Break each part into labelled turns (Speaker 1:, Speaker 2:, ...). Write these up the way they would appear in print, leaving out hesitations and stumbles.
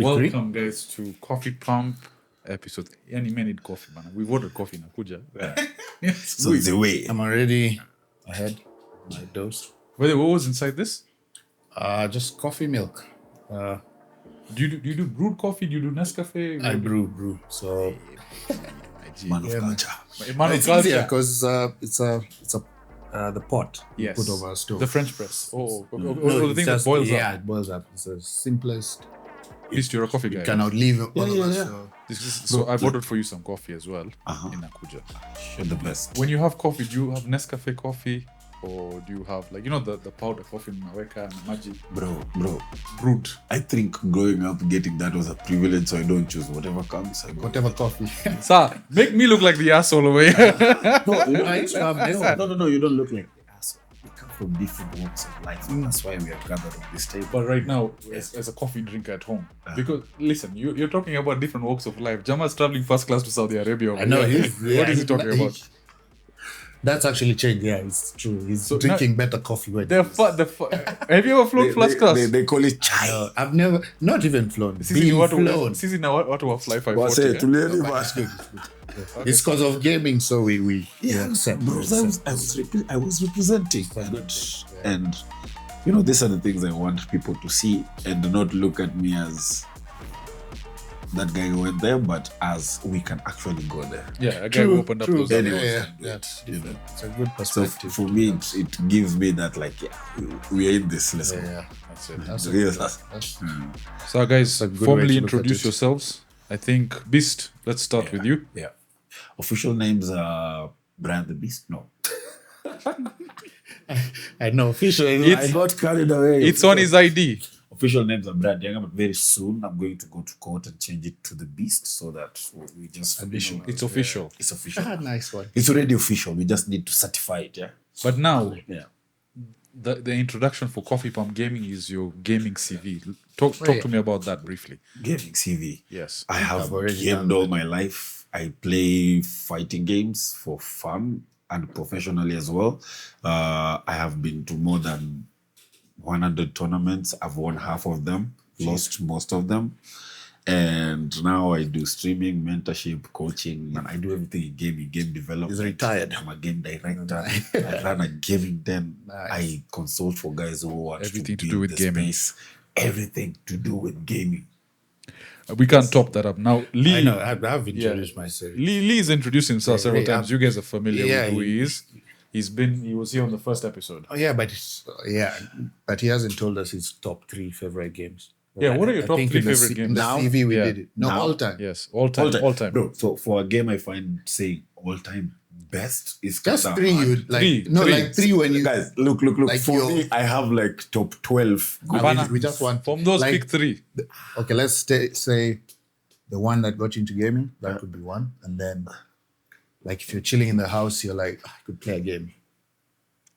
Speaker 1: Welcome guys to Coffee Pump episode. Any man need coffee, man. We've ordered coffee now. Kuja.
Speaker 2: Yeah. So the way
Speaker 3: I'm already ahead of my dose.
Speaker 1: Wait, what was inside this?
Speaker 3: Just coffee milk.
Speaker 1: Do you do brewed coffee? Do you do Nescafe?
Speaker 3: I brew. So
Speaker 2: man of culture.
Speaker 1: Man of
Speaker 3: it's
Speaker 1: culture.
Speaker 3: easier because it's the pot
Speaker 1: Yes.
Speaker 3: you put over a stove.
Speaker 1: The French press. Oh,
Speaker 3: No,
Speaker 1: the
Speaker 3: it's
Speaker 1: thing that
Speaker 3: just-
Speaker 1: boils
Speaker 3: yeah,
Speaker 1: up.
Speaker 3: it boils up. It's the simplest.
Speaker 1: At least you're a coffee guy.
Speaker 3: You cannot leave it.
Speaker 2: Yeah.
Speaker 1: So I've ordered for you some coffee as well in Akuja.
Speaker 2: You're the best.
Speaker 1: When you have coffee, do you have Nescafe coffee? Or do you have the powder coffee Maweka and Magic
Speaker 2: Bro,
Speaker 1: brewed?
Speaker 2: I think growing up getting that was a privilege, so I don't choose whatever comes. I go.
Speaker 3: Whatever coffee.
Speaker 1: Sir, make me look like the asshole over here.
Speaker 2: No, you don't look like the asshole. We come from different walks of life, and that's why we are gathered on this table.
Speaker 1: But right now, as a coffee drinker at home, because listen, you're talking about different walks of life. Jama's traveling first class to Saudi Arabia.
Speaker 3: I know.
Speaker 1: What is he talking about?
Speaker 3: That's actually changed. Yeah, it's true. He's drinking better coffee.
Speaker 1: Have you ever flown first class?
Speaker 2: They call it chai.
Speaker 3: I've never, not even flown.
Speaker 1: Sisi
Speaker 3: Flown.
Speaker 1: Sisi na watu wa fly 540.
Speaker 2: Wase, tulieni
Speaker 3: But
Speaker 2: basi.
Speaker 3: It's because of gaming, so we accept.
Speaker 2: Bro, I was representing, and these are the things I want people to see and not look at me as that guy who went there, but as we can actually go there.
Speaker 1: Yeah, a guy who opened up those
Speaker 2: Anyone
Speaker 1: doors.
Speaker 2: can do it,
Speaker 3: It's a good
Speaker 2: So
Speaker 3: perspective.
Speaker 2: for me, it gives me that we are in this. Let's go.
Speaker 3: Yeah.
Speaker 1: That's it.
Speaker 3: That's
Speaker 2: Yes.
Speaker 1: So guys,
Speaker 3: a good way
Speaker 1: formally
Speaker 3: to look at
Speaker 1: introduce
Speaker 3: it.
Speaker 1: yourselves. I think Beast, let's start with you.
Speaker 2: Yeah. Official names are Brian the Beast. No.
Speaker 3: I know officially.
Speaker 2: I got carried away.
Speaker 1: It's on his ID.
Speaker 2: Official names are Brad Dyang, but very soon I'm going to go to court and change it to the Beast so that we just
Speaker 1: It's official.
Speaker 2: It's official.
Speaker 3: Nice one.
Speaker 2: It's already official. We just need to certify it. Yeah.
Speaker 1: But now,
Speaker 2: Yeah.
Speaker 1: the introduction for Coffee Pump Gaming is your gaming CV. Talk to me about that briefly.
Speaker 2: Gaming CV.
Speaker 1: Yes.
Speaker 2: I have
Speaker 3: I've already
Speaker 2: gamed
Speaker 3: done
Speaker 2: all my life. I play fighting games for fun and professionally as well. I have been to more than 100 tournaments. I've won half of them, lost most of them. And now I do streaming, mentorship, coaching, and I do everything in gaming, game development.
Speaker 3: He's retired.
Speaker 2: I'm a game director. I run a gaming den.
Speaker 3: Nice.
Speaker 2: I consult for guys who want
Speaker 1: Everything to
Speaker 2: build
Speaker 1: do with
Speaker 2: the
Speaker 1: gaming.
Speaker 2: space. Everything to do with gaming.
Speaker 1: We can't top that up. Now, Lee.
Speaker 3: I know. I've introduced myself.
Speaker 1: Lee's introduced himself several
Speaker 3: Lee,
Speaker 1: times. You guys are familiar
Speaker 3: yeah,
Speaker 1: with who he is. He was here on the first episode.
Speaker 3: Oh yeah, but he hasn't told us his top 3 favorite games.
Speaker 1: Yeah, what are your
Speaker 3: I
Speaker 1: top
Speaker 3: think
Speaker 1: 3
Speaker 3: in the
Speaker 1: favorite games?
Speaker 3: In the
Speaker 2: Now?
Speaker 3: CV we
Speaker 1: Yeah.
Speaker 3: did it. No,
Speaker 2: Now?
Speaker 3: all time.
Speaker 1: Yes, all time.
Speaker 2: Bro, so for a game I find saying all time best is
Speaker 3: Just
Speaker 2: kinda
Speaker 3: 3
Speaker 2: hard.
Speaker 3: you like.
Speaker 1: Three.
Speaker 3: No,
Speaker 1: Three.
Speaker 3: like 3 when you.
Speaker 2: Guys, look.
Speaker 3: Like
Speaker 2: For
Speaker 3: your-
Speaker 2: me, I have like top 12.
Speaker 1: Havana.
Speaker 3: we just want
Speaker 1: From those,
Speaker 3: like,
Speaker 1: pick 3.
Speaker 3: Okay, let's say the one that got you into gaming. That could be one, and then like if you're chilling in the house, you're like, I could play a game.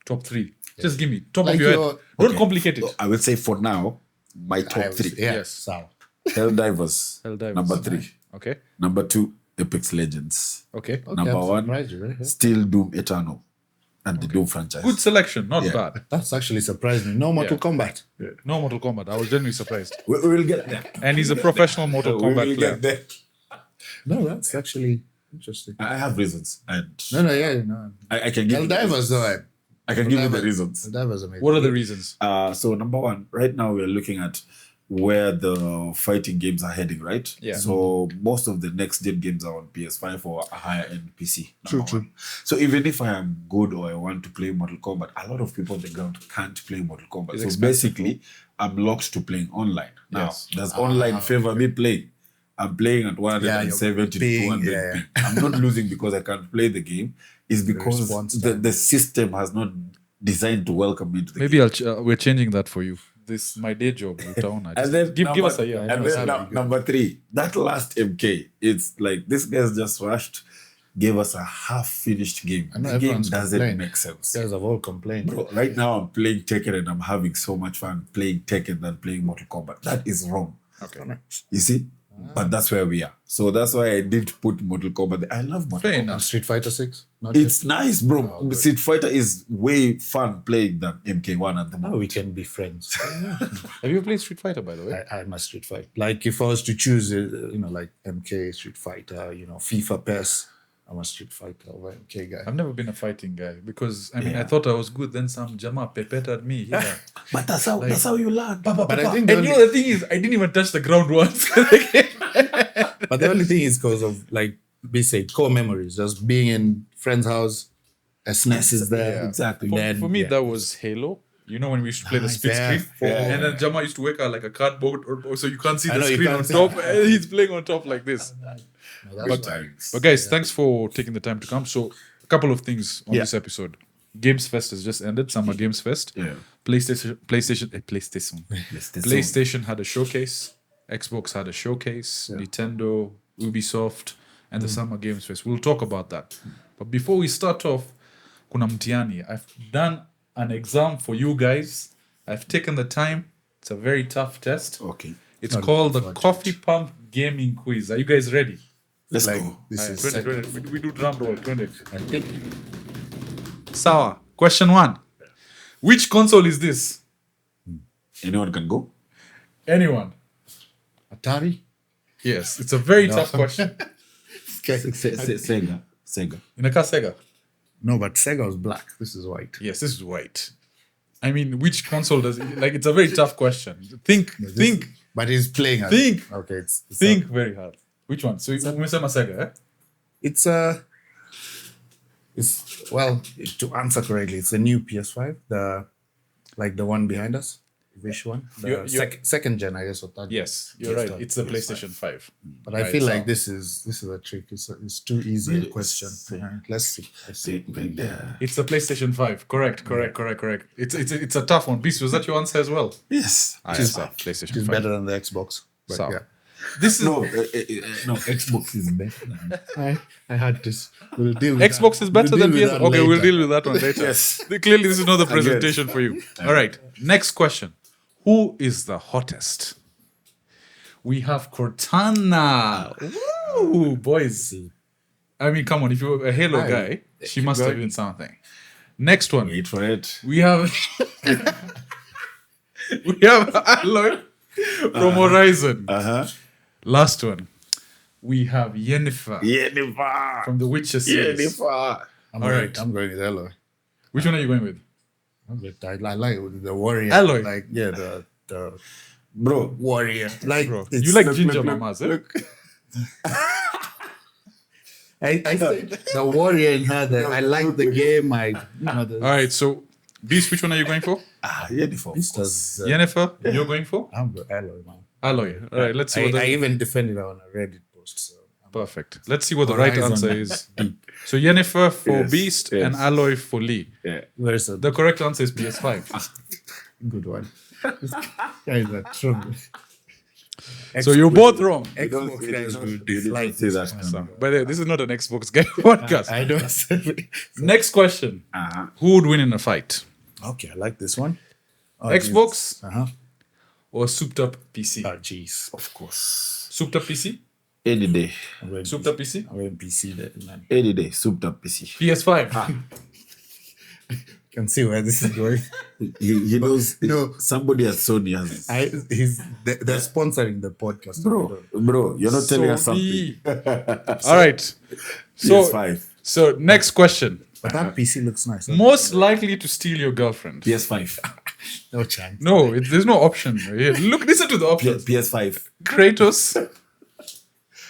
Speaker 1: Top 3. Just give me top
Speaker 3: Like
Speaker 1: of your
Speaker 3: your-
Speaker 1: head. Don't
Speaker 2: Okay.
Speaker 1: complicate it.
Speaker 2: I would say for now, my top 3.
Speaker 3: Yeah.
Speaker 1: Yes.
Speaker 3: So
Speaker 2: Helldivers.
Speaker 1: Helldivers.
Speaker 2: Number 3.
Speaker 1: Okay.
Speaker 2: Number 2, Apex Legends.
Speaker 1: Okay.
Speaker 2: Number
Speaker 3: I'm
Speaker 2: 1,
Speaker 3: surprised you, right?
Speaker 2: still Doom Eternal. And the Doom franchise.
Speaker 1: Good selection. Not
Speaker 2: Yeah.
Speaker 1: bad.
Speaker 3: That's actually surprised me. No Mortal Kombat.
Speaker 1: No Mortal Kombat. I was genuinely surprised.
Speaker 2: We will get there.
Speaker 1: And he's a professional Mortal
Speaker 2: We will
Speaker 1: Kombat player.
Speaker 2: get there.
Speaker 3: No, that's actually interesting.
Speaker 2: I have reasons. And
Speaker 3: No.
Speaker 2: I can give you the
Speaker 3: Helldivers
Speaker 2: reasons.
Speaker 3: though.
Speaker 2: I can give you the
Speaker 3: Helldivers-
Speaker 2: reasons.
Speaker 3: Helldivers amazing.
Speaker 1: What are the reasons?
Speaker 2: So number 1, right now we're looking at where the fighting games are heading, right?
Speaker 1: Yeah.
Speaker 2: So most of the next gen games are on PS5 or a higher end PC. number
Speaker 3: True.
Speaker 2: one. So even if I am good or I want to play Mortal Kombat, a lot of people on the ground can't play Mortal Kombat.
Speaker 1: It's
Speaker 2: so
Speaker 1: expensive.
Speaker 2: basically, I'm locked to playing online. Now,
Speaker 1: Yes.
Speaker 2: does online favor me playing? I'm playing at 170 to
Speaker 3: ping,
Speaker 2: 200
Speaker 3: yeah.
Speaker 2: ping. I'm not losing because I can't play the game. It's because
Speaker 3: response
Speaker 2: the system has not designed to welcome me to the
Speaker 1: Maybe we're changing that for you. This my day job.
Speaker 2: And then
Speaker 1: Give us a year.
Speaker 2: And then number 3, that last MK, it's like this guy's just rushed, gave us a half-finished game.
Speaker 3: I know
Speaker 2: The game
Speaker 3: everyone's
Speaker 2: doesn't
Speaker 3: complained.
Speaker 2: make sense.
Speaker 3: You guys have all complained.
Speaker 2: Bro, right now I'm playing Tekken and I'm having so much fun playing Tekken than playing Mortal Kombat. That is wrong.
Speaker 1: Okay.
Speaker 2: You see? But that's where we are. So that's why I did put Mortal Kombat there. I love Mortal
Speaker 1: Fair
Speaker 2: Kombat.
Speaker 1: enough.
Speaker 3: Street Fighter 6? Not
Speaker 2: It's nice, bro.
Speaker 3: good.
Speaker 2: Street Fighter is way fun playing than MK1 at the
Speaker 3: yet?
Speaker 2: moment.
Speaker 3: Oh, we can be friends.
Speaker 1: Have you played Street Fighter, by the way?
Speaker 3: I'm a Street Fighter. Like if I was to choose, like MK, Street Fighter, FIFA, PES, I'm a Street Fighter over MK guy.
Speaker 1: I've never been a fighting guy because I thought I was good. Then some Jama pepeted me. Yeah.
Speaker 2: But that's how you learn.
Speaker 3: But I think
Speaker 1: And the thing is, I didn't even touch the ground once.
Speaker 3: But the only thing is because of like basic core memories, just being in friend's house, SNES is there.
Speaker 1: Yeah.
Speaker 2: Exactly.
Speaker 1: For me, that was Halo. You know when we used to play the
Speaker 3: Nice,
Speaker 1: split
Speaker 3: yeah.
Speaker 1: screen,
Speaker 3: Yeah.
Speaker 1: and then Jama used to work out like a cardboard, so you can't see
Speaker 3: I
Speaker 1: the
Speaker 3: know, you
Speaker 1: screen
Speaker 3: can't
Speaker 1: on
Speaker 3: see.
Speaker 1: top. And he's playing on top like this.
Speaker 3: That's why.
Speaker 1: But guys, thanks for taking the time to come. So a couple of things on
Speaker 3: Yeah.
Speaker 1: this episode. Games Fest has just ended. Summer Games Fest.
Speaker 2: Yeah.
Speaker 1: PlayStation had a showcase. Xbox had a showcase. Nintendo, Ubisoft, and the Summer Games Fest. We'll talk about that. But before we start off, kuna mtihani. I've done an exam for you guys. I've taken the time. It's a very tough test.
Speaker 2: Okay.
Speaker 1: It's called the Coffee Pump Gaming Quiz. Are you guys ready?
Speaker 2: Let's
Speaker 3: Like
Speaker 2: go.
Speaker 3: this is
Speaker 1: 20. We do drum roll. 20.
Speaker 3: I think
Speaker 1: Sawa. Question 1. Which console is this?
Speaker 2: Anyone can go?
Speaker 1: Anyone?
Speaker 3: Atari.
Speaker 1: Yes. It's a very tough question.
Speaker 3: Okay.
Speaker 2: Sega.
Speaker 1: Inaka Sega.
Speaker 3: No, but Sega was black. This is white.
Speaker 1: Yes, this is white. I mean, which console does it? Like, it's a very tough question. Think.
Speaker 3: But he's playing.
Speaker 1: Think.
Speaker 3: Okay, it's
Speaker 1: Think very hard. Which one? So, umesema Sega, eh?
Speaker 3: It's well, to answer correctly, it's a new PS5. The one behind us, which one? The
Speaker 1: You're-
Speaker 3: second gen, I guess, or third.
Speaker 1: Yes, you're right. It's the PlayStation 5.
Speaker 3: But I
Speaker 1: Right,
Speaker 3: feel
Speaker 1: so-
Speaker 3: like this is a trick. It's too easy a question. Let's see.
Speaker 1: It's the PlayStation 5. Correct. It's a tough one. Beast, was that your answer as well?
Speaker 2: Yes.
Speaker 1: Yes, PlayStation
Speaker 3: It's
Speaker 1: 5.
Speaker 3: better than the Xbox. But
Speaker 1: So-
Speaker 3: yeah,
Speaker 1: This is
Speaker 2: No, Xbox is better than.
Speaker 3: I had this. We'll deal with
Speaker 1: Xbox
Speaker 3: that.
Speaker 1: is better
Speaker 3: We'll
Speaker 1: than
Speaker 3: deal with
Speaker 1: PS.
Speaker 3: that
Speaker 1: Okay, we'll
Speaker 3: later.
Speaker 1: deal with that one later.
Speaker 2: Yes.
Speaker 1: Clearly, this is not the presentation for you. All right. Next question. Who is the hottest? We have Cortana. Woo, boys. I mean, come on. If you're a Halo
Speaker 3: Hi.
Speaker 1: guy, she must have been something. Next one.
Speaker 2: Wait for it.
Speaker 1: We have Aloy from Horizon. Last one. We have Yennefer
Speaker 2: Yennefer.
Speaker 1: from the Witcher series.
Speaker 2: Yennefer.
Speaker 3: I'm
Speaker 1: All
Speaker 3: going,
Speaker 1: right.
Speaker 3: I'm going with Aloy.
Speaker 1: Which one are you going with?
Speaker 3: I like the warrior.
Speaker 1: Aloy.
Speaker 3: Like the
Speaker 2: Bro.
Speaker 3: warrior. Like
Speaker 1: Bro,
Speaker 3: it's-
Speaker 1: you like
Speaker 3: look,
Speaker 1: ginger
Speaker 3: look,
Speaker 1: mamas, eh?
Speaker 3: look. I think the warrior in her. I like the game.
Speaker 1: All right, so Beast, which one are you going for?
Speaker 2: Yennefer.
Speaker 3: This does.
Speaker 1: Yennefer, you're going for?
Speaker 3: I'm the Aloy, man.
Speaker 1: Aloy. All right, let's see
Speaker 3: I,
Speaker 1: what the...
Speaker 3: I even defended her on a Reddit post. So
Speaker 1: Perfect. Let's see what the right
Speaker 3: Horizon.
Speaker 1: answer is. So Yennefer for
Speaker 2: Yes,
Speaker 1: Beast
Speaker 2: yes.
Speaker 1: and Alloy for Lee.
Speaker 2: Yeah.
Speaker 3: where's the
Speaker 1: The correct answer is PS5.
Speaker 3: good one? Guys are true.
Speaker 1: So you're both wrong.
Speaker 3: Xbox guys will
Speaker 2: You
Speaker 3: dislike
Speaker 2: didn't say
Speaker 3: this
Speaker 2: that.
Speaker 3: one.
Speaker 1: By the way, this is not an Xbox guy podcast.
Speaker 3: I don't.
Speaker 1: Next question.
Speaker 2: Uh-huh.
Speaker 1: Who would win in a fight?
Speaker 3: Okay, I like this one.
Speaker 1: Xbox
Speaker 3: Uh-huh.
Speaker 1: or souped up PC?
Speaker 3: Oh, jeez.
Speaker 2: Of course.
Speaker 1: Souped up PC?
Speaker 2: Any day.
Speaker 3: I'm going
Speaker 1: Souped up PC?
Speaker 3: I'm going PC there, man.
Speaker 2: Any day. Souped up PC.
Speaker 1: PS5.
Speaker 3: Can see where this is going.
Speaker 2: He knows.
Speaker 3: No.
Speaker 2: Somebody at Sony has.
Speaker 3: They're sponsoring the podcast.
Speaker 2: Bro, you're not telling us something.
Speaker 1: All right. So,
Speaker 2: PS5.
Speaker 1: so next question.
Speaker 3: But that PC looks nice.
Speaker 1: Most likely to steal your girlfriend?
Speaker 2: PS5.
Speaker 3: No chance.
Speaker 1: No, there's no option. Here, look, listen to the options.
Speaker 2: PS5.
Speaker 1: Kratos,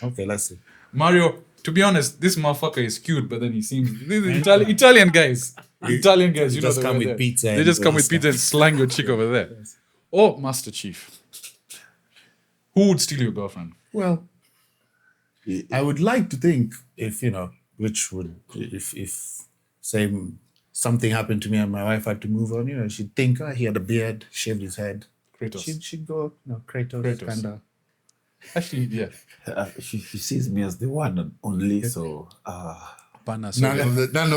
Speaker 3: Okay, let's see.
Speaker 1: Mario. To be honest, this motherfucker is cute, but then he seems these Italian guys. Italian guys, you know,
Speaker 3: just come with
Speaker 1: there.
Speaker 3: pizza
Speaker 1: They
Speaker 3: and
Speaker 1: just come
Speaker 3: all
Speaker 1: with
Speaker 3: that
Speaker 1: pizza and slang your chick over there. Or Master Chief. Who would steal your girlfriend?
Speaker 3: Well, I would like to think if say something happened to me and my wife had to move on, she'd think, he had a beard, shaved his head.
Speaker 1: Kratos.
Speaker 3: She'd go, Kratos.
Speaker 1: Kratos.
Speaker 3: kind of.
Speaker 1: Actually, yeah.
Speaker 2: She sees me as the one and only, so.
Speaker 1: Pana, so
Speaker 3: None of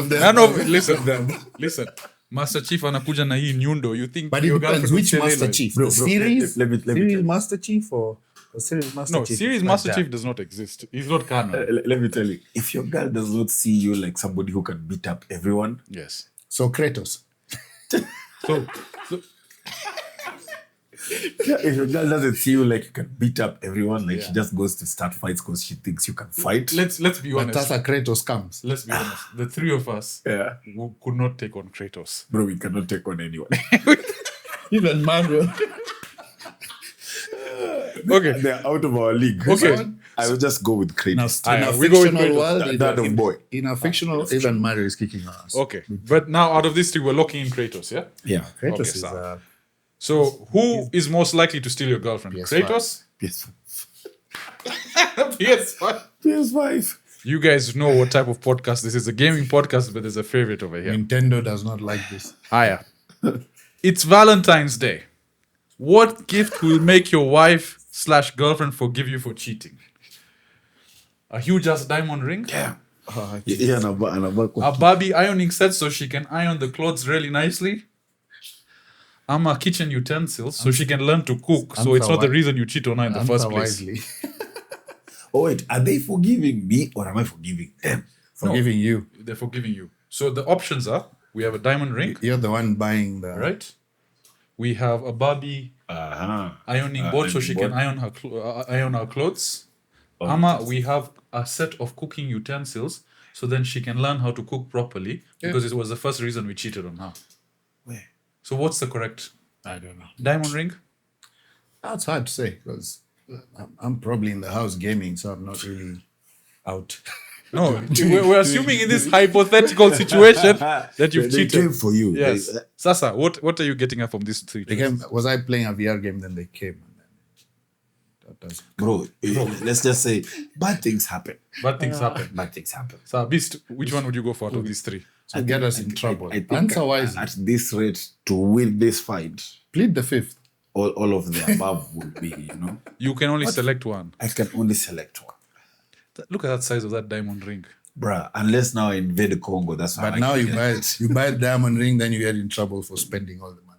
Speaker 3: them.
Speaker 1: None of listen. Master Chief anakuja na hii nyundo. You think
Speaker 3: But it
Speaker 1: your
Speaker 3: depends
Speaker 1: girlfriend
Speaker 3: which
Speaker 1: will tell
Speaker 3: Master
Speaker 1: Aloy?
Speaker 3: Chief.
Speaker 2: Bro,
Speaker 3: The series?
Speaker 2: let me
Speaker 3: Series
Speaker 2: tell-
Speaker 3: Master Chief or Series Master
Speaker 1: No,
Speaker 3: Chief
Speaker 1: Series
Speaker 3: is
Speaker 1: Master
Speaker 3: like
Speaker 1: Chief does not exist. He's not canon.
Speaker 2: Let me tell you, if your girl does not see you like somebody who can beat up everyone,
Speaker 1: Yes.
Speaker 3: that. So Kratos.
Speaker 1: So
Speaker 2: if your girl doesn't see you like you can beat up everyone, like she just goes to start fights because she thinks you can fight.
Speaker 1: let's be
Speaker 3: But
Speaker 1: honest.
Speaker 3: that's how Kratos comes.
Speaker 1: Let's be honest. The three of us
Speaker 2: Yeah,
Speaker 1: could not take on Kratos.
Speaker 2: bro, we cannot take on anyone.
Speaker 3: Even Mario.
Speaker 1: Okay.
Speaker 2: They're out of our league.
Speaker 1: Okay.
Speaker 2: So I will just go with Kratos.
Speaker 3: In a
Speaker 1: we go with
Speaker 3: fictional
Speaker 1: Kratos.
Speaker 3: world,
Speaker 2: That of boy.
Speaker 3: in a fictional, even Mario is kicking our ass.
Speaker 1: Okay. But now out of these three, we're locking in Kratos, yeah?
Speaker 2: Yeah.
Speaker 3: Kratos
Speaker 1: Okay,
Speaker 3: is
Speaker 1: so- So who is most likely to steal your girlfriend?
Speaker 3: PS5.
Speaker 1: Kratos?
Speaker 2: PS5.
Speaker 1: PS5.
Speaker 2: PS5.
Speaker 1: You guys know what type of podcast this is. A gaming podcast, but there's a favorite over here.
Speaker 3: Nintendo does not like this.
Speaker 1: Aya. It's Valentine's Day. What gift will make your wife/girlfriend forgive you for cheating? A huge ass diamond ring?
Speaker 2: Yeah. Yeah,
Speaker 1: A Barbie ironing set so she can iron the clothes really nicely? A kitchen utensils so she can learn to cook, so it's not the reason you cheat on her in the first place.
Speaker 3: Wisely.
Speaker 2: Oh wait, are they forgiving me or am I forgiving them?
Speaker 3: Forgiving you.
Speaker 1: They're forgiving you. So the options are, we have a diamond ring,
Speaker 3: You're the one buying the...
Speaker 1: right? We have a Barbie ironing board so she can iron her clothes. We have a set of cooking utensils so then she can learn how to cook properly because it was the first reason we cheated on her.
Speaker 2: Where?
Speaker 1: So what's the correct
Speaker 3: I don't know.
Speaker 1: diamond ring?
Speaker 3: That's hard to say because I'm probably in the house gaming, so I'm not really out.
Speaker 1: No, we're assuming in this hypothetical situation that you've
Speaker 2: They
Speaker 1: cheated.
Speaker 2: came for you.
Speaker 1: Yes.
Speaker 2: They-
Speaker 1: Sasa, what are you getting at from these three?
Speaker 3: They came, was I playing a VR game? Then they came. And then that does.
Speaker 2: bro, let's just say bad things happen.
Speaker 1: Bad things happen.
Speaker 2: Bad things happen.
Speaker 1: So, Beast, which one would you go for out of these three?
Speaker 3: So get us in trouble.
Speaker 2: I think
Speaker 3: Answer wisely.
Speaker 2: at this rate, to win this fight,
Speaker 3: Plead the fifth.
Speaker 2: all of the above will be,
Speaker 1: You can only select one.
Speaker 2: I can only select one.
Speaker 1: Look at that size of that diamond ring.
Speaker 2: Bruh, unless now I invade the Congo, that's why
Speaker 3: But now you buy a diamond ring, then you get in trouble for spending all the money.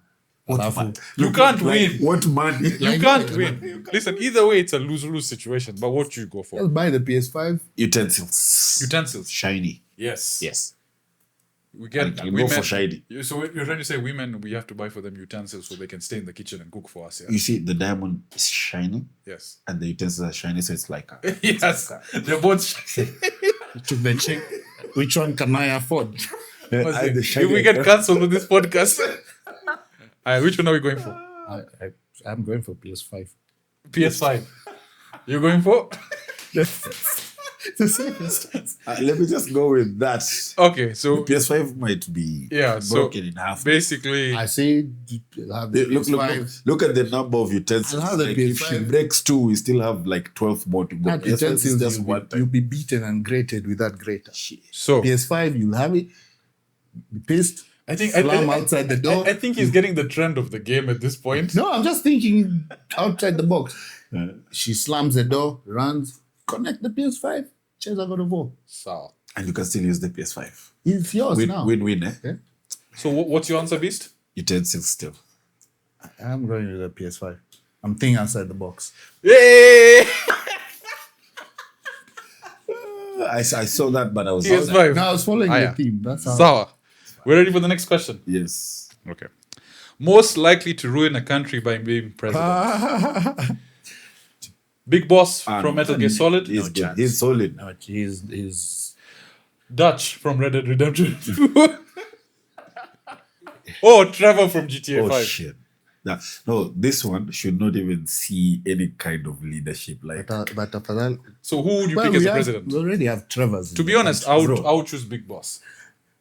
Speaker 3: Alafu,
Speaker 1: You can't win.
Speaker 2: What money?
Speaker 1: You can't win. Listen, either way, it's a lose-lose situation. But what you go for?
Speaker 3: Just buy the PS5.
Speaker 2: Utensils.
Speaker 1: Utensils.
Speaker 2: Shiny.
Speaker 1: Yes.
Speaker 2: Yes.
Speaker 1: We get
Speaker 2: I'll go for shiny.
Speaker 1: So you're trying to say women, we have to buy for them utensils so they can stay in the kitchen and cook for us, yeah?
Speaker 2: You see, the diamond is shiny
Speaker 1: Yes.
Speaker 2: and the utensils are shiny, so it's like a,
Speaker 1: Yes. They're both shiny.
Speaker 3: Took the check. Which one can I afford?
Speaker 1: If we get cancelled with this podcast. Alright, which one are we going for?
Speaker 3: I'm going for PS5.
Speaker 1: PS5. You're going for?
Speaker 3: The safest.
Speaker 2: let me just go with that.
Speaker 1: Okay, so
Speaker 2: PS5 might be broken in half.
Speaker 1: basically,
Speaker 3: I say have the PS5.
Speaker 2: Look at the number of utensils.
Speaker 3: I'll have the
Speaker 2: Like, if she
Speaker 3: PS5.
Speaker 2: breaks two, we still have like 12 more to go.
Speaker 3: That
Speaker 2: PS5 is
Speaker 3: utensils,
Speaker 2: just one
Speaker 3: you'll
Speaker 2: time.
Speaker 3: be beaten and grated with that grater.
Speaker 1: so
Speaker 3: PS5, you'll have it. Be pissed.
Speaker 1: I think
Speaker 3: Slam outside the door.
Speaker 1: I think he's getting the trend of the game at this point.
Speaker 3: No, I'm just thinking outside the box. She slams the door, runs, connect the PS5. Chairs are going to go.
Speaker 1: So,
Speaker 2: And you can still use the PS5.
Speaker 3: It's yours now.
Speaker 2: Win, eh?
Speaker 3: Yeah.
Speaker 1: so what's your answer, Beast?
Speaker 2: Utensils still.
Speaker 3: I'm going with the PS5. I'm thinking outside the box.
Speaker 1: Yay!
Speaker 2: I saw that, but I was
Speaker 1: PS5.
Speaker 3: No, I was following
Speaker 1: yeah.
Speaker 3: the theme. That's how.
Speaker 1: Sour. We're ready for the next question.
Speaker 2: Yes.
Speaker 1: Okay. Most likely to ruin a country by being president. Big Boss from Metal Gear Solid.
Speaker 2: He's good. He's solid.
Speaker 3: No, he's
Speaker 1: Dutch from Red Dead Redemption 2. Oh, Trevor from GTA
Speaker 2: Oh
Speaker 1: 5.
Speaker 2: shit. No, this one should not even see any kind of leadership. Like
Speaker 3: but after that,
Speaker 1: So who would you pick as the
Speaker 3: we
Speaker 1: president?
Speaker 3: already have Trevor's.
Speaker 1: To be honest, I would choose Big Boss.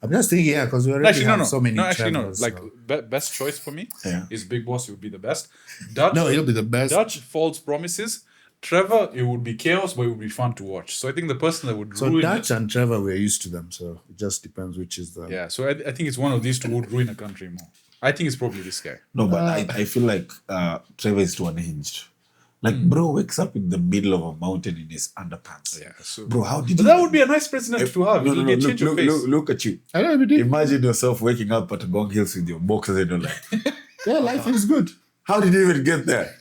Speaker 3: I'm just thinking, yeah, because we already
Speaker 1: Actually,
Speaker 3: have
Speaker 1: no.
Speaker 3: so many
Speaker 1: No, actually, no.
Speaker 3: Trevors.
Speaker 1: Like,
Speaker 3: so-
Speaker 1: best choice for me
Speaker 2: Yeah.
Speaker 1: is Big Boss. It would be the best. Dutch,
Speaker 3: No, he'll be the best.
Speaker 1: Dutch false promises. Trevor, it would be chaos, but it would be fun to watch. So I think the person that would
Speaker 3: So
Speaker 1: ruin
Speaker 3: Dutch
Speaker 1: it.
Speaker 3: and Trevor, we're used to them. So it just depends which is the.
Speaker 1: Yeah, so I think it's one of these two would ruin a country more. I think it's probably this guy.
Speaker 2: no, but I feel like Trevor is too unhinged. Like, bro wakes up in the middle of a mountain in his underpants.
Speaker 1: Yeah, so
Speaker 2: Bro, how did
Speaker 1: but
Speaker 2: you?
Speaker 1: that would be a nice president to have.
Speaker 2: No,
Speaker 1: It'll
Speaker 2: no,
Speaker 1: be
Speaker 2: no,
Speaker 1: a change of face.
Speaker 2: look at you.
Speaker 3: I don't know.
Speaker 2: Imagine yourself waking up at Gong Hills with your boxers and you're like,
Speaker 3: Yeah, life is good.
Speaker 2: How did he even get there?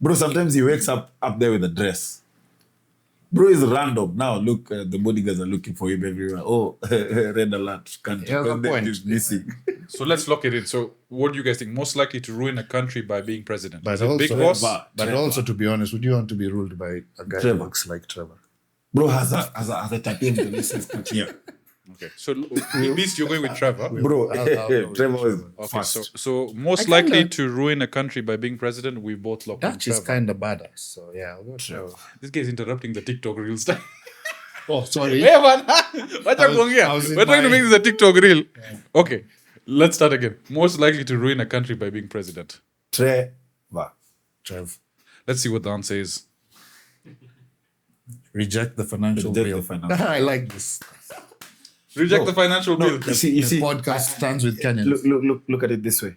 Speaker 2: Bro, sometimes he wakes up there with a dress. Bro is random. Now, look, the bodyguards are looking for him everywhere. Oh, red alert. Can't
Speaker 3: Yeah, the point.
Speaker 2: He's missing.
Speaker 1: So let's lock it in. So what do you guys think? Most likely to ruin a country by being president?
Speaker 3: But
Speaker 1: Is it
Speaker 3: also,
Speaker 1: Big Boss?
Speaker 3: but also, to be honest, would you want to be ruled by a guy
Speaker 2: Trevor.
Speaker 3: who looks like Trevor?
Speaker 2: Bro has a tattoo in the here.
Speaker 1: Okay. So at least you're going with Trevor.
Speaker 2: Bro,
Speaker 3: I'll go
Speaker 2: Trevor is
Speaker 1: Okay.
Speaker 2: fast.
Speaker 1: So most
Speaker 3: I
Speaker 1: likely
Speaker 3: kinda-
Speaker 1: to ruin a country by being president, we both locked in
Speaker 3: Dutch is
Speaker 1: Trevor.
Speaker 3: kind of badass. So yeah, I'll go Trevor.
Speaker 1: This guy is interrupting the TikTok reel style.
Speaker 3: Oh, sorry.
Speaker 1: Hey man, what
Speaker 3: I
Speaker 1: are
Speaker 3: was-
Speaker 1: going here?
Speaker 3: I was in
Speaker 1: We're trying to
Speaker 3: my-
Speaker 1: make this a TikTok reel. Okay, let's start again. Most likely to ruin a country by being president.
Speaker 2: Trevor.
Speaker 3: Trev.
Speaker 1: Let's see what the answer is.
Speaker 3: Reject the financial
Speaker 2: Reject
Speaker 3: bill.
Speaker 2: the financial-
Speaker 3: I like this.
Speaker 1: Reject the financial bill.
Speaker 2: You see,
Speaker 3: The podcast stands with Kenyans.
Speaker 2: look at it this way.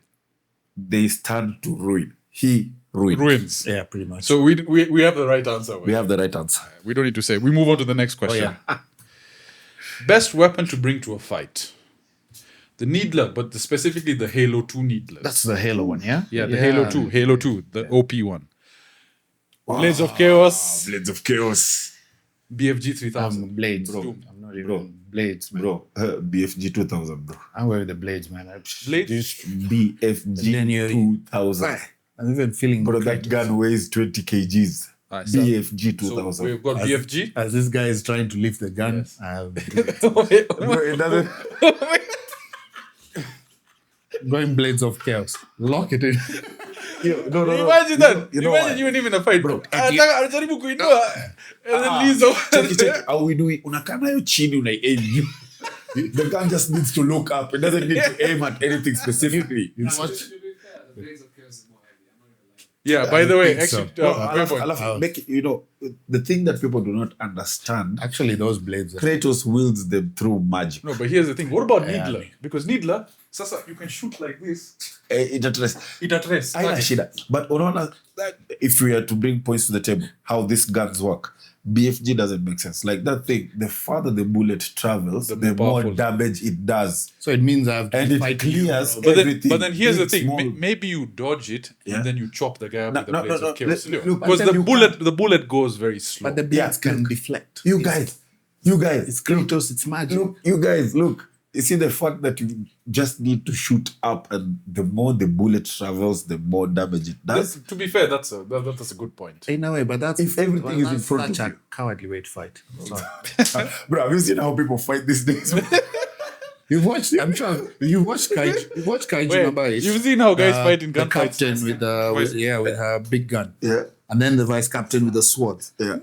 Speaker 2: They stand to ruin. He ruined.
Speaker 1: Ruins.
Speaker 3: Yeah, pretty much.
Speaker 1: So we have the right answer.
Speaker 2: We have the right answer.
Speaker 1: We don't need to say. We move on to the next question. Best weapon to bring to a fight. The Needler, but specifically the Halo 2 Needler.
Speaker 3: That's the Halo one, yeah?
Speaker 1: Yeah, the Halo 2. Halo 2, the OP one. Blades of Chaos,
Speaker 2: Blades of Chaos.
Speaker 1: BFG 3000.
Speaker 3: Blades.
Speaker 2: Bro.
Speaker 3: I'm not even
Speaker 2: Bro.
Speaker 3: Blades, man.
Speaker 2: Bro, BFG 2000, bro.
Speaker 3: I'm going with the Blades, man.
Speaker 1: Blades?
Speaker 3: Then
Speaker 2: BFG
Speaker 3: you-
Speaker 2: 2000.
Speaker 3: I'm even feeling
Speaker 2: Bro, that gun weighs 20 kgs.
Speaker 1: Alright, so-
Speaker 2: BFG
Speaker 1: So
Speaker 2: 2000.
Speaker 1: we've got BFG.
Speaker 3: As this guy is trying to lift the gun,
Speaker 1: Yes.
Speaker 2: Bro, it doesn't.
Speaker 3: going Blades of Chaos. Lock it in.
Speaker 2: No.
Speaker 1: Imagine that.
Speaker 2: You know
Speaker 1: Imagine
Speaker 2: what?
Speaker 1: you and him in a fight.
Speaker 2: Bro,
Speaker 1: Anajaribu kuinua. And then Lizo.
Speaker 2: Check. How we do it? Unakaa nayo chini, aim you. The gun just needs to look up. It doesn't need to aim at anything specifically.
Speaker 3: You watch.
Speaker 1: Yeah, by the way,
Speaker 3: think so.
Speaker 1: actually,
Speaker 2: Alafu, make it, the thing that people do not understand,
Speaker 3: Actually, those blades.
Speaker 2: Kratos wields them through magic.
Speaker 1: no, but here's the thing. What about
Speaker 3: Yeah.
Speaker 1: Needler? Because Needler, sasa, you can shoot like this.
Speaker 2: It address.
Speaker 1: It at rest.
Speaker 2: Haina shida. But unaona that if we are to bring points to the table, how these guns work, BFG doesn't make sense. Like that thing, the farther the bullet travels,
Speaker 1: The
Speaker 2: the
Speaker 1: more
Speaker 2: more
Speaker 1: powerful.
Speaker 2: damage it does.
Speaker 3: So it means I have to
Speaker 2: And it
Speaker 3: fight
Speaker 2: clears
Speaker 1: But
Speaker 2: everything.
Speaker 1: then here's the
Speaker 2: Big,
Speaker 1: thing.
Speaker 2: small.
Speaker 1: Maybe you dodge it
Speaker 2: Yeah.
Speaker 1: and then you chop the guy up
Speaker 2: No,
Speaker 1: with the
Speaker 2: no,
Speaker 1: blades
Speaker 2: no,
Speaker 1: of chaos.
Speaker 2: look,
Speaker 1: Because
Speaker 2: but then
Speaker 1: the bullet goes very slow.
Speaker 3: But the blades
Speaker 2: Yeah,
Speaker 3: can
Speaker 2: look.
Speaker 3: deflect.
Speaker 2: You guys,
Speaker 3: It's Kratos, it's magic.
Speaker 2: look, you guys, look. You see the fact that you just need to shoot up, and the more the bullet travels, the more damage it does.
Speaker 1: To be fair, that's a good point.
Speaker 3: In a way, but that's
Speaker 2: If everything is in
Speaker 3: that's
Speaker 2: front
Speaker 3: such
Speaker 2: of
Speaker 3: a
Speaker 2: you.
Speaker 3: cowardly way to fight. Sorry.
Speaker 2: Bro, have you seen how people fight these days?
Speaker 3: You've watched. I'm sure you've watched Kaiju. You've watched Kaiju
Speaker 1: Wait,
Speaker 3: number 8.
Speaker 1: you've seen how guys fight in
Speaker 3: the
Speaker 1: gunfights?
Speaker 3: captain with with her big gun.
Speaker 2: Yeah.
Speaker 3: And then the vice captain with the sword.
Speaker 2: Yeah.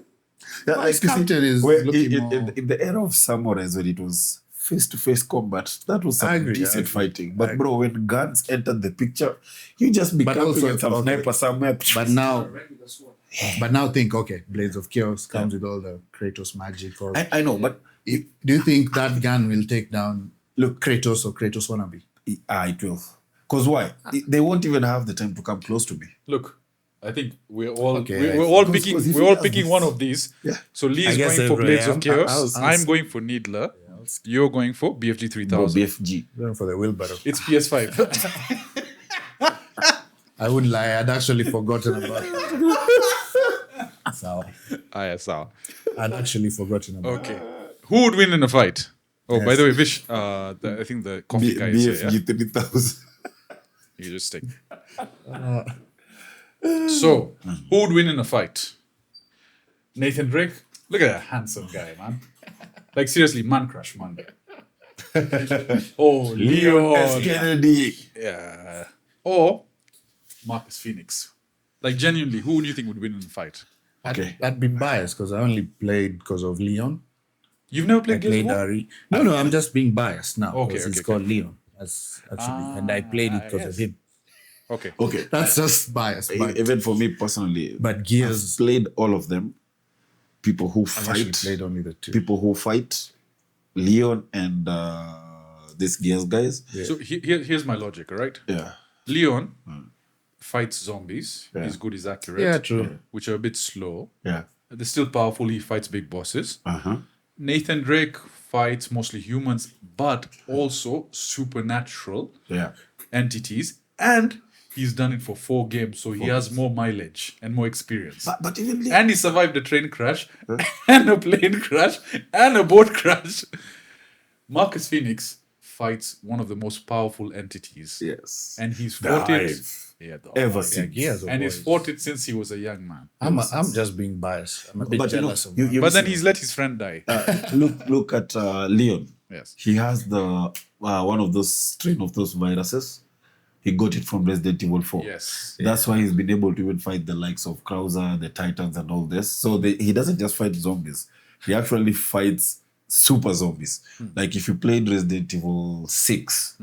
Speaker 3: Vice
Speaker 2: you see,
Speaker 3: captain is
Speaker 2: where
Speaker 3: looking
Speaker 2: in the era of samurais when it was face-to-face combat, that was
Speaker 3: I
Speaker 2: some
Speaker 3: agree, I
Speaker 2: decent
Speaker 3: agree.
Speaker 2: fighting. But bro, when guns entered the picture, you just be
Speaker 3: But
Speaker 2: camping
Speaker 3: also,
Speaker 2: with some
Speaker 3: okay.
Speaker 2: sniper somewhere.
Speaker 3: But now think, okay, Blades of Chaos comes with all the Kratos magic. Or
Speaker 2: I know, but
Speaker 3: do you think that gun will take down
Speaker 2: look,
Speaker 3: Kratos or Kratos wannabe?
Speaker 2: it will. Because why? They won't even have the time to come close to me.
Speaker 1: Look, I think we're all
Speaker 3: Okay,
Speaker 1: we're all
Speaker 2: because
Speaker 1: picking
Speaker 2: if
Speaker 1: we're
Speaker 2: he
Speaker 1: all
Speaker 2: does
Speaker 1: picking
Speaker 2: this-
Speaker 1: one of these.
Speaker 2: Yeah.
Speaker 1: So Lee
Speaker 3: I
Speaker 1: is
Speaker 3: guess
Speaker 1: going for Blades of
Speaker 3: everybody-
Speaker 1: Chaos.
Speaker 3: I'll-
Speaker 1: I'm going for Needler. You're going for BFG
Speaker 2: Bro,
Speaker 1: 3000.
Speaker 2: BFG.
Speaker 3: Going for the wheelbarrow.
Speaker 1: It's PS5.
Speaker 3: I wouldn't lie, I'd actually forgotten about it. So,
Speaker 1: I saw.
Speaker 3: I'd actually forgotten about it.
Speaker 1: Okay. Who would win in a fight? Oh, by the way, Vish, I think the coffee guy is here.
Speaker 2: BFG 3000.
Speaker 1: You just take. So, who would win in a fight? Nathan Drake? Look at that handsome guy, man. Like, seriously, man crush, man. Oh, Leon.
Speaker 2: S. Kennedy.
Speaker 1: Yeah. Or Marcus Phoenix. Like, genuinely, who do you think would win in a fight?
Speaker 2: Okay.
Speaker 3: I'd be biased because I only played because of Leon.
Speaker 1: You've never
Speaker 3: I
Speaker 1: played Gears
Speaker 3: played
Speaker 1: of War?
Speaker 3: Ari. No, I'm just being biased now.
Speaker 1: Okay,
Speaker 3: because
Speaker 1: okay,
Speaker 3: it's
Speaker 1: okay.
Speaker 3: called Leon. That's actually, and I played it because of
Speaker 1: yes.
Speaker 3: him.
Speaker 1: Okay.
Speaker 2: Okay.
Speaker 3: That's just biased. But,
Speaker 2: Even for me personally,
Speaker 3: but Gears,
Speaker 2: I've played all of them. People who
Speaker 3: I've actually
Speaker 2: fight,
Speaker 3: played only the two.
Speaker 2: people who fight, Leon and these Gears guys.
Speaker 1: So, here's my logic, all right?
Speaker 2: Yeah.
Speaker 1: Leon fights zombies.
Speaker 2: Yeah.
Speaker 1: He's good, he's accurate.
Speaker 3: Yeah, true.
Speaker 1: Which are a bit slow.
Speaker 2: Yeah.
Speaker 1: They're still powerful. He fights big bosses.
Speaker 2: Uh-huh.
Speaker 1: Nathan Drake fights mostly humans, but also supernatural
Speaker 2: Yeah.
Speaker 1: entities. And he's done it for 4 games, so he has more mileage and more experience.
Speaker 2: But even
Speaker 1: And he survived a train crash, and a plane crash, and a boat crash. Marcus Phoenix fights one of the most powerful entities.
Speaker 2: yes,
Speaker 1: And he's fought it.
Speaker 2: I've
Speaker 1: Yeah, the
Speaker 2: ever
Speaker 1: Hive.
Speaker 2: seen.
Speaker 3: Years of
Speaker 1: And he's
Speaker 3: boys.
Speaker 1: fought it since he was a young man.
Speaker 3: I'm just being biased. I'm a bit
Speaker 2: But you know,
Speaker 3: jealous of
Speaker 2: you
Speaker 1: But then he's let his friend die.
Speaker 2: look at Leon.
Speaker 1: Yes.
Speaker 2: He has the one of those strain of those viruses. He got it from Resident Evil 4.
Speaker 1: Yes.
Speaker 2: That's why he's been able to even fight the likes of Krauser, the Titans, and all this. So he doesn't just fight zombies. He actually fights super zombies. Like if you played Resident Evil 6,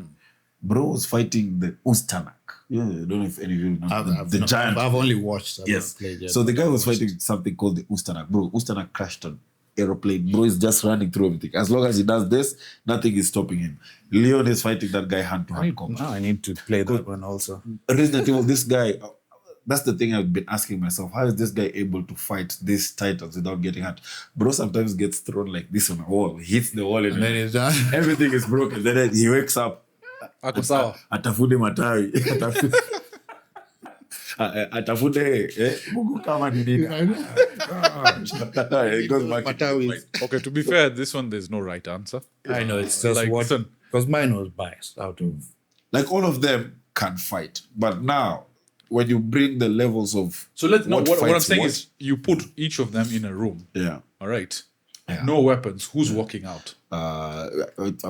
Speaker 2: bro was fighting the Ustanak. Yeah, I don't know if any of you know. The giant.
Speaker 3: I've only watched. I've
Speaker 2: Yes.
Speaker 3: not played yet.
Speaker 2: So the guy was fighting something called the Ustanak. Bro, Ustanak crashed an aeroplane. Bro is just running through everything. As long as he does this, nothing is stopping him. Leon is fighting that guy hand to hand combat.
Speaker 3: Now I need to play that one also.
Speaker 2: Resident Evil, this guy, that's the thing I've been asking myself. How is this guy able to fight these titans without getting hurt? Bro sometimes gets thrown like this on a wall, hits the wall, and
Speaker 3: Then it's done.
Speaker 2: everything is broken. Then he wakes up,
Speaker 1: Ako sawa.
Speaker 2: atafute matawi, atafute Mungu kama ni nini. It goes back.
Speaker 1: Okay, to be fair, this one there's no right answer.
Speaker 3: I know it's just
Speaker 1: Like,
Speaker 3: what
Speaker 1: listen.
Speaker 3: because mine was biased out of.
Speaker 2: Like all of them can fight, but now when you bring the levels of
Speaker 1: So let's know what I'm
Speaker 2: fights
Speaker 1: saying
Speaker 2: what?
Speaker 1: is you put each of them in a room.
Speaker 2: Yeah.
Speaker 1: All right.
Speaker 2: Yeah.
Speaker 1: No weapons. Who's walking out?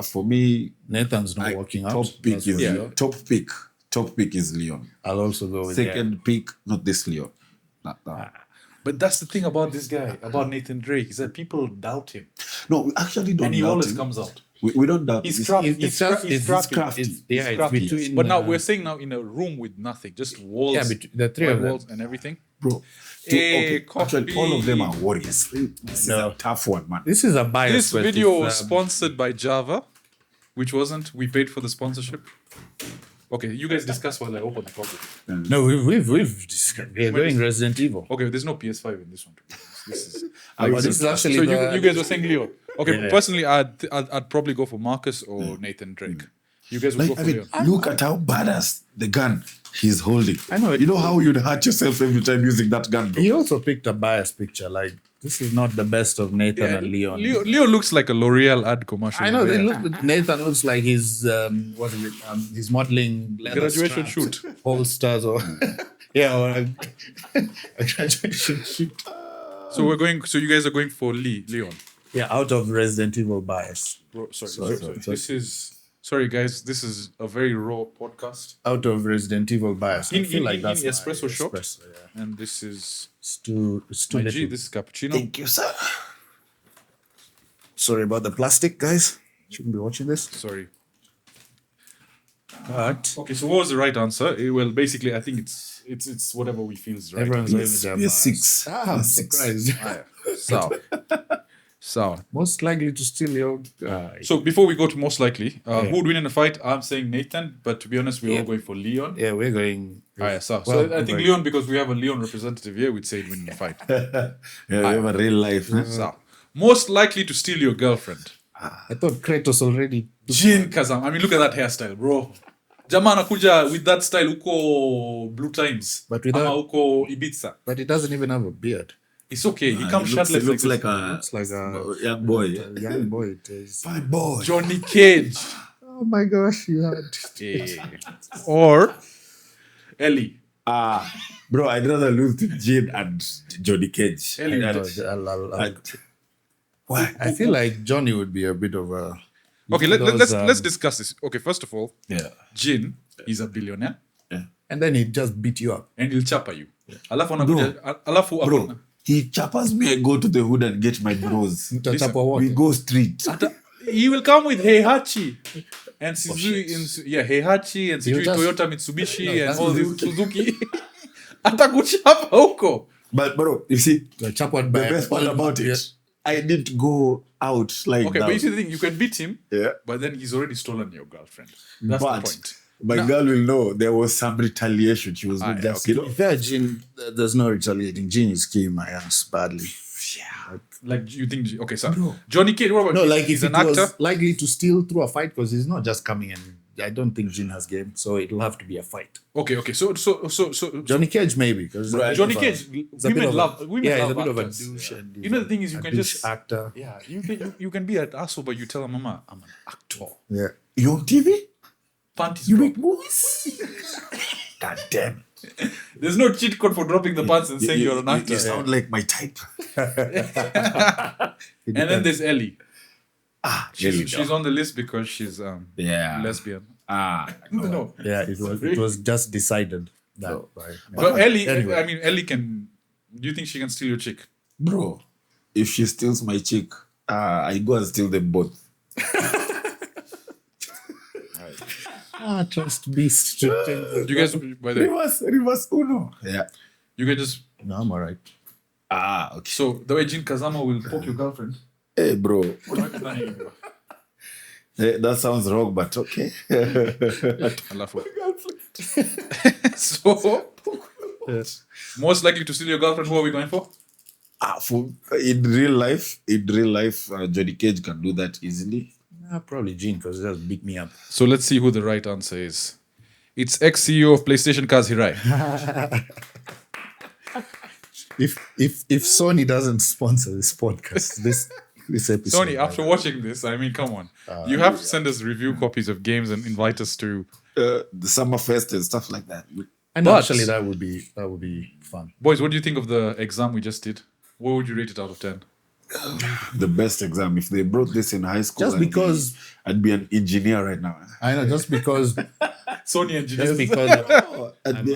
Speaker 2: For me,
Speaker 3: Nathan's not working out.
Speaker 2: top pick
Speaker 3: That's
Speaker 2: is
Speaker 3: what-
Speaker 1: Yeah.
Speaker 2: top pick is Leon.
Speaker 3: I'll also go with
Speaker 2: Second pick, not this Leon. Not that.
Speaker 1: But that's the thing about this guy, about Nathan Drake, is that people doubt him.
Speaker 2: No, we actually don't
Speaker 1: And he
Speaker 2: doubt
Speaker 1: always
Speaker 2: him.
Speaker 1: comes out.
Speaker 2: We don't doubt
Speaker 1: He's
Speaker 2: him.
Speaker 1: crafty.
Speaker 3: It's
Speaker 1: He's
Speaker 3: just-
Speaker 1: crafty.
Speaker 3: it's
Speaker 2: crafty.
Speaker 3: Yeah, it's
Speaker 1: crafty.
Speaker 3: between.
Speaker 1: But now we're saying now in a room with nothing, just walls,
Speaker 3: Yeah, the three
Speaker 1: white
Speaker 3: of them.
Speaker 1: walls and everything.
Speaker 2: Bro.
Speaker 1: Hey,
Speaker 2: Actually, all of them are
Speaker 1: copy.
Speaker 2: warriors. This is a tough one, man.
Speaker 3: This is a bias.
Speaker 1: This
Speaker 3: question.
Speaker 1: video was sponsored by Java, which wasn't. We paid for the sponsorship. Okay, you guys discuss while I open the topic.
Speaker 3: No, we've discussed. We're going Resident Evil.
Speaker 1: Okay, there's no PS5 in this one. This is.
Speaker 3: But this is actually
Speaker 1: So
Speaker 3: the,
Speaker 1: you guys were saying Leon. Okay,
Speaker 3: Yeah.
Speaker 1: personally, I'd probably go for Marcus or Nathan Drake. You guys would go
Speaker 2: Like,
Speaker 1: for
Speaker 2: I mean,
Speaker 1: Leon.
Speaker 2: look at how badass the gun he's holding.
Speaker 3: I know.
Speaker 2: You know how you'd hurt yourself every time using that gun, bro?
Speaker 3: He also picked a biased picture. Like this is not the best of Nathan and Leon.
Speaker 1: Leo looks like a L'Oreal ad commercial.
Speaker 3: I know. They
Speaker 1: Yeah.
Speaker 3: look, Nathan looks like he's what is it? He's modeling leather
Speaker 1: Graduation
Speaker 3: straps,
Speaker 1: shoot.
Speaker 3: holsters or yeah, or a graduation shoot.
Speaker 1: So we're going. So you guys are going for Leon.
Speaker 3: Yeah, out of Resident Evil bias.
Speaker 1: Bro, sorry.
Speaker 3: Sorry.
Speaker 1: This is sorry, guys. This is a very raw podcast,
Speaker 3: Out of Resident Evil bias. I
Speaker 1: In-
Speaker 3: feel
Speaker 1: in-
Speaker 3: like
Speaker 1: in
Speaker 3: that's my
Speaker 1: espresso shot?
Speaker 3: espresso, yeah.
Speaker 1: and this is
Speaker 3: It's too
Speaker 1: my G.
Speaker 3: little.
Speaker 1: This is cappuccino.
Speaker 2: Thank you, sir.
Speaker 3: Sorry about the plastic, guys. Shouldn't be watching this.
Speaker 1: Sorry.
Speaker 3: But
Speaker 1: Okay, so what was the right answer? Well, basically, I think it's whatever we feel is right.
Speaker 3: everyone's going with their
Speaker 2: PS6.
Speaker 3: bias. Ah, I'm
Speaker 2: PS6.
Speaker 3: surprised.
Speaker 1: So
Speaker 3: Most likely to steal your.
Speaker 1: so before we go to most likely, who would win in a fight? I'm saying Nathan, but to be honest, we're all going for Leon.
Speaker 3: yeah, we're going.
Speaker 1: So
Speaker 3: Well,
Speaker 1: I think
Speaker 3: right.
Speaker 1: Leon, because we have a Leon representative here, would say he'd win in a fight.
Speaker 2: Yeah, you have a real life.
Speaker 1: So most likely to steal your girlfriend.
Speaker 3: I thought Kratos already.
Speaker 1: Jin Kazam. I mean, look at that hairstyle, bro. Jamaa anakuja with that style uko Blue Times.
Speaker 3: But without-
Speaker 1: Ama uko Ibiza.
Speaker 3: But he doesn't even have a beard.
Speaker 1: It's okay. He
Speaker 2: It
Speaker 1: comes
Speaker 2: looks,
Speaker 1: shirtless
Speaker 2: it looks
Speaker 1: like,
Speaker 2: like a
Speaker 3: It's like a
Speaker 2: young boy.
Speaker 3: young boy. It is.
Speaker 2: Fine boy.
Speaker 1: Johnny Cage.
Speaker 3: Oh my gosh, you had.
Speaker 1: Or Ellie.
Speaker 2: Bro, I'd rather lose to Jin and Johnny Cage.
Speaker 1: Ellie.
Speaker 2: Why?
Speaker 3: I feel like Johnny would be a bit of a.
Speaker 1: Okay, let's discuss this. Okay, first of all,
Speaker 2: Yeah.
Speaker 1: Jin is a billionaire
Speaker 3: And then he'd just beat you up.
Speaker 1: and he'll chapa you. Alafu anakuja, alafu
Speaker 2: Bro, he chapas me. I go to the hood and get my bros.
Speaker 3: Mtachapa what?
Speaker 2: We go street.
Speaker 1: he will come with Heihachi and Suzuki, Heihachi and Suzuki,
Speaker 3: just-
Speaker 1: Toyota, Mitsubishi,
Speaker 3: No,
Speaker 1: and
Speaker 3: that's
Speaker 1: all this Suzuki. Atakuchapa huko.
Speaker 2: But bro, you see,
Speaker 3: You're chappered
Speaker 2: the
Speaker 3: by
Speaker 2: best part about it, I didn't go out like
Speaker 1: Okay,
Speaker 2: that.
Speaker 1: but you see the thing, you can beat him,
Speaker 2: Yeah.
Speaker 1: but then he's already stolen your girlfriend. That's the
Speaker 2: But
Speaker 1: point.
Speaker 2: my girl will know there was some retaliation. She was not
Speaker 1: yeah,
Speaker 2: just,
Speaker 1: okay.
Speaker 2: you know.
Speaker 3: Fair Jean, there's no retaliating. Jean is kicking my ass badly.
Speaker 1: Like, you think, okay, so Johnny Cage, what about
Speaker 3: No, like
Speaker 1: he's
Speaker 3: if
Speaker 1: an
Speaker 3: it
Speaker 1: actor?
Speaker 3: was likely to steal through a fight, because he's not just coming and I don't think Jin has game, so it'll have to be a fight.
Speaker 1: Okay. So
Speaker 3: Johnny Cage maybe because
Speaker 1: Johnny Cage, women love
Speaker 3: he's a bit of a
Speaker 1: actors.
Speaker 3: douche. And
Speaker 1: You know the thing is, you
Speaker 3: a
Speaker 1: can
Speaker 3: douche
Speaker 1: just
Speaker 3: actor.
Speaker 1: Yeah, you can be an asshole, but you tell them, Mama, I'm an actor.
Speaker 3: Yeah.
Speaker 2: You on TV?
Speaker 1: Panties
Speaker 2: You
Speaker 1: drop.
Speaker 2: make movies? God damn it.
Speaker 1: There's no cheat code for dropping the pants and saying you're an actor.
Speaker 2: You sound like my type.
Speaker 1: And then there's Ellie.
Speaker 2: Really
Speaker 1: She's on the list because she's
Speaker 2: Yeah.
Speaker 1: lesbian.
Speaker 2: No.
Speaker 3: Yeah, it was just decided that by.
Speaker 1: But Ellie,
Speaker 3: Anyway.
Speaker 1: I mean, Ellie can. Do you think she can steal your chick?
Speaker 2: Bro, if she steals my chick, I go and steal them both.
Speaker 3: Trust beast.
Speaker 1: Do you guys, by the way,
Speaker 2: Reverse Uno. Yeah.
Speaker 1: you can just.
Speaker 3: No, I'm alright.
Speaker 2: Okay.
Speaker 1: So the way Jin Kazama will poke your girlfriend.
Speaker 2: Hey, bro. That sounds wrong, but okay.
Speaker 1: I laugh. So, most likely to steal your girlfriend, who are we going for?
Speaker 2: In real life, Johnny Cage can do that easily.
Speaker 3: Probably Jin because he just beat me up.
Speaker 1: So let's see who the right answer is. It's ex-CEO of PlayStation Kaz Hirai.
Speaker 3: If Sony doesn't sponsor this podcast, this episode.
Speaker 1: Sony, after watching this, I mean, come on. You have to send us review copies of games and invite us to...
Speaker 2: The Summer Fest and stuff like that.
Speaker 3: and
Speaker 1: but-
Speaker 3: actually that would be fun.
Speaker 1: Boys, what do you think of the exam we just did? What would you rate it out of 10?
Speaker 2: The best exam. If they brought this in high school,
Speaker 3: Just because
Speaker 2: I'd be an engineer right now.
Speaker 3: I know, just because
Speaker 1: Sony engineers.
Speaker 2: I'd be,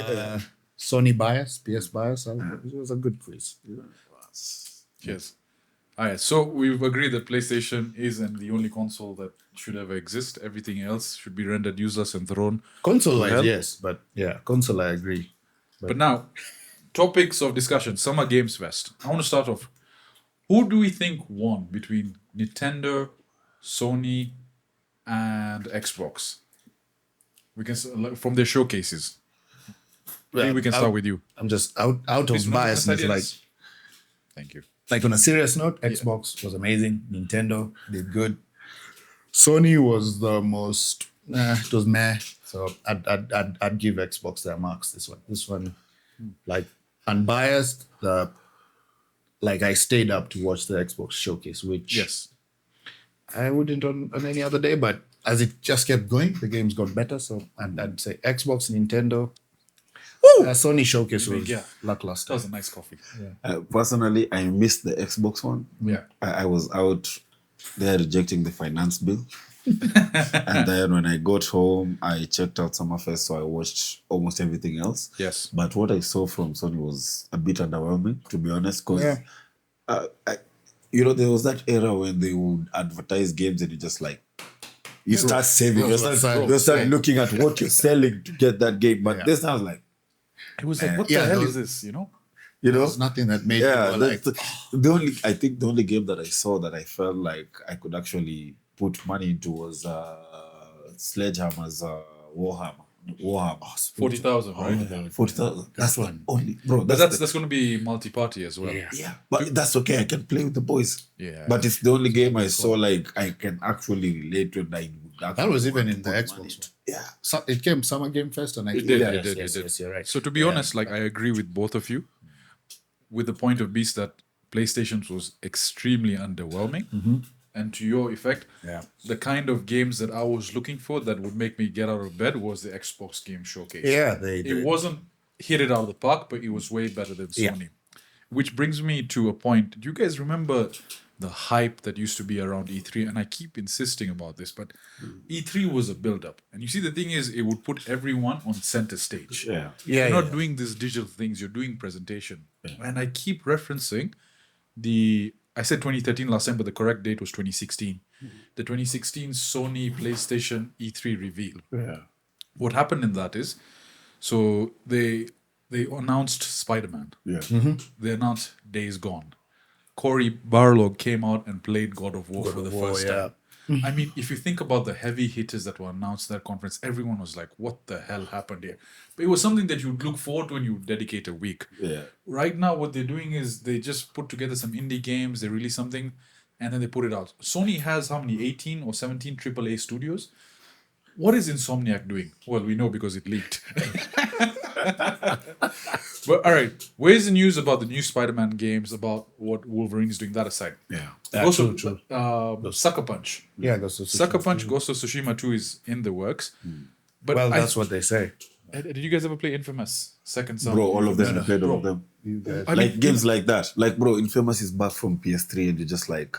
Speaker 3: Sony bias, PS bias, it was a good quiz.
Speaker 1: Yes. All right, so we've agreed that PlayStation isn't the only console that should ever exist. Everything else should be rendered useless and thrown.
Speaker 3: Console
Speaker 1: hell?
Speaker 3: wise, yes, but yeah, console I agree.
Speaker 1: But now, topics of discussion. Summer Games Fest. I want to start off. Who do we think won between Nintendo, Sony, and Xbox? We can from their showcases. Maybe we can start with you.
Speaker 3: I'm just out
Speaker 1: Please,
Speaker 3: of biasness.
Speaker 1: Thank you.
Speaker 3: Like on a serious note, Xbox was amazing. Nintendo did good. Sony was the most. It was meh. So I'd give Xbox their marks. This one, like unbiased. Like I stayed up to watch the Xbox showcase, which
Speaker 1: Yes.
Speaker 3: I wouldn't on any other day. But as it just kept going, the games got better. So I'd say Xbox, Nintendo. Sony showcase was
Speaker 1: Yeah.
Speaker 3: lackluster.
Speaker 1: That was a nice coffee.
Speaker 2: personally, I missed the Xbox one.
Speaker 1: Yeah.
Speaker 2: I was out there rejecting the finance bill. And then when I got home, I checked out Summerfest, so I watched almost everything else.
Speaker 1: Yes.
Speaker 2: But what I saw from Sony was a bit underwhelming, to be honest, because there was that era when they would advertise games and you just like you start saving, you start looking at what you're selling to get that game. But this time I was like,
Speaker 1: It was like, what
Speaker 3: Yeah,
Speaker 1: the hell
Speaker 3: no.
Speaker 1: is this?
Speaker 3: There's nothing that made people like.
Speaker 2: the only game that I saw that I felt like I could actually put money into was Sledgehammer's Warhammer.
Speaker 1: 40,000, right?
Speaker 2: 40,000. That's
Speaker 3: one.
Speaker 2: only, bro.
Speaker 1: But that's going to be multi-party as well.
Speaker 2: yeah, but that's okay. I can play with the boys.
Speaker 1: Yeah.
Speaker 2: But it's the only game I saw like I can actually relate to. And I would
Speaker 3: That was
Speaker 2: actually
Speaker 3: even
Speaker 2: want
Speaker 3: in
Speaker 2: to
Speaker 3: the
Speaker 2: put
Speaker 3: Xbox
Speaker 2: money.
Speaker 3: one.
Speaker 2: Yeah.
Speaker 3: So it came Summer Game Fest and I
Speaker 1: It did,
Speaker 3: yeah,
Speaker 1: it did,
Speaker 3: yes,
Speaker 1: it did.
Speaker 3: yes, you're right.
Speaker 1: So to be honest, like I agree with both of you, with the point of beast that PlayStation was extremely underwhelming, and to your effect,
Speaker 3: Yeah.
Speaker 1: the kind of games that I was looking for that would make me get out of bed was the Xbox game showcase.
Speaker 3: Yeah, they
Speaker 1: It
Speaker 3: did.
Speaker 1: wasn't hit it out of the park, but it was way better than
Speaker 3: Yeah.
Speaker 1: Sony. Which brings me to a point. Do you guys remember the hype that used to be around E3? And I keep insisting about this, but E3 was a build-up. And you see, the thing is, it would put everyone on center stage.
Speaker 2: Yeah.
Speaker 3: Yeah,
Speaker 1: You're not doing these digital things, you're doing presentation. And I keep referencing I said 2013 last time, but the correct date was 2016. The 2016 Sony PlayStation E3 reveal.
Speaker 2: Yeah.
Speaker 1: What happened in that is, so they announced Spider-Man.
Speaker 2: Yeah.
Speaker 1: They announced Days Gone. Cory Barlog came out and played God of War for the first time. I mean, if you think about the heavy hitters that were announced at that conference, everyone was like, what the hell happened here? But it was something that you'd look forward to when you dedicate a week.
Speaker 2: Yeah.
Speaker 1: Right now, what they're doing is they just put together some indie games, they release something, and then they put it out. Sony has how many? 18 or 17 AAA studios? What is Insomniac doing? Well, we know because it leaked. But all right, where's the news about the new Spider-Man games, about what Wolverine is doing? That aside,
Speaker 2: Yeah.
Speaker 1: Ghost of-
Speaker 3: true.
Speaker 1: Sucker Punch.
Speaker 3: Yeah, Ghost of Tsushima.
Speaker 1: Sucker Punch, Ghost of Tsushima 2 is in the works. But
Speaker 3: Well,
Speaker 1: I-
Speaker 3: that's what they say.
Speaker 1: Did you guys ever play Infamous Second Son?
Speaker 2: Bro, all of them,
Speaker 3: No,
Speaker 2: I played all of
Speaker 1: bro.
Speaker 2: them.
Speaker 3: You guys.
Speaker 1: I
Speaker 2: Like
Speaker 1: mean,
Speaker 2: games like that. Like, bro, Infamous is back from PS3 and you're just like,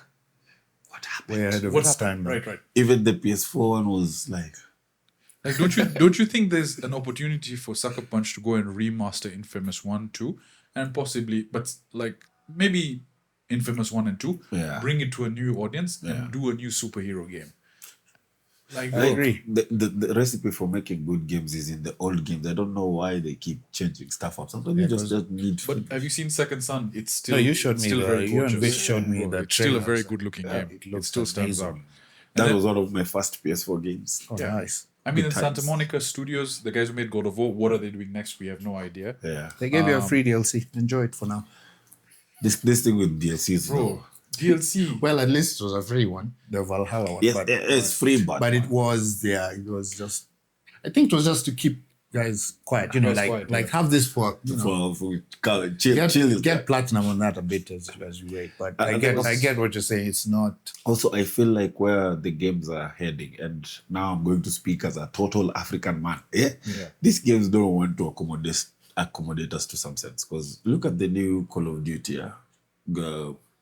Speaker 2: what happened?
Speaker 3: Way ahead of
Speaker 1: What
Speaker 3: its
Speaker 1: happened?
Speaker 3: time. man.
Speaker 1: Right.
Speaker 2: Even the PS4 one was like,
Speaker 1: Like, don't you think there's an opportunity for Sucker Punch to go and remaster Infamous 1, 2, and possibly, but like maybe Infamous 1 and 2,
Speaker 2: Yeah.
Speaker 1: bring it to a new audience
Speaker 2: Yeah.
Speaker 1: and do a new superhero game. Like,
Speaker 3: I agree.
Speaker 2: the recipe for making good games is in the old games. I don't know why they keep changing stuff up. Sometimes you just need.
Speaker 1: but have you seen Second Son? It's still
Speaker 3: No, you showed me
Speaker 1: still
Speaker 3: the-
Speaker 1: very
Speaker 3: you and
Speaker 1: gorgeous.
Speaker 3: Vic showed me the
Speaker 1: It's still a very
Speaker 3: trailers.
Speaker 1: good looking
Speaker 3: Yeah,
Speaker 1: game.
Speaker 3: it
Speaker 1: It,
Speaker 3: looks
Speaker 1: still stands out.
Speaker 3: amazing.
Speaker 2: that
Speaker 1: then-
Speaker 2: was one of my first PS4 games.
Speaker 3: Oh,
Speaker 1: Yeah.
Speaker 3: nice.
Speaker 1: I mean,
Speaker 2: Good
Speaker 1: in Santa
Speaker 2: times.
Speaker 1: Monica Studios, the guys who made God of War, what are they doing next? We have no idea.
Speaker 2: Yeah.
Speaker 3: They gave you a free DLC. Enjoy it for now.
Speaker 2: This thing with DLCs,
Speaker 1: Bro, DLC.
Speaker 3: Well, at least it was a free one, the Valhalla one.
Speaker 2: Yes,
Speaker 3: but,
Speaker 2: it's free, but
Speaker 3: it was it was just. I think it was just to keep guys quiet. You know,
Speaker 1: Guys
Speaker 3: like
Speaker 1: quiet,
Speaker 3: like
Speaker 1: yeah.
Speaker 3: have this for you know.
Speaker 2: for chill.
Speaker 3: Get platinum on that a bit as you wait. But I
Speaker 2: And
Speaker 3: get
Speaker 2: also-
Speaker 3: I get what you're saying. It's not.
Speaker 2: Also, I feel like where the games are heading, and now I'm going to speak as a total African man. Yeah, these games don't want to accommodate us to some sense. Because look at the new Call of Duty,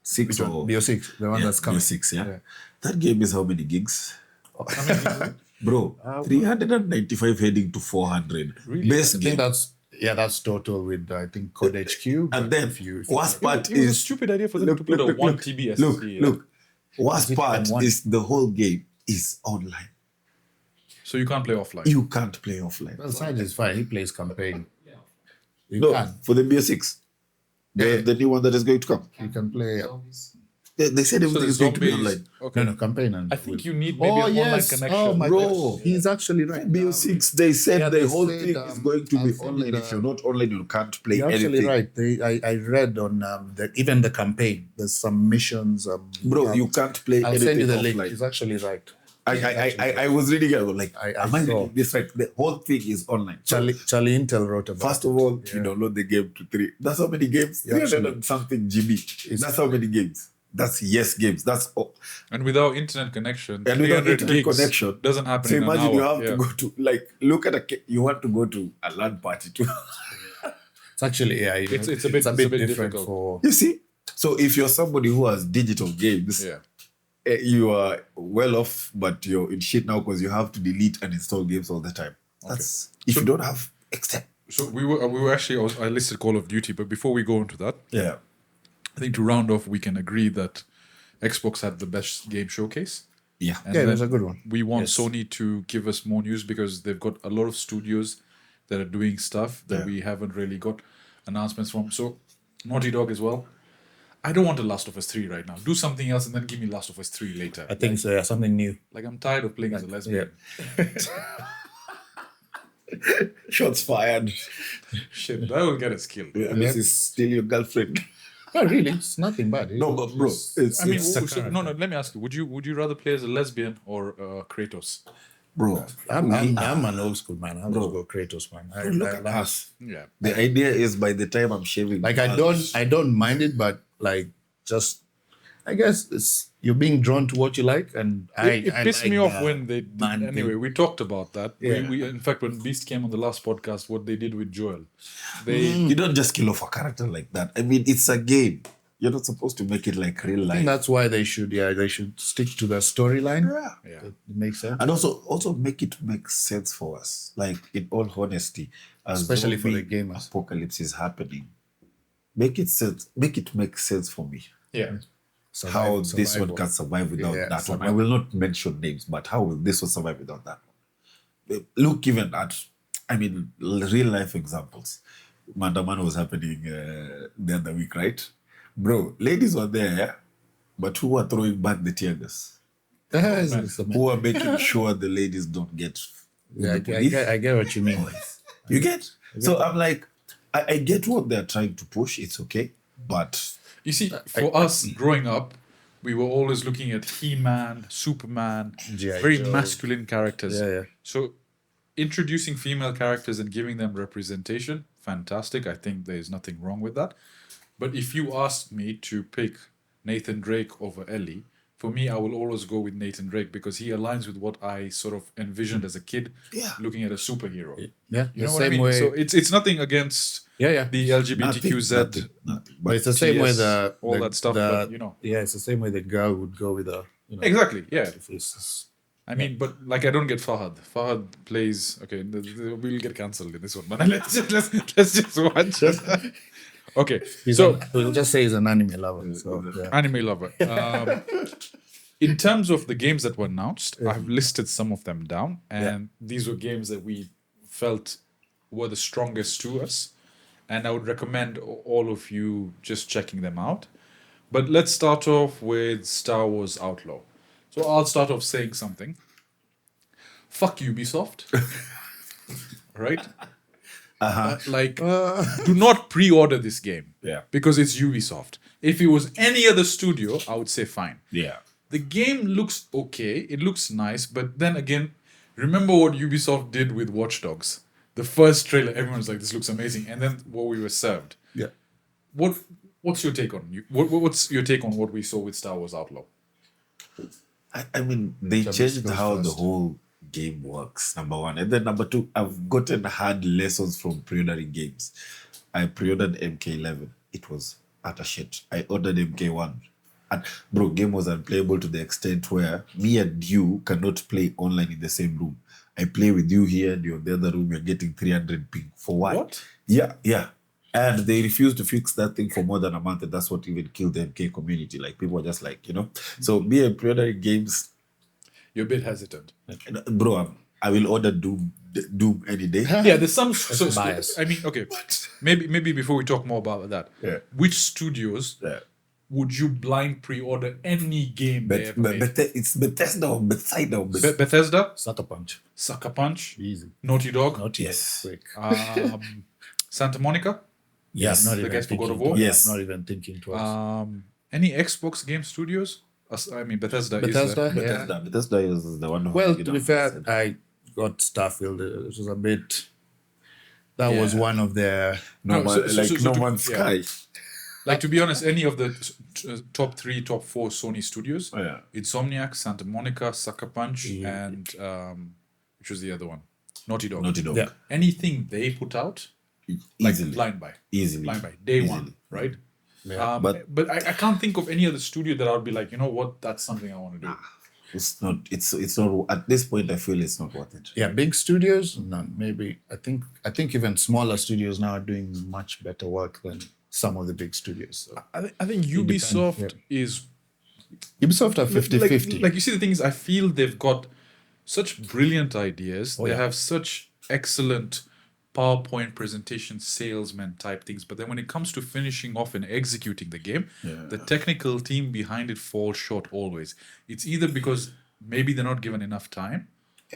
Speaker 2: six
Speaker 3: Which one?
Speaker 2: or
Speaker 3: BO6, the one that's coming.
Speaker 2: BO6, yeah.
Speaker 3: Yeah.
Speaker 2: That game is how many gigs?
Speaker 1: I mean,
Speaker 2: Bro, 395 heading to 400.
Speaker 1: Really?
Speaker 2: Best
Speaker 3: I
Speaker 2: game.
Speaker 3: think that's total with I think Code HQ.
Speaker 2: And
Speaker 3: but
Speaker 2: then
Speaker 3: if you
Speaker 2: worst part
Speaker 1: it was a
Speaker 2: is
Speaker 1: stupid idea for them to put a 1 TB SSD.
Speaker 2: Look. Worst
Speaker 3: it
Speaker 2: part
Speaker 3: M1?
Speaker 2: is the whole game is online.
Speaker 1: So you can't play offline.
Speaker 2: You can't play offline.
Speaker 3: well, Sajid is fine. He plays campaign. You
Speaker 2: No,
Speaker 3: can.
Speaker 2: for the BO6. The new one that is going to come.
Speaker 3: You can play.
Speaker 2: They said everything is going to be online.
Speaker 1: Okay.
Speaker 3: No, campaign. And
Speaker 1: I think you need maybe an online connection.
Speaker 3: Oh my
Speaker 2: Bro.
Speaker 3: God. He's actually right.
Speaker 2: BO6, they said
Speaker 3: Yeah,
Speaker 2: the
Speaker 3: they
Speaker 2: whole
Speaker 3: said,
Speaker 2: thing is going to
Speaker 3: I'll
Speaker 2: be
Speaker 3: send
Speaker 2: online.
Speaker 3: you
Speaker 2: If you're not online, you can't play
Speaker 3: You're actually
Speaker 2: anything.
Speaker 3: right. I read on that even the campaign. There's some missions.
Speaker 2: Bro, you can't play
Speaker 3: I'll
Speaker 2: anything
Speaker 3: send you the link.
Speaker 2: offline.
Speaker 3: He's actually right.
Speaker 2: I was reading it. I was like,
Speaker 3: I
Speaker 2: am I
Speaker 3: saw.
Speaker 2: reading this right? The whole thing is online. So,
Speaker 3: Charlie Intel wrote about.
Speaker 2: first of all, you download the game to 3. That's how many games?
Speaker 3: Yeah,
Speaker 2: 300 and something GB. That's how many games. That's games. That's all.
Speaker 1: And without internet connection,
Speaker 2: And without
Speaker 1: 300
Speaker 2: internet
Speaker 1: gigs
Speaker 2: connection,
Speaker 1: doesn't happen
Speaker 2: So
Speaker 1: in an
Speaker 2: imagine
Speaker 1: hour.
Speaker 2: you have
Speaker 1: Yeah.
Speaker 2: to go to look at you want to go to a LAN party too.
Speaker 3: It's actually
Speaker 1: It's a bit
Speaker 3: different
Speaker 1: difficult.
Speaker 3: for.
Speaker 2: You see? So if you're somebody who has digital games,
Speaker 1: Yeah.
Speaker 2: you are well off, but you're in shit now because you have to delete and install games all the time. That's if you don't have except
Speaker 1: So we were actually, I listed Call of Duty, but before we go into that,
Speaker 2: yeah.
Speaker 1: I think to round off, we can agree that Xbox had the best game showcase.
Speaker 2: Yeah.
Speaker 1: And
Speaker 3: Yeah,
Speaker 1: then
Speaker 3: that's a good one.
Speaker 1: We want
Speaker 3: Yes.
Speaker 1: Sony to give us more news because they've got a lot of studios that are doing stuff that we haven't really got announcements from. So Naughty Dog as well. I don't want a Last of Us 3 right now. Do something else and then give me Last of Us 3 later.
Speaker 3: I think so. Yeah, something new.
Speaker 1: Like I'm tired of playing as a lesbian.
Speaker 2: Shots fired.
Speaker 1: Shit, that will get us killed.
Speaker 2: Yeah, this is still your girlfriend.
Speaker 3: No, really, it's nothing bad.
Speaker 2: No, but bro, it's
Speaker 1: I mean,
Speaker 2: it's-
Speaker 1: no. Let me ask you: Would you rather play as a lesbian or Kratos?
Speaker 2: bro.
Speaker 3: I'm an old school man. I'll just go Kratos, man.
Speaker 2: Look at us.
Speaker 1: Yeah,
Speaker 2: The idea is by the time I'm shaving,
Speaker 3: Like I don't mind it, but like just I guess it's you're being drawn to what you like, and
Speaker 1: it
Speaker 3: I
Speaker 1: pissed
Speaker 3: like
Speaker 1: me off
Speaker 3: the
Speaker 1: when they did.
Speaker 3: man
Speaker 1: Anyway,
Speaker 3: thing.
Speaker 1: we talked about that.
Speaker 3: Yeah.
Speaker 1: We in fact when Beast came on the last podcast, what they did with Joel, they
Speaker 2: you don't just kill off a character like that. I mean, it's a game. You're not supposed to make it like real
Speaker 3: I think
Speaker 2: life.
Speaker 3: that's why they should stick to the storyline.
Speaker 2: Yeah.
Speaker 1: yeah.
Speaker 3: It makes sense.
Speaker 2: And also make it make sense for us. Like in all honesty, as
Speaker 3: Especially for the
Speaker 2: zombie
Speaker 3: gamers.
Speaker 2: apocalypse is happening. Make it make sense for me.
Speaker 1: Yeah.
Speaker 2: How this one
Speaker 3: Survival.
Speaker 2: can survive without
Speaker 3: Yeah,
Speaker 2: that one. I
Speaker 3: survival.
Speaker 2: will not mention names, but how will this one survive without that one? Look even at, I mean, real life examples. Mandaman was happening the other week, right? Bro, ladies were there, but who were throwing back the tear gas? Who are making sure the ladies don't get
Speaker 3: Yeah,
Speaker 2: the
Speaker 3: I
Speaker 2: police?
Speaker 3: get what you mean.
Speaker 2: You get? So I'm like, I get what they're trying to push. It's okay. But
Speaker 1: You see, for us growing up, we were always looking at He-Man, Superman,
Speaker 3: G.I.
Speaker 1: very
Speaker 3: Joe.
Speaker 1: masculine characters.
Speaker 3: Yeah, yeah.
Speaker 1: So introducing female characters and giving them representation, fantastic. I think there's nothing wrong with that. But if you ask me to pick Nathan Drake over Ellie, for me, I will always go with Nathan Drake because he aligns with what I sort of envisioned as a kid, looking at a superhero.
Speaker 3: Yeah,
Speaker 1: You
Speaker 3: the
Speaker 1: know what I
Speaker 3: same
Speaker 1: mean?
Speaker 3: way.
Speaker 1: So it's nothing against
Speaker 3: Yeah.
Speaker 1: the LGBTQZ,
Speaker 2: Nothing.
Speaker 3: But it's the same way
Speaker 1: TS, all that stuff, but, you know.
Speaker 3: Yeah, it's the same way the girl would go with a,
Speaker 1: Exactly, yeah.
Speaker 3: if it's-
Speaker 1: I mean, but like I don't get Fahad. Fahad plays. Okay, we'll get cancelled in this one, but let's just watch. Okay,
Speaker 3: we'll just say he's an anime lover. So, yeah.
Speaker 1: anime lover. In terms of the games that were announced, I've listed some of them down, and these were games that we felt were the strongest to us, and I would recommend all of you just checking them out. But let's start off with Star Wars Outlaw. So I'll start off saying something. Fuck Ubisoft. Right? Do not pre-order this game.
Speaker 2: Yeah.
Speaker 1: Because it's Ubisoft. If it was any other studio, I would say fine.
Speaker 2: Yeah.
Speaker 1: The game looks okay. It looks nice. But then again, remember what Ubisoft did with Watch Dogs. The first trailer, everyone's like, this looks amazing. And then what we were served.
Speaker 3: Yeah.
Speaker 1: What's your take on what's your take on what we saw with Star Wars Outlaw?
Speaker 2: I mean, they changed
Speaker 3: goes
Speaker 2: how the
Speaker 3: first.
Speaker 2: whole game works, number one. And then number two, I've gotten hard lessons from pre-ordering games. I pre-ordered MK11. It was utter shit. I ordered MK1. And bro, game was unplayable to the extent where me and you cannot play online in the same room. I play with you here and you're in the other room, you're getting 300 ping. For what?
Speaker 1: What?
Speaker 2: Yeah. And they refused to fix that thing for more than a month, and that's what even killed the MK community. Like, people were just like, So me and pre-ordering games,
Speaker 1: You're a bit hesitant.
Speaker 2: bro, I will order Doom any day.
Speaker 1: Yeah, there's some
Speaker 3: bias.
Speaker 1: I mean, okay. Maybe before we talk more about that,
Speaker 2: Yeah.
Speaker 1: which studios would you blind pre-order any game they ever made?
Speaker 2: It's Bethesda or Bethsaida or
Speaker 1: Bethesda,
Speaker 3: Sucker Punch.
Speaker 1: Sucker Punch,
Speaker 3: Easy.
Speaker 1: Naughty Dog,
Speaker 2: Yes.
Speaker 3: Quick.
Speaker 1: Santa Monica,
Speaker 2: Yes.
Speaker 3: I'm not
Speaker 1: the
Speaker 3: even
Speaker 1: guys for God of
Speaker 3: thinking
Speaker 1: War.
Speaker 3: twice.
Speaker 2: Yes.
Speaker 3: I'm not even thinking twice.
Speaker 1: Any Xbox game studios? I mean, Bethesda.
Speaker 3: Bethesda,
Speaker 1: Is
Speaker 3: yeah.
Speaker 2: Bethesda is the one who...
Speaker 3: Well, to be fair, I got Starfield. It was a bit... That was one of their...
Speaker 2: No
Speaker 1: to-
Speaker 2: Man's
Speaker 1: yeah.
Speaker 2: Sky.
Speaker 1: like, to be honest, any of the top 3, top 4 Sony studios,
Speaker 2: Oh, yeah.
Speaker 1: Insomniac, Santa Monica, Sucker Punch, and which was the other one? Naughty Dog.
Speaker 2: Naughty Dog.
Speaker 3: Yeah.
Speaker 1: Anything they put out, like
Speaker 2: Easily.
Speaker 1: blind buy.
Speaker 2: Easily.
Speaker 1: Blind buy. Day
Speaker 2: Easily.
Speaker 1: one, right?
Speaker 3: Yeah.
Speaker 1: But I can't think of any other studio that I would be like, you know what, that's something I want to do.
Speaker 2: It's not, at this point, I feel it's not worth it.
Speaker 3: Yeah, big studios, none. Maybe I think even smaller studios now are doing much better work than some of the big studios. So.
Speaker 1: I think Ubisoft is
Speaker 3: Ubisoft are 50-50.
Speaker 1: Like you see, the thing is, I feel they've got such brilliant ideas. They have such excellent PowerPoint presentation, salesman type things. But then when it comes to finishing off and executing the game, the technical team behind it falls short always. It's either because maybe they're not given enough time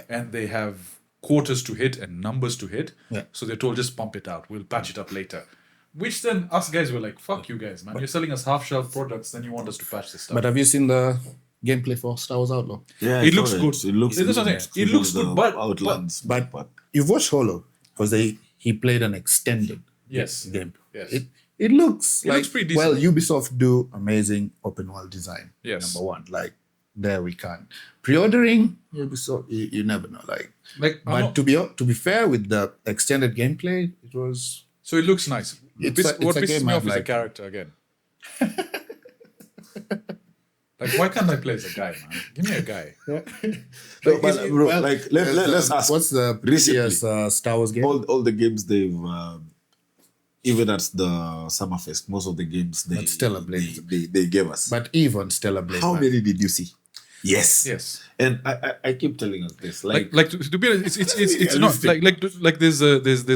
Speaker 1: and they have quarters to hit and numbers to hit.
Speaker 3: Yeah.
Speaker 1: So they're told, just pump it out. We'll patch it up later. Which then us guys were like, fuck you guys, man. You're selling us half-shelf products, then you want us to patch this stuff.
Speaker 3: But have you seen the gameplay for Star Wars Outlaw?
Speaker 2: Yeah,
Speaker 1: It looks good.
Speaker 2: It looks
Speaker 1: That's what I'm saying. It looks good, but
Speaker 2: Outlands.
Speaker 3: You've watched Holo because he played an extended game.
Speaker 1: Yes.
Speaker 3: It looks
Speaker 1: It
Speaker 3: like
Speaker 1: looks pretty
Speaker 3: well,
Speaker 1: decent.
Speaker 3: Ubisoft do amazing open world design.
Speaker 1: Yes.
Speaker 3: Number one, like there we can pre-ordering Ubisoft. You never know. Like
Speaker 1: I'm not-
Speaker 3: to be fair with the extended gameplay, it was
Speaker 1: So it looks nice.
Speaker 3: It's a
Speaker 1: What pisses
Speaker 3: game
Speaker 1: me
Speaker 3: I'd
Speaker 1: off is a
Speaker 3: like.
Speaker 1: character again. Like, why can't I play as a guy, man? Give me a guy.
Speaker 2: Let's ask.
Speaker 3: What's the
Speaker 2: Recently,
Speaker 3: previous Star Wars game?
Speaker 2: all the games they've even at the Summerfest, most of the games
Speaker 3: But Stellar Blade.
Speaker 2: they gave us.
Speaker 3: But even Stellar Blade.
Speaker 2: How
Speaker 3: man.
Speaker 2: many did you see? Yes.
Speaker 1: Yes.
Speaker 2: And I keep telling us this.
Speaker 1: Like to be honest, it's not
Speaker 2: realistic.
Speaker 1: like there's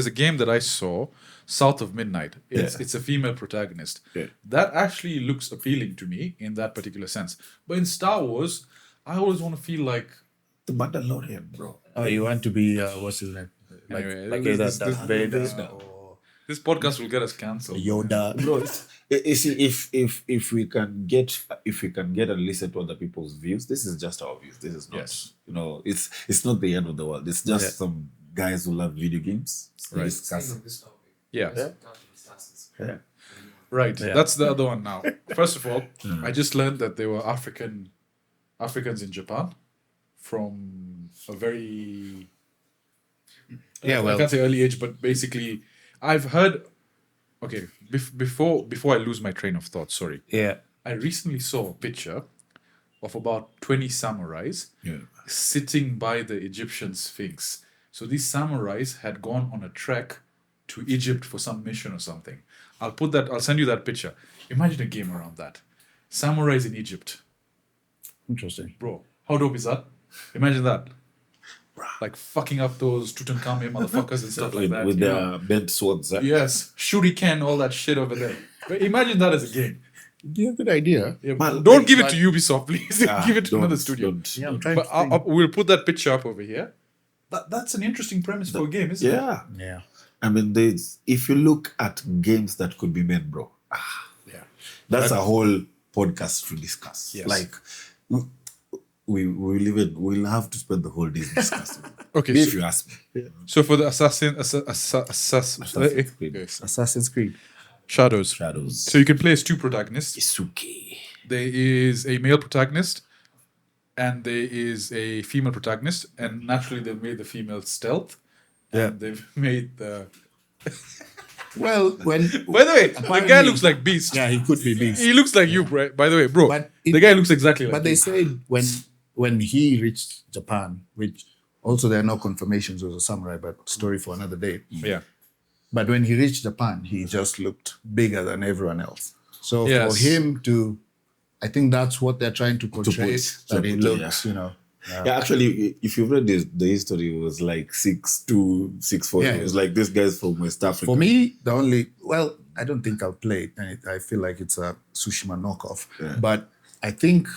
Speaker 1: a game that I saw, South of Midnight. It's a female protagonist.
Speaker 2: Yeah.
Speaker 1: That actually looks appealing to me in that particular sense. But in Star Wars, I always want to feel like
Speaker 2: The Mandalorian, bro.
Speaker 3: Oh, you want to be what's his name?
Speaker 1: Anyway,
Speaker 3: like
Speaker 1: this-
Speaker 3: Darth Vader.
Speaker 1: this-
Speaker 3: or
Speaker 1: This podcast will get us cancelled.
Speaker 3: Yoda.
Speaker 2: Bro, you see, if we can get and listen to other people's views, this is just our views. This is not,
Speaker 1: Yes.
Speaker 2: it's not the end of the world. It's just
Speaker 3: Yeah.
Speaker 2: some guys who love video games.
Speaker 1: Right.
Speaker 2: Discuss.
Speaker 1: Yeah.
Speaker 2: Yeah.
Speaker 1: Right.
Speaker 3: Yeah.
Speaker 1: That's the other one now. First of all, I just learned that there were Africans in Japan from a very
Speaker 3: Yeah,
Speaker 1: I
Speaker 3: well,
Speaker 1: can't say early age, but basically I've heard okay, before I lose my train of thought, sorry.
Speaker 3: yeah.
Speaker 1: I recently saw a picture of about 20 samurais
Speaker 2: Yeah.
Speaker 1: sitting by the Egyptian Sphinx. So these samurais had gone on a trek to Egypt for some mission or something. I'll send you that picture. Imagine a game around that. Samurais in Egypt.
Speaker 3: Interesting.
Speaker 1: Bro, how dope is that? Imagine that. Like fucking up those Tutankhamun motherfuckers and stuff like that.
Speaker 2: With
Speaker 1: you
Speaker 2: their
Speaker 1: know?
Speaker 2: bent swords.
Speaker 1: Yes, shuriken, all that shit over there. But imagine that as a game.
Speaker 3: Yeah, good idea.
Speaker 1: Yeah,
Speaker 2: Man,
Speaker 1: don't give it
Speaker 3: but-
Speaker 1: to Ubisoft, please.
Speaker 2: Ah,
Speaker 1: give it to
Speaker 2: don't-
Speaker 1: another studio.
Speaker 2: don't.
Speaker 3: Yeah, I'm trying
Speaker 1: But
Speaker 3: to think.
Speaker 1: we'll put that picture up over here. That's an interesting premise for a game, isn't it?
Speaker 2: Yeah.
Speaker 3: Yeah.
Speaker 2: I mean, if you look at games that could be made, bro,
Speaker 1: Yeah.
Speaker 2: that's a whole podcast to discuss.
Speaker 1: Yes.
Speaker 2: Like, we'll have to spend the whole day discussing.
Speaker 1: Okay,
Speaker 2: If
Speaker 1: so,
Speaker 2: you ask me.
Speaker 1: so for the Assassin's
Speaker 2: Creed.
Speaker 1: yes.
Speaker 3: Assassin's Creed.
Speaker 1: Shadows.
Speaker 2: Shadows.
Speaker 1: So you can play as two protagonists.
Speaker 2: Isuke.
Speaker 1: There is a male protagonist and there is a female protagonist, and naturally they've made the female stealth.
Speaker 3: Yeah.
Speaker 1: And they've made the
Speaker 3: Well, when
Speaker 1: By the way, the guy
Speaker 3: Apparently-
Speaker 1: looks like Beast.
Speaker 3: yeah, he could be Beast.
Speaker 1: He looks like you, bro. By the way, bro.
Speaker 3: But
Speaker 1: the guy looks exactly like
Speaker 3: But they
Speaker 1: you.
Speaker 3: said when he reached Japan, which also there are no confirmations was a samurai, but story for another day.
Speaker 1: Yeah.
Speaker 3: But when he reached Japan, he just looked bigger than everyone else. So
Speaker 1: Yes.
Speaker 3: for him to, I think that's what they're trying to portray. That he looks,
Speaker 2: Yeah, actually, if you've read the history, it was like 6'2", 6'4".
Speaker 3: Yeah.
Speaker 2: It was like this guy's from West Africa.
Speaker 3: For me, I don't think I'll play it, and I feel like it's a Tsushima knockoff.
Speaker 2: Yeah.
Speaker 3: But I think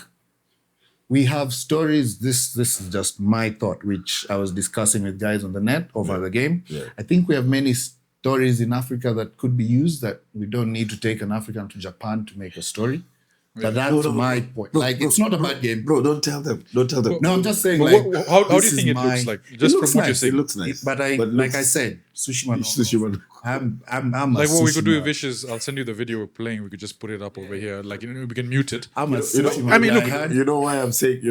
Speaker 3: we have stories. This is just my thought, which I was discussing with guys on the net over the game.
Speaker 2: Yeah.
Speaker 3: I think we have many stories in Africa that could be used. That we don't need to take an African to Japan to make a story. But that's my point. It's not a bad game.
Speaker 2: Bro, don't tell them. Don't tell them.
Speaker 3: No, I'm just saying.
Speaker 1: But
Speaker 3: Like,
Speaker 1: how do
Speaker 3: this
Speaker 1: you think
Speaker 3: is
Speaker 1: it looks
Speaker 3: my-
Speaker 1: like? Just
Speaker 3: looks
Speaker 1: from what you're
Speaker 3: nice.
Speaker 1: saying.
Speaker 2: It looks nice.
Speaker 3: But like I
Speaker 2: looks-
Speaker 3: said, Tsushima.
Speaker 2: Tsushima.
Speaker 3: I'm a
Speaker 1: Like what we could do
Speaker 3: Tsushima-
Speaker 1: with Vish is I'll send you the video we're playing. We could just put it up over here. Like we can mute it.
Speaker 3: I'm a
Speaker 2: You know,
Speaker 3: Tsushima
Speaker 1: I mean, look,
Speaker 3: guy.
Speaker 2: You know why I'm saying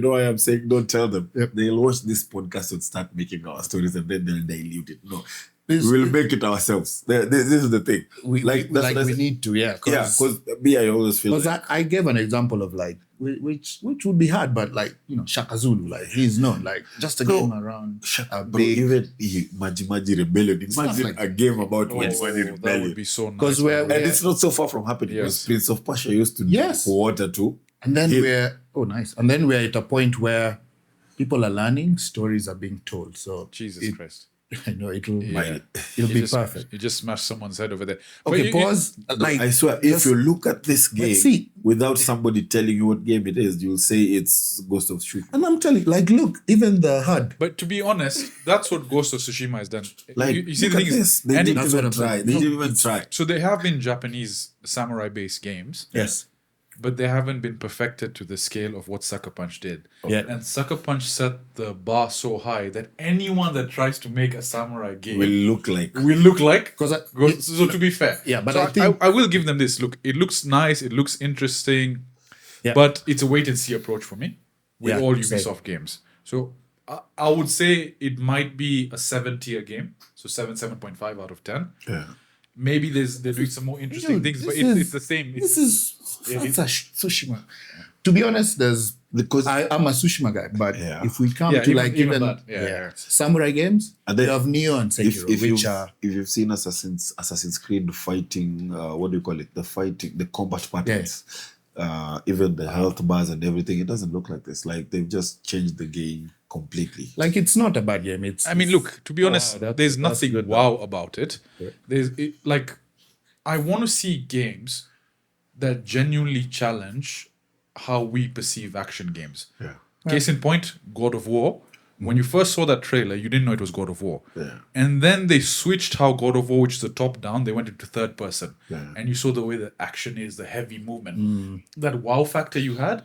Speaker 2: don't tell them.
Speaker 3: Yep.
Speaker 2: They'll watch this podcast and start making our stories and then they'll dilute it. No.
Speaker 3: This-
Speaker 2: we will make it ourselves. This is the thing.
Speaker 3: we
Speaker 2: that's what I said.
Speaker 3: need to, yeah.
Speaker 2: Yeah, because me, I always feel
Speaker 3: Because
Speaker 2: like,
Speaker 3: I gave an example of like which would be hard, but like Shaka Zulu, like he's known like just a game around a
Speaker 2: bro,
Speaker 3: big.
Speaker 2: even Maji Rebellion. Imagine
Speaker 3: like
Speaker 2: a game about
Speaker 1: Oh,
Speaker 2: Maji
Speaker 1: that
Speaker 2: Rebellion.
Speaker 1: would be so nice.
Speaker 3: 'Cause we're-
Speaker 1: man.
Speaker 2: And it's not so far from happening.
Speaker 1: Yes.
Speaker 2: Because Prince of Persia used to do
Speaker 3: Yes.
Speaker 2: water too.
Speaker 3: And then
Speaker 2: He-
Speaker 3: and then we're at a point where people are learning, stories are being told. So
Speaker 1: Jesus Christ.
Speaker 3: I know it'll
Speaker 1: Yeah.
Speaker 3: it'll
Speaker 1: You
Speaker 3: be
Speaker 1: just,
Speaker 3: perfect.
Speaker 1: You just smashed someone's head over there. But
Speaker 3: Okay,
Speaker 1: you-
Speaker 3: pause. Like
Speaker 2: I swear, if
Speaker 3: just-
Speaker 2: you look at this game
Speaker 3: see.
Speaker 2: without somebody telling you what game it is, you'll say it's Ghost of Tsushima.
Speaker 3: and I'm telling you, like, look, even the HUD.
Speaker 1: But to be honest, that's what Ghost of Tsushima has done.
Speaker 2: Like,
Speaker 1: you see,
Speaker 2: look
Speaker 1: the
Speaker 2: at
Speaker 1: thing
Speaker 2: this.
Speaker 1: is,
Speaker 2: They
Speaker 1: and
Speaker 2: didn't
Speaker 3: That's
Speaker 2: even
Speaker 3: what I'm
Speaker 2: try.
Speaker 3: saying.
Speaker 2: They
Speaker 3: No,
Speaker 2: didn't even try.
Speaker 1: so there have been Japanese samurai-based games,
Speaker 3: Yes.
Speaker 1: but they haven't been perfected to the scale of what Sucker Punch did.
Speaker 3: Yeah.
Speaker 1: And Sucker Punch set the bar so high that anyone that tries to make a samurai game
Speaker 2: Will look like.
Speaker 1: will look like.
Speaker 3: 'Cause
Speaker 1: So to be fair,
Speaker 3: Yeah, but
Speaker 1: so
Speaker 3: I think-
Speaker 1: I will give them this. Look, it looks nice. It looks interesting.
Speaker 3: Yeah.
Speaker 1: But it's a wait and see approach for me with
Speaker 3: Yeah,
Speaker 1: all
Speaker 3: same.
Speaker 1: Ubisoft games. So I would say it might be a 7-tier game. So 7.5 out of 10.
Speaker 2: Yeah.
Speaker 1: Maybe they're doing some more interesting
Speaker 3: Dude,
Speaker 1: things, but
Speaker 3: this
Speaker 1: it's the same.
Speaker 3: This is
Speaker 1: it's-
Speaker 3: Tsushima. To be honest,
Speaker 2: Because
Speaker 3: I'm a Tsushima guy, but
Speaker 2: Yeah.
Speaker 3: if we come
Speaker 1: Yeah,
Speaker 3: to
Speaker 1: even-
Speaker 3: like
Speaker 1: even
Speaker 3: even
Speaker 1: that, yeah.
Speaker 3: samurai games,
Speaker 2: And then
Speaker 3: you have Neo and Sekiro,
Speaker 2: if
Speaker 3: which are
Speaker 2: you've seen Assassin's Creed fighting, what do you call it? The combat patterns, even the health bars and everything, it doesn't look like this. Like they've just changed the game completely.
Speaker 3: like it's not a bad game. It's
Speaker 1: I mean, look, to be honest,
Speaker 3: that's-
Speaker 1: there's
Speaker 3: that's
Speaker 1: nothing
Speaker 3: good,
Speaker 1: wow about it. Like, I want to see games that genuinely challenge how we perceive action games.
Speaker 2: Yeah.
Speaker 1: Case in point, God of War. When you first saw that trailer, you didn't know it was God of War.
Speaker 2: Yeah.
Speaker 1: And then they switched how God of War, which is the top down, they went into third person.
Speaker 2: Yeah.
Speaker 1: And you saw the way the action is, the heavy movement. That wow factor you had,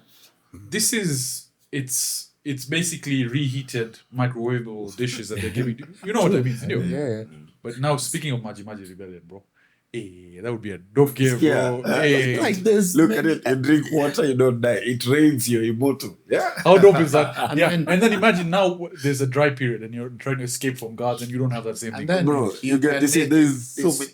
Speaker 1: this is, it's basically reheated microwavable dishes that they're giving. You know what I mean?
Speaker 3: Yeah.
Speaker 1: But now, speaking of Maji Rebellion, bro, that would be a dope game,
Speaker 2: Yeah.
Speaker 1: bro. Hey.
Speaker 3: Like this.
Speaker 2: Look at it and drink water, you don't die. It rains, you're immortal. Yeah.
Speaker 1: How dope is that?
Speaker 3: And
Speaker 1: yeah.
Speaker 3: then-
Speaker 1: And then imagine now there's a dry period and you're trying to escape from guards and you don't have that same thing.
Speaker 3: And then
Speaker 2: Bro, you get to see there's so many.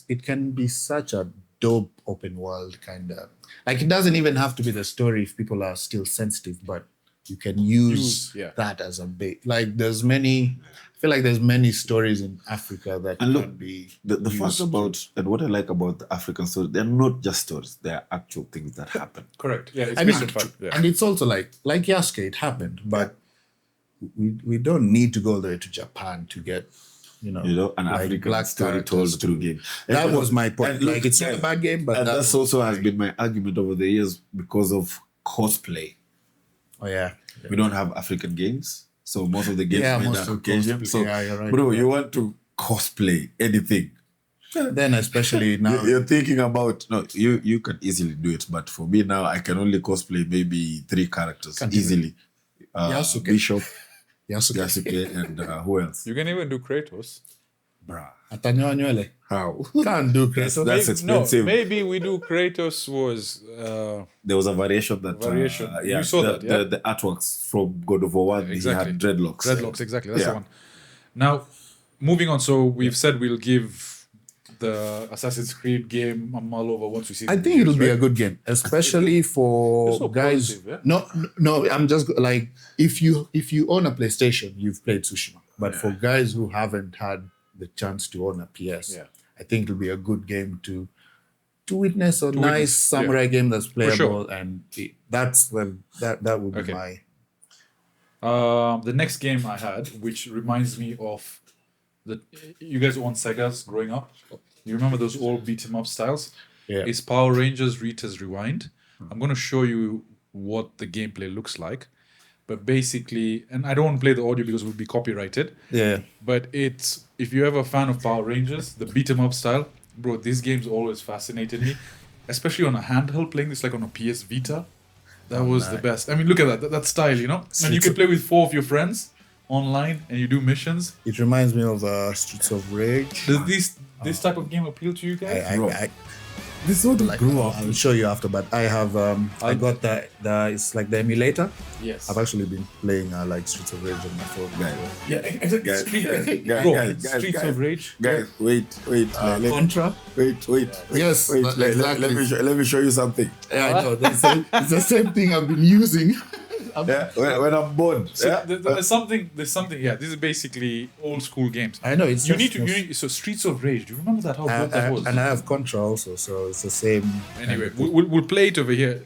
Speaker 3: it can be such a dope open world kind of. Like, it doesn't even have to be the story if people are still sensitive, but you can use
Speaker 1: yeah.
Speaker 3: that as a bait. Like, I feel like there's many stories in Africa that
Speaker 2: And look,
Speaker 3: can be
Speaker 2: The fact about, and what I like about the African stories, they're not just stories, they're actual things that happen.
Speaker 1: Correct. Yeah, it's
Speaker 3: I mean,
Speaker 1: based on fact. Yeah.
Speaker 3: and it's also like Yasuke, it happened, but we don't need to go all the way to Japan to get,
Speaker 2: An
Speaker 3: like
Speaker 2: African
Speaker 3: black
Speaker 2: story
Speaker 3: characters
Speaker 2: told through game.
Speaker 3: That
Speaker 2: And-
Speaker 3: was my point.
Speaker 2: and look,
Speaker 3: Like, it's not a bad game, but
Speaker 2: and
Speaker 3: that
Speaker 2: that's
Speaker 3: was
Speaker 2: also has been my argument over the years because of cosplay.
Speaker 3: Oh yeah.
Speaker 2: We don't have African games, so most of the games
Speaker 3: Yeah,
Speaker 2: might
Speaker 3: most
Speaker 2: have
Speaker 3: of
Speaker 2: Caucasian.
Speaker 3: cosplay.
Speaker 2: So,
Speaker 3: Yeah, you're right.
Speaker 2: bro, you want to cosplay anything.
Speaker 3: Then especially now.
Speaker 2: You're thinking about you can easily do it, but for me now I can only cosplay maybe 3 characters
Speaker 3: Can't you?
Speaker 2: easily.
Speaker 3: Yasuke.
Speaker 2: Bishop,
Speaker 3: Yasuke.
Speaker 2: Yasuke, and who else?
Speaker 1: You can even do Kratos.
Speaker 2: Bruh.
Speaker 3: Atanyoa nywele.
Speaker 2: How?
Speaker 3: Can't do Kratos.
Speaker 2: That's expensive.
Speaker 1: Maybe we do Kratos was
Speaker 2: There was a variation that
Speaker 1: Variation. You saw that, yeah?
Speaker 2: the artworks from God of War 1,
Speaker 1: Exactly.
Speaker 2: he had dreadlocks.
Speaker 1: dreadlocks. Exactly, that's
Speaker 2: Yeah.
Speaker 1: the one. Now, moving on. So we've said we'll give the Assassin's Creed game a mull over once we see.
Speaker 3: I
Speaker 1: the
Speaker 3: think it'll
Speaker 1: videos,
Speaker 3: be
Speaker 1: right?
Speaker 3: a good game, especially
Speaker 1: You're
Speaker 3: for
Speaker 1: so
Speaker 3: guys.
Speaker 1: positive, yeah?
Speaker 3: No, I'm just like, if you own a PlayStation, you've played Tsushima. But for guys who haven't had the chance to own a PS,
Speaker 1: Yeah.
Speaker 3: I think it'll be a good game to witness a nice samurai game that's playable,
Speaker 1: sure.
Speaker 3: and that would be
Speaker 1: Okay.
Speaker 3: my.
Speaker 1: The next game I had, which reminds me of you guys own Segas growing up. You remember those old beat 'em up styles?
Speaker 3: Yeah.
Speaker 1: It's Power Rangers Rita's Rewind. I'm going to show you what the gameplay looks like. But basically, and I don't want to play the audio because it would be copyrighted.
Speaker 3: Yeah.
Speaker 1: But it's, if you're ever a fan of Power Rangers, the beat 'em up style, bro, these games always fascinated me. Especially on a handheld, playing this like on a PS Vita. That was the best. I mean, look at that style, you know? And you can play with 4 of your friends online and you do missions.
Speaker 3: It reminds me of Streets of Rage.
Speaker 1: Does this type of game appeal to you guys?
Speaker 2: This is what I grew up.
Speaker 3: I'll show you after, but I have I got the it's like the emulator.
Speaker 1: Yes.
Speaker 3: I've actually been playing like Streets of Rage on my phone.
Speaker 1: Yeah, exactly. Streets of Rage.
Speaker 2: Guys, wait.
Speaker 3: Contra.
Speaker 2: Wait.
Speaker 3: Yes,
Speaker 2: Wait,
Speaker 3: exactly.
Speaker 2: let me show you something.
Speaker 3: Yeah, I know. It's the same thing I've been using.
Speaker 2: Yeah, when I'm bored.
Speaker 1: So
Speaker 2: Yeah.
Speaker 1: there's something. Yeah, this is basically old school games.
Speaker 3: I know. It's
Speaker 1: You
Speaker 3: just,
Speaker 1: need to. So Streets of Rage. Do you remember that? How good that was.
Speaker 3: and I have Contra also, so it's the same.
Speaker 1: Anyway, we'll play it over here.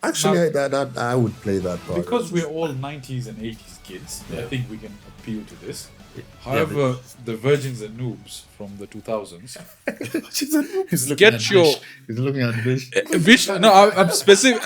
Speaker 3: Actually, that I would play that part.
Speaker 1: Because we're all 90s and 80s kids, I think we can appeal to this. However, the virgins and noobs from the 2000s.
Speaker 3: He's looking
Speaker 1: Get
Speaker 3: at
Speaker 1: your-
Speaker 3: Bish. He's looking at Bish.
Speaker 1: Which, no, I'm specific.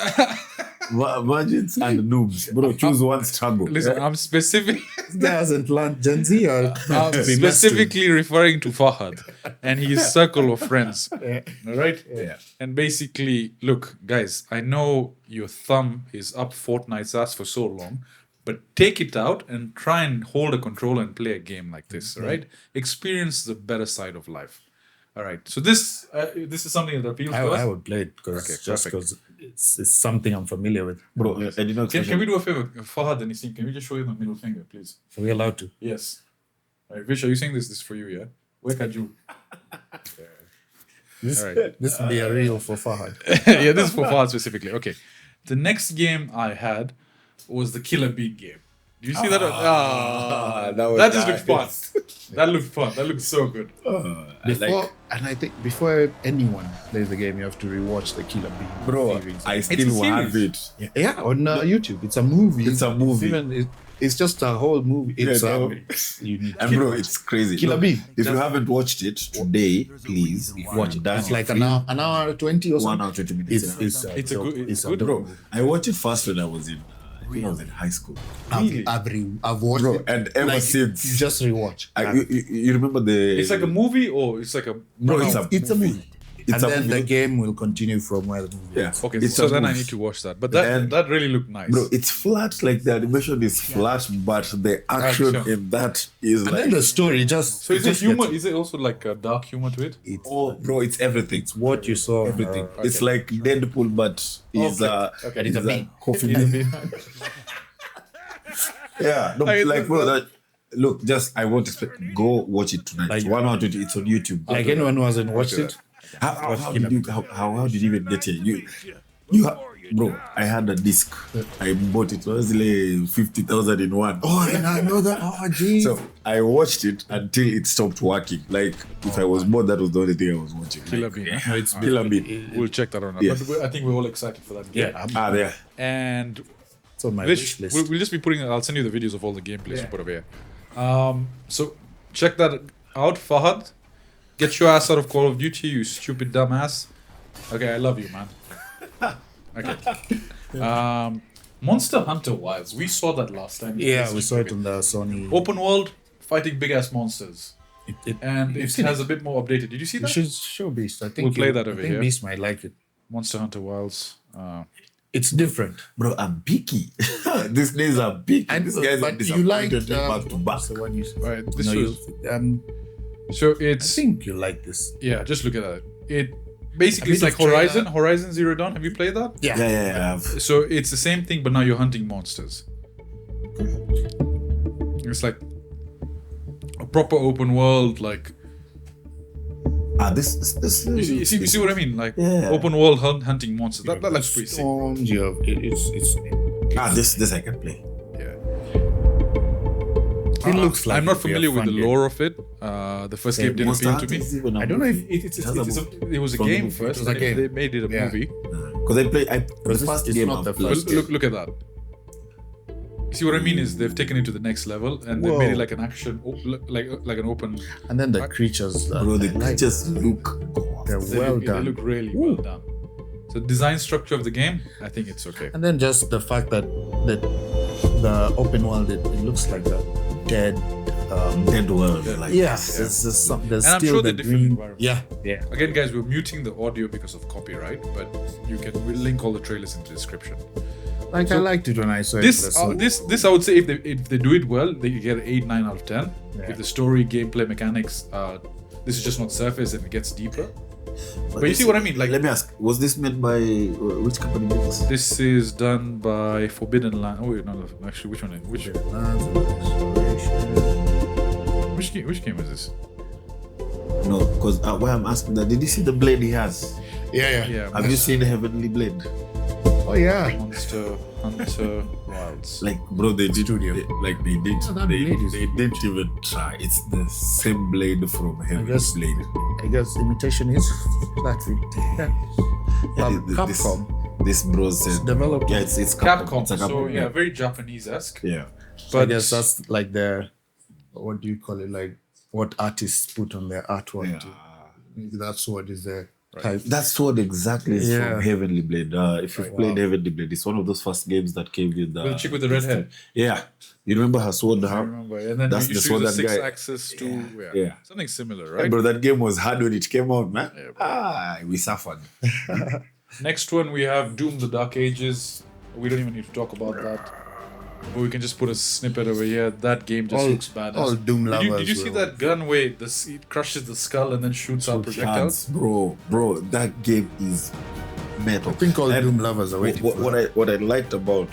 Speaker 2: Virgins and noobs. Bro, choose one struggle.
Speaker 1: Listen, I'm specific.
Speaker 3: This guy hasn't learned Gen Z or
Speaker 1: I'm specifically referring to Fahad and his circle of friends. All right?
Speaker 2: Yeah.
Speaker 1: And basically, look, guys, I know your thumb is up Fortnite's ass for so long, but take it out and try and hold a controller and play a game like this, all right? Experience the better side of life. All right. So this is something that appeals to
Speaker 3: I
Speaker 1: us.
Speaker 3: would play it because
Speaker 1: perfect.
Speaker 3: it's something I'm familiar with.
Speaker 2: Bro, I did not
Speaker 1: Can we do a favor? Fahad and Isim, can we just show you the middle finger, please?
Speaker 3: Are we allowed to?
Speaker 1: Yes. All right, Vish, are you saying this is for you, yeah? Where can you?
Speaker 3: This
Speaker 1: All right.
Speaker 3: this would be a reel for Fahad.
Speaker 1: Yeah, this is for Fahad specifically. Okay. The next game I had was the Killer Beat game. Do you see that? That just looked fun. That looked fun. That looked so good.
Speaker 3: I think before anyone plays the game, you have to rewatch the Killer Bee
Speaker 2: Bro,
Speaker 3: series.
Speaker 2: I still have
Speaker 1: series.
Speaker 2: it.
Speaker 3: Yeah, on YouTube. It's a movie.
Speaker 2: It's a movie.
Speaker 3: It's just a whole movie. It's
Speaker 2: Yeah,
Speaker 3: you need
Speaker 2: And bro, it's crazy.
Speaker 3: Killer
Speaker 2: Look,
Speaker 3: Bee.
Speaker 2: If you haven't watched it today, please
Speaker 3: watch it.
Speaker 2: Done
Speaker 3: It's like an hour 20 or
Speaker 2: 1
Speaker 3: something.
Speaker 2: hour 20 minutes.
Speaker 3: It's
Speaker 1: It's a good
Speaker 3: dope
Speaker 1: bro.
Speaker 2: I watched it first when I was in when I was in high school.
Speaker 1: Really?
Speaker 3: I've watched
Speaker 2: Bro,
Speaker 3: it.
Speaker 2: and ever
Speaker 3: Like,
Speaker 2: since
Speaker 3: you just rewatch.
Speaker 2: you remember the
Speaker 1: It's like a movie or it's like a.
Speaker 2: Bro,
Speaker 1: No,
Speaker 2: it's a movie. It's
Speaker 3: And
Speaker 2: a
Speaker 3: then
Speaker 2: movie.
Speaker 3: the game will continue from where the movie
Speaker 2: Yeah.
Speaker 3: is.
Speaker 1: Okay,
Speaker 2: It's
Speaker 1: so
Speaker 2: a
Speaker 1: then I
Speaker 2: movie.
Speaker 1: need to watch that. But
Speaker 2: And-
Speaker 1: that really looked nice.
Speaker 2: Bro, it's flat, like the animation is flat, but the action
Speaker 1: Action.
Speaker 2: in that is
Speaker 3: And
Speaker 2: like
Speaker 3: then the story just.
Speaker 1: so is it
Speaker 3: just
Speaker 1: humor?
Speaker 3: gets-
Speaker 1: Is it also like a dark humor to it?
Speaker 3: It's
Speaker 2: oh bro, it's everything.
Speaker 3: what you saw.
Speaker 2: Everything.
Speaker 1: Okay.
Speaker 2: It's like Deadpool, but is
Speaker 3: Okay, it's a
Speaker 2: is
Speaker 3: meme.
Speaker 2: coffee bean. Yeah, no,
Speaker 1: I-
Speaker 2: like bro, that look, just I won't expect. Go watch it tonight.
Speaker 3: Like-
Speaker 2: 120. It's on YouTube.
Speaker 3: Like anyone who hasn't watched it,
Speaker 2: How did you how did you even get here? Bro, I had a disc. I bought it. It was like 50,000 in one.
Speaker 3: oh, and I know that. Oh, geez.
Speaker 2: So I watched it until it stopped working. Like if I was bored, that was the only thing I was watching.
Speaker 1: Killer
Speaker 2: Like,
Speaker 1: Bean.
Speaker 3: No, it's
Speaker 2: Killer Bean.
Speaker 1: We'll check that out.
Speaker 2: Yes.
Speaker 1: But I think we're all excited for that game.
Speaker 3: yeah,
Speaker 2: There.
Speaker 1: And
Speaker 3: it's on my
Speaker 1: Rich,
Speaker 3: wish list.
Speaker 1: we'll just be putting. I'll send you the videos of all the gameplays we put over here. So check that out, Fahad. Get your ass out of Call of Duty, you stupid dumbass. Okay, I love you, man. Okay. Monster Hunter Wilds. We saw that last time.
Speaker 3: Yeah, we saw it on the Sony.
Speaker 1: Open world, fighting big ass monsters, and
Speaker 3: you've
Speaker 1: it
Speaker 3: seen
Speaker 1: has a bit more updated. Did you see
Speaker 3: You
Speaker 1: that?
Speaker 3: should show Beast. I think
Speaker 1: We'll play
Speaker 3: you-
Speaker 1: that
Speaker 3: I
Speaker 1: over
Speaker 3: think
Speaker 1: here.
Speaker 3: Beast might like it.
Speaker 1: Monster Hunter Wilds.
Speaker 3: It's different.
Speaker 2: Bro, I'm picky. These days I'm picky. These guys are
Speaker 3: but you like
Speaker 2: disappointed back to back.
Speaker 3: what's the one you said?
Speaker 1: Right, this
Speaker 3: No,
Speaker 1: was. So
Speaker 3: I
Speaker 1: it's
Speaker 3: think you like this.
Speaker 1: yeah. Just look at that. It basically
Speaker 3: A
Speaker 1: it's
Speaker 3: bit
Speaker 1: like
Speaker 3: of trailer.
Speaker 1: Horizon Zero Dawn. Have you played that?
Speaker 3: Yeah.
Speaker 2: Yeah, I have.
Speaker 1: So it's the same thing, but now you're hunting monsters. It's like a proper open world, like
Speaker 2: This.
Speaker 1: you see what I mean, like
Speaker 2: Yeah.
Speaker 1: open world hunting monsters. That looks pretty sick.
Speaker 3: Storms, you have, it's
Speaker 2: This I can play.
Speaker 1: Yeah.
Speaker 3: it looks like
Speaker 1: I'm not
Speaker 3: it'd be a
Speaker 1: familiar with
Speaker 3: fun
Speaker 1: the
Speaker 3: game.
Speaker 1: lore of it. The first game didn't
Speaker 2: Monster
Speaker 1: appeal to
Speaker 2: Hunter
Speaker 1: me.
Speaker 2: is even a
Speaker 3: I don't know if
Speaker 2: movie.
Speaker 1: It was a
Speaker 2: From the
Speaker 1: game
Speaker 2: movie.
Speaker 1: first.
Speaker 3: It was a
Speaker 1: and
Speaker 3: game.
Speaker 1: They made it a
Speaker 3: Yeah.
Speaker 1: movie.
Speaker 2: Because the first
Speaker 3: it's
Speaker 2: game
Speaker 3: not
Speaker 2: I've
Speaker 3: the
Speaker 2: played.
Speaker 3: first
Speaker 1: Look at that. See what I mean is they've taken it to the next level and they made it
Speaker 3: Whoa.
Speaker 1: like an action, like an open.
Speaker 3: And then the creatures.
Speaker 2: Bro, the
Speaker 3: I like
Speaker 2: creatures
Speaker 3: them.
Speaker 2: look.
Speaker 3: They're
Speaker 1: They
Speaker 3: well
Speaker 1: look,
Speaker 3: done.
Speaker 1: They look really well done. So design structure of the game, I think it's okay.
Speaker 3: And then just the fact that the open world, it looks like a dead.
Speaker 2: Dead world. Like,
Speaker 3: Yes, it's just some, there's
Speaker 1: And I'm
Speaker 3: still
Speaker 1: sure
Speaker 3: the
Speaker 1: they're different
Speaker 3: green.
Speaker 1: environments.
Speaker 3: Yeah.
Speaker 1: Again, guys, we're muting the audio because of copyright, but we'll link all the trailers in the description.
Speaker 3: Like I liked it when I saw
Speaker 1: This,
Speaker 3: it.
Speaker 1: this, I would say if they do it well, they get 8, 9 out of 10.
Speaker 3: Yeah.
Speaker 1: If the story, gameplay, mechanics, this is just not surface and it gets deeper. But you see what I mean? Like
Speaker 2: let me ask, was this made by which company made this?
Speaker 1: this is done by Forbidden Land. Oh wait, no, actually, which one? Which game is this?
Speaker 2: No, because why I'm asking that, did you see the blade he has?
Speaker 3: Yeah.
Speaker 1: Yeah,
Speaker 2: Have you seen the Heavenly Blade?
Speaker 3: Oh yeah.
Speaker 1: Monster Hunter Wilds.
Speaker 2: Like, bro, they did.
Speaker 3: Studio.
Speaker 2: They did.
Speaker 3: Oh, that
Speaker 2: they,
Speaker 3: blade is
Speaker 2: they didn't even try. It's the same blade from Heavenly
Speaker 3: guess-
Speaker 2: Blade.
Speaker 3: I guess imitation is flattery. Yeah.
Speaker 2: Yeah,
Speaker 3: Capcom.
Speaker 2: This bro said.
Speaker 3: developed-
Speaker 2: Yeah, it's
Speaker 1: Capcom.
Speaker 2: It's a
Speaker 1: So
Speaker 2: Capcom,
Speaker 1: yeah, very Japanese-esque.
Speaker 2: yeah.
Speaker 3: So I
Speaker 1: But
Speaker 3: guess that's like their, what do you call it? Like what artists put on their artwork.
Speaker 2: Yeah.
Speaker 3: Maybe that's what is their type.
Speaker 2: That sword exactly is
Speaker 3: Yeah.
Speaker 2: from Heavenly Blade. If you've played Heavenly Blade, it's one of those first games that came with the
Speaker 1: the chick with the red hair.
Speaker 2: Yeah, you remember her sword?
Speaker 1: I
Speaker 2: Huh?
Speaker 1: remember. And then
Speaker 2: That's
Speaker 1: you
Speaker 2: the
Speaker 1: used to
Speaker 2: sword
Speaker 1: use a
Speaker 2: that guy-
Speaker 1: 6-axis to
Speaker 2: Yeah.
Speaker 1: something similar,
Speaker 2: Hey,
Speaker 1: right?
Speaker 2: bro, that game was hard when it came out, man.
Speaker 1: Yeah, bro.
Speaker 2: We suffered.
Speaker 1: Next one we have Doom: The Dark Ages. We don't even need to talk about that. But we can just put a snippet over here. That game just looks badass.
Speaker 3: all Doom
Speaker 1: Did
Speaker 3: lovers
Speaker 1: you see
Speaker 3: will-
Speaker 1: that gun where it crushes the skull and then shoots out projectiles?
Speaker 2: Hands, bro, that game is metal.
Speaker 3: I think all
Speaker 2: And
Speaker 3: Doom lovers are waiting for that.
Speaker 2: what I liked about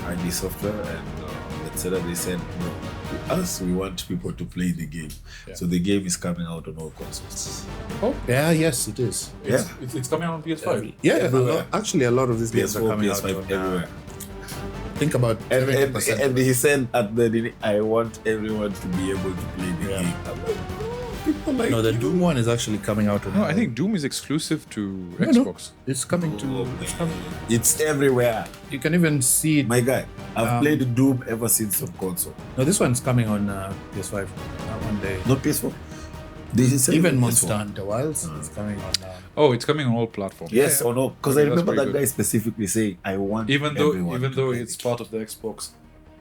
Speaker 2: ID Software and etc. They said, no, us we want people to play the game.
Speaker 1: Yeah.
Speaker 2: So the game is coming out on all consoles.
Speaker 1: Oh,
Speaker 3: Yeah, yes, it is.
Speaker 1: it's coming out on PS5.
Speaker 3: Yeah,
Speaker 2: Everywhere.
Speaker 3: actually, a lot of these games are
Speaker 2: PS4,
Speaker 3: coming
Speaker 2: PS5,
Speaker 3: out.
Speaker 2: everywhere.
Speaker 3: Think about
Speaker 2: And,
Speaker 3: 70%.
Speaker 2: and he said at the beginning, I want everyone to be able to play the
Speaker 3: Yeah.
Speaker 2: game. I'm like, people like
Speaker 3: No, the
Speaker 2: you.
Speaker 3: Doom one is actually coming out.
Speaker 1: No, I think Doom is exclusive to
Speaker 3: No.
Speaker 1: Xbox.
Speaker 3: It's coming to.
Speaker 2: It's everywhere.
Speaker 3: You can even see it.
Speaker 2: My guy, I've played Doom ever since on console.
Speaker 3: No, this one's coming on PS5 one day.
Speaker 2: Not PS4. They said
Speaker 3: Even
Speaker 2: it was
Speaker 3: Monster
Speaker 2: for-
Speaker 3: Hunter Wilds is coming on.
Speaker 1: Oh, it's coming on all platforms.
Speaker 2: Yes or no? Because I
Speaker 1: That's
Speaker 2: remember
Speaker 1: pretty
Speaker 2: that
Speaker 1: good.
Speaker 2: guy specifically saying, "I want
Speaker 1: Even
Speaker 2: everyone to
Speaker 1: though
Speaker 2: play
Speaker 1: it's
Speaker 2: the
Speaker 1: part of the Xbox.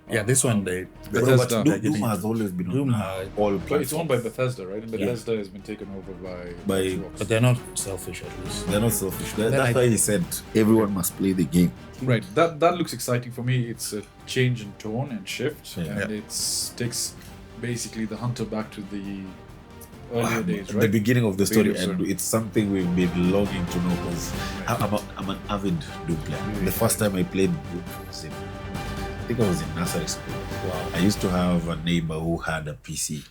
Speaker 3: Yeah, this one they.
Speaker 1: Bethesda.
Speaker 2: But Doom has always been
Speaker 3: Doom
Speaker 2: on
Speaker 3: has-
Speaker 2: all
Speaker 1: But
Speaker 2: platforms.
Speaker 1: it's owned by Bethesda, right? And Bethesda has been taken over by Xbox.
Speaker 3: But they're not selfish at least.
Speaker 2: They're not selfish.
Speaker 3: Then
Speaker 2: That's why he said everyone must play the game.
Speaker 1: Right. That looks exciting for me. It's a change in tone and shift,
Speaker 2: Yeah.
Speaker 1: and it takes basically the hunter back to the earlier days, right?
Speaker 2: The beginning of the story,
Speaker 1: Videos,
Speaker 2: and
Speaker 1: sir.
Speaker 2: it's something we've been longing to know because I'm an avid Doom player. The first time I played Doom was I think I was in nursery school.
Speaker 3: Wow.
Speaker 2: I used to have a neighbor who had a PC.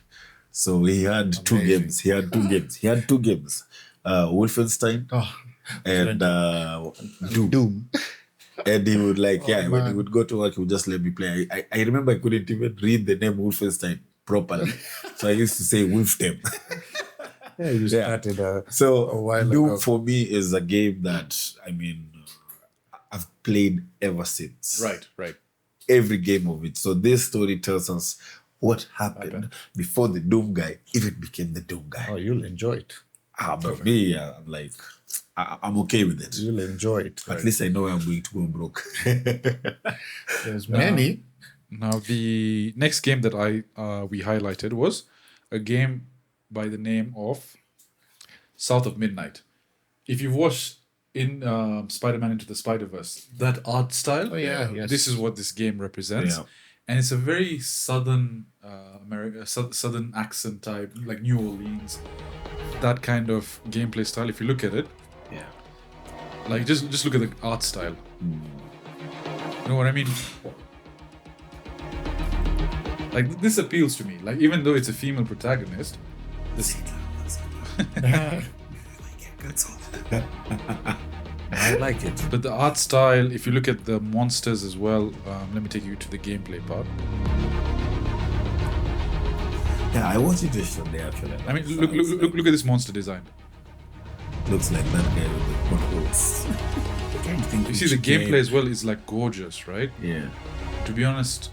Speaker 2: So he had two
Speaker 3: Amazing.
Speaker 2: games. He had two games. Wolfenstein
Speaker 3: Oh,
Speaker 2: and Doom.
Speaker 3: Doom.
Speaker 2: And he would when he
Speaker 3: man.
Speaker 2: would go to work, he would just let me play. I remember I couldn't even read the name Wolfenstein properly. So I used to say Wolfenstein.
Speaker 3: Yeah, you started.
Speaker 2: So
Speaker 3: A while
Speaker 2: Doom
Speaker 3: ago.
Speaker 2: for me is a game that I've played ever since.
Speaker 1: Right.
Speaker 2: Every game of it. So this story tells us what happened before the Doom guy even became the Doom guy.
Speaker 3: Oh, you'll enjoy it.
Speaker 2: But me, I'm like, I'm okay with it.
Speaker 3: You'll enjoy it.
Speaker 2: At least I know I'm going to go broke.
Speaker 3: There's many.
Speaker 1: Now the next game that we highlighted was a game by the name of South of Midnight. If you've watched in Spider-Man Into the Spider-Verse, that art style,
Speaker 3: Oh, yeah, yes.
Speaker 1: this is what this game represents.
Speaker 2: Yeah.
Speaker 1: And it's a very southern southern accent type, like New Orleans, that kind of gameplay style. If you look at it,
Speaker 2: Yeah.
Speaker 1: like just look at the art style. You know what I mean? Like this appeals to me. Like even though it's a female protagonist, this
Speaker 3: I like it.
Speaker 1: but the art style. If you look at the monsters as well, let me take you to the gameplay part.
Speaker 2: Yeah, I watched it yesterday actually.
Speaker 1: I mean, look at this monster design.
Speaker 2: Looks like that guy with the potholes.
Speaker 1: You see the gameplay as well is like gorgeous, right?
Speaker 2: Yeah.
Speaker 1: To be honest,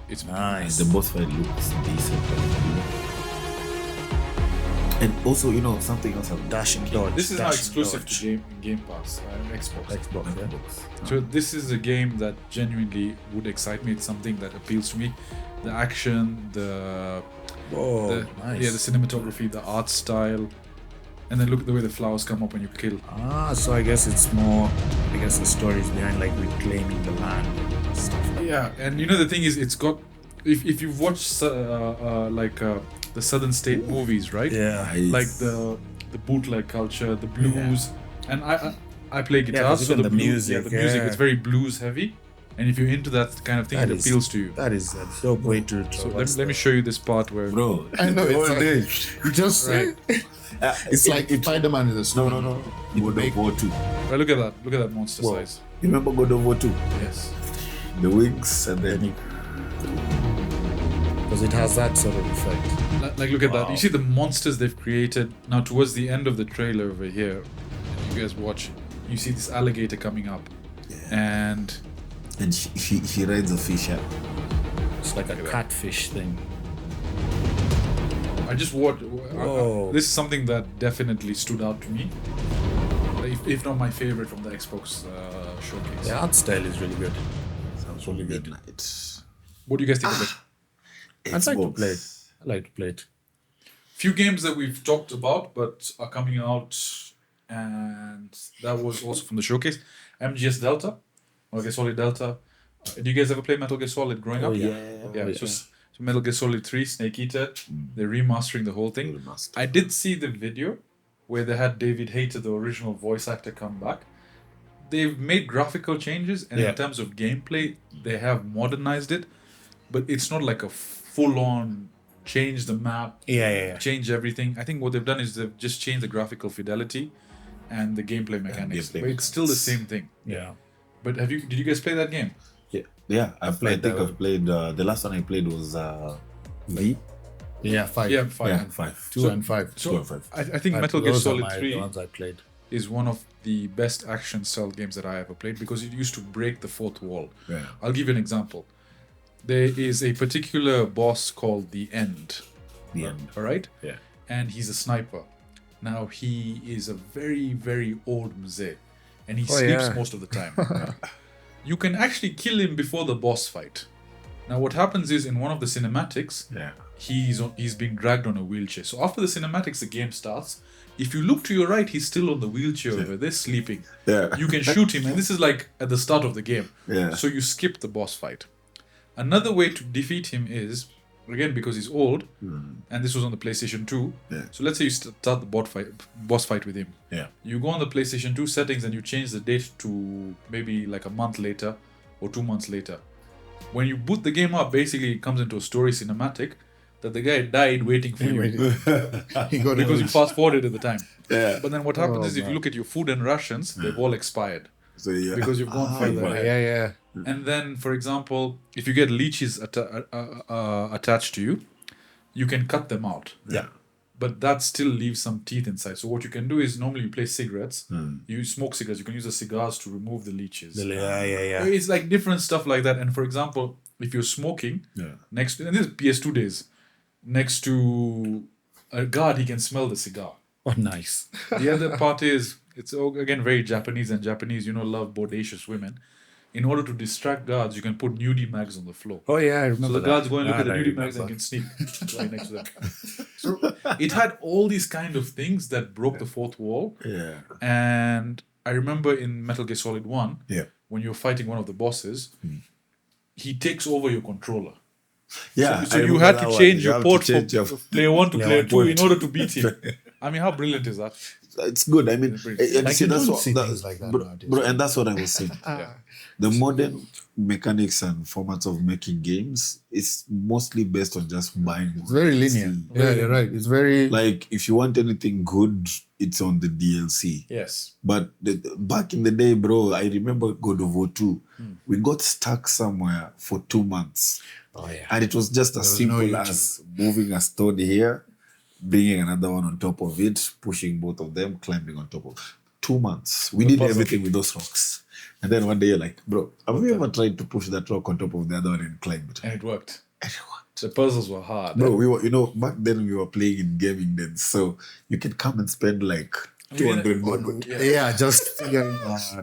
Speaker 1: it's
Speaker 3: Nice.
Speaker 2: The boss fight looks decent. And also, something else I've
Speaker 3: Dashing dodge.
Speaker 1: This is now
Speaker 3: dashing
Speaker 1: exclusive
Speaker 3: dodge.
Speaker 1: to Game Pass, Xbox.
Speaker 3: Xbox, yeah.
Speaker 1: So this is a game that genuinely would excite me. It's something that appeals to me. The action, the
Speaker 3: Whoa, nice.
Speaker 1: the cinematography, the art style, and then look at the way the flowers come up when you kill.
Speaker 3: So I guess it's more. I guess the stories behind like reclaiming the land and stuff. Like
Speaker 1: Yeah, and the thing is, it's got. If you've watched the Southern State movies, right?
Speaker 3: Yeah.
Speaker 1: Like the bootleg culture, the blues, and I play guitar,
Speaker 3: 'cause
Speaker 1: so
Speaker 3: even
Speaker 1: the
Speaker 3: the
Speaker 1: blues,
Speaker 3: music,
Speaker 1: the music,
Speaker 3: yeah.
Speaker 1: it's very blues heavy, and if you're into that kind of thing,
Speaker 3: That
Speaker 1: it
Speaker 3: is-
Speaker 1: appeals to you.
Speaker 3: That is a dope way to.
Speaker 1: So let me show you this part where
Speaker 2: Bro,
Speaker 3: I know it's
Speaker 2: all
Speaker 3: like-
Speaker 2: day.
Speaker 3: You just
Speaker 1: Right.
Speaker 3: it's like Spider-Man is a snow.
Speaker 2: No. God of War 2.
Speaker 1: Right, look at that monster
Speaker 3: Whoa.
Speaker 1: size.
Speaker 2: You remember God of War 2?
Speaker 1: Yes.
Speaker 2: The wings and then
Speaker 3: because it has that sort of effect.
Speaker 1: Like look at that. You see the monsters they've created. Now towards the end of the trailer over here, you guys watch, you see this alligator coming up. And
Speaker 2: she rides a fish. Yeah.
Speaker 3: It's like a
Speaker 1: at that.
Speaker 3: catfish thing.
Speaker 1: I just watched.
Speaker 3: Whoa.
Speaker 1: This is something that definitely stood out to me. If not my favorite from the Xbox showcase.
Speaker 3: The art style is really good. Sounds really good.
Speaker 2: Midnight.
Speaker 1: What do you guys think of it?
Speaker 3: I'd like to
Speaker 2: Xbox.
Speaker 3: play it. I like to play it.
Speaker 1: Few games that we've talked about but are coming out, and that was also from the showcase. MGS Delta, Metal Gear Solid Delta. Do you guys ever play Metal Gear Solid growing up?
Speaker 3: yeah.
Speaker 1: So Metal Gear Solid 3, Snake Eater, they're remastering the whole thing. I did see the video where they had David Hayter, the original voice actor, come back. They've made graphical changes, and
Speaker 3: Yeah.
Speaker 1: in terms of gameplay, they have modernized it, but it's not like a full-on change the map,
Speaker 3: Yeah.
Speaker 1: change everything. I think what they've done is they've just changed the graphical fidelity and the gameplay mechanics.
Speaker 2: gameplay
Speaker 1: But it's still the same thing.
Speaker 3: Yeah.
Speaker 1: But did you guys play that game?
Speaker 2: Yeah, I
Speaker 3: played
Speaker 2: think
Speaker 3: that
Speaker 2: I've played. The last one I played was V.
Speaker 3: Yeah, 5.
Speaker 1: Yeah, fine.
Speaker 2: Yeah, 5.
Speaker 3: 2 and 5.
Speaker 1: So
Speaker 2: 2 and 5.
Speaker 1: I think Metal Gear
Speaker 3: Those are
Speaker 1: Solid 3
Speaker 3: the ones I played.
Speaker 1: is one of the best action style games that I ever played because it used to break the fourth wall.
Speaker 2: Yeah.
Speaker 1: I'll give you an example. There is a particular boss called the End.
Speaker 2: The end.
Speaker 1: All right.
Speaker 2: Yeah.
Speaker 1: and he's a sniper. Now he is a very, very old mzee, and he sleeps most of the time. You can actually kill him before the boss fight. Now what happens is in one of the cinematics, he's being dragged on a wheelchair. So after the cinematics, the game starts. If you look to your right, he's still on the wheelchair over there sleeping. You can shoot him, and this is like at the start of the game. So you skip the boss fight. Another way to defeat him is, again, because he's old, and this was on the PlayStation 2. So let's say you start the boss fight with him. You go on the PlayStation 2 settings and you change the date to maybe like a month later or 2 months later. When you boot the game up, basically it comes into a story cinematic that the guy died waiting for you. Because you fast forwarded at the time. But then what happens is if you look at your food and rations, they've all expired.
Speaker 2: So
Speaker 1: Because you've gone further ahead. And then, for example, if you get leeches attached to you, you can cut them out. But that still leaves some teeth inside. So what you can do is normally you play cigarettes. You smoke cigarettes. You can use the cigars to remove the leeches. It's like different stuff like that. And for example, if you're smoking next to, and this is PS2 days, next to a guard, he can smell the cigar.
Speaker 3: Oh, nice.
Speaker 1: The other part is, it's again very Japanese, and Japanese, love bodacious women. In order to distract guards, you can put nudie mags on the floor.
Speaker 3: I remember.
Speaker 1: So the guards go and look at the nudie mags and can sneak right next to them. So it had all these kind of things that broke the fourth wall. And I remember in Metal Gear Solid 1, when you're fighting one of the bosses, he takes over your controller. So you had to change your port from player 1 to player 2 in order to beat him. I mean, how brilliant is that?
Speaker 2: It's good. I mean, and
Speaker 3: Like,
Speaker 2: see,
Speaker 3: you
Speaker 2: that's
Speaker 3: don't
Speaker 2: what,
Speaker 3: see things like that nowadays.
Speaker 2: bro, and that's what I was saying. The modern mechanics and formats of making games is mostly based on just buying.
Speaker 3: It's very linear. Yeah, you're right. It's very
Speaker 2: like if you want anything good, it's on the DLC.
Speaker 1: Yes.
Speaker 2: But back in the day, bro, I remember God of War 2. We got stuck somewhere for 2 months. And it was just as simple as moving a stone here, bringing another one on top of it, pushing both of them, climbing on top of 2 months. We did everything with those rocks. And then one day you're like, bro, have you ever tried to push that rock on top of the other one and climb it?
Speaker 1: And it worked. The puzzles were hard.
Speaker 2: Bro, we were, back then we were playing in gaming then. So you can come and spend like 200 bob.
Speaker 3: just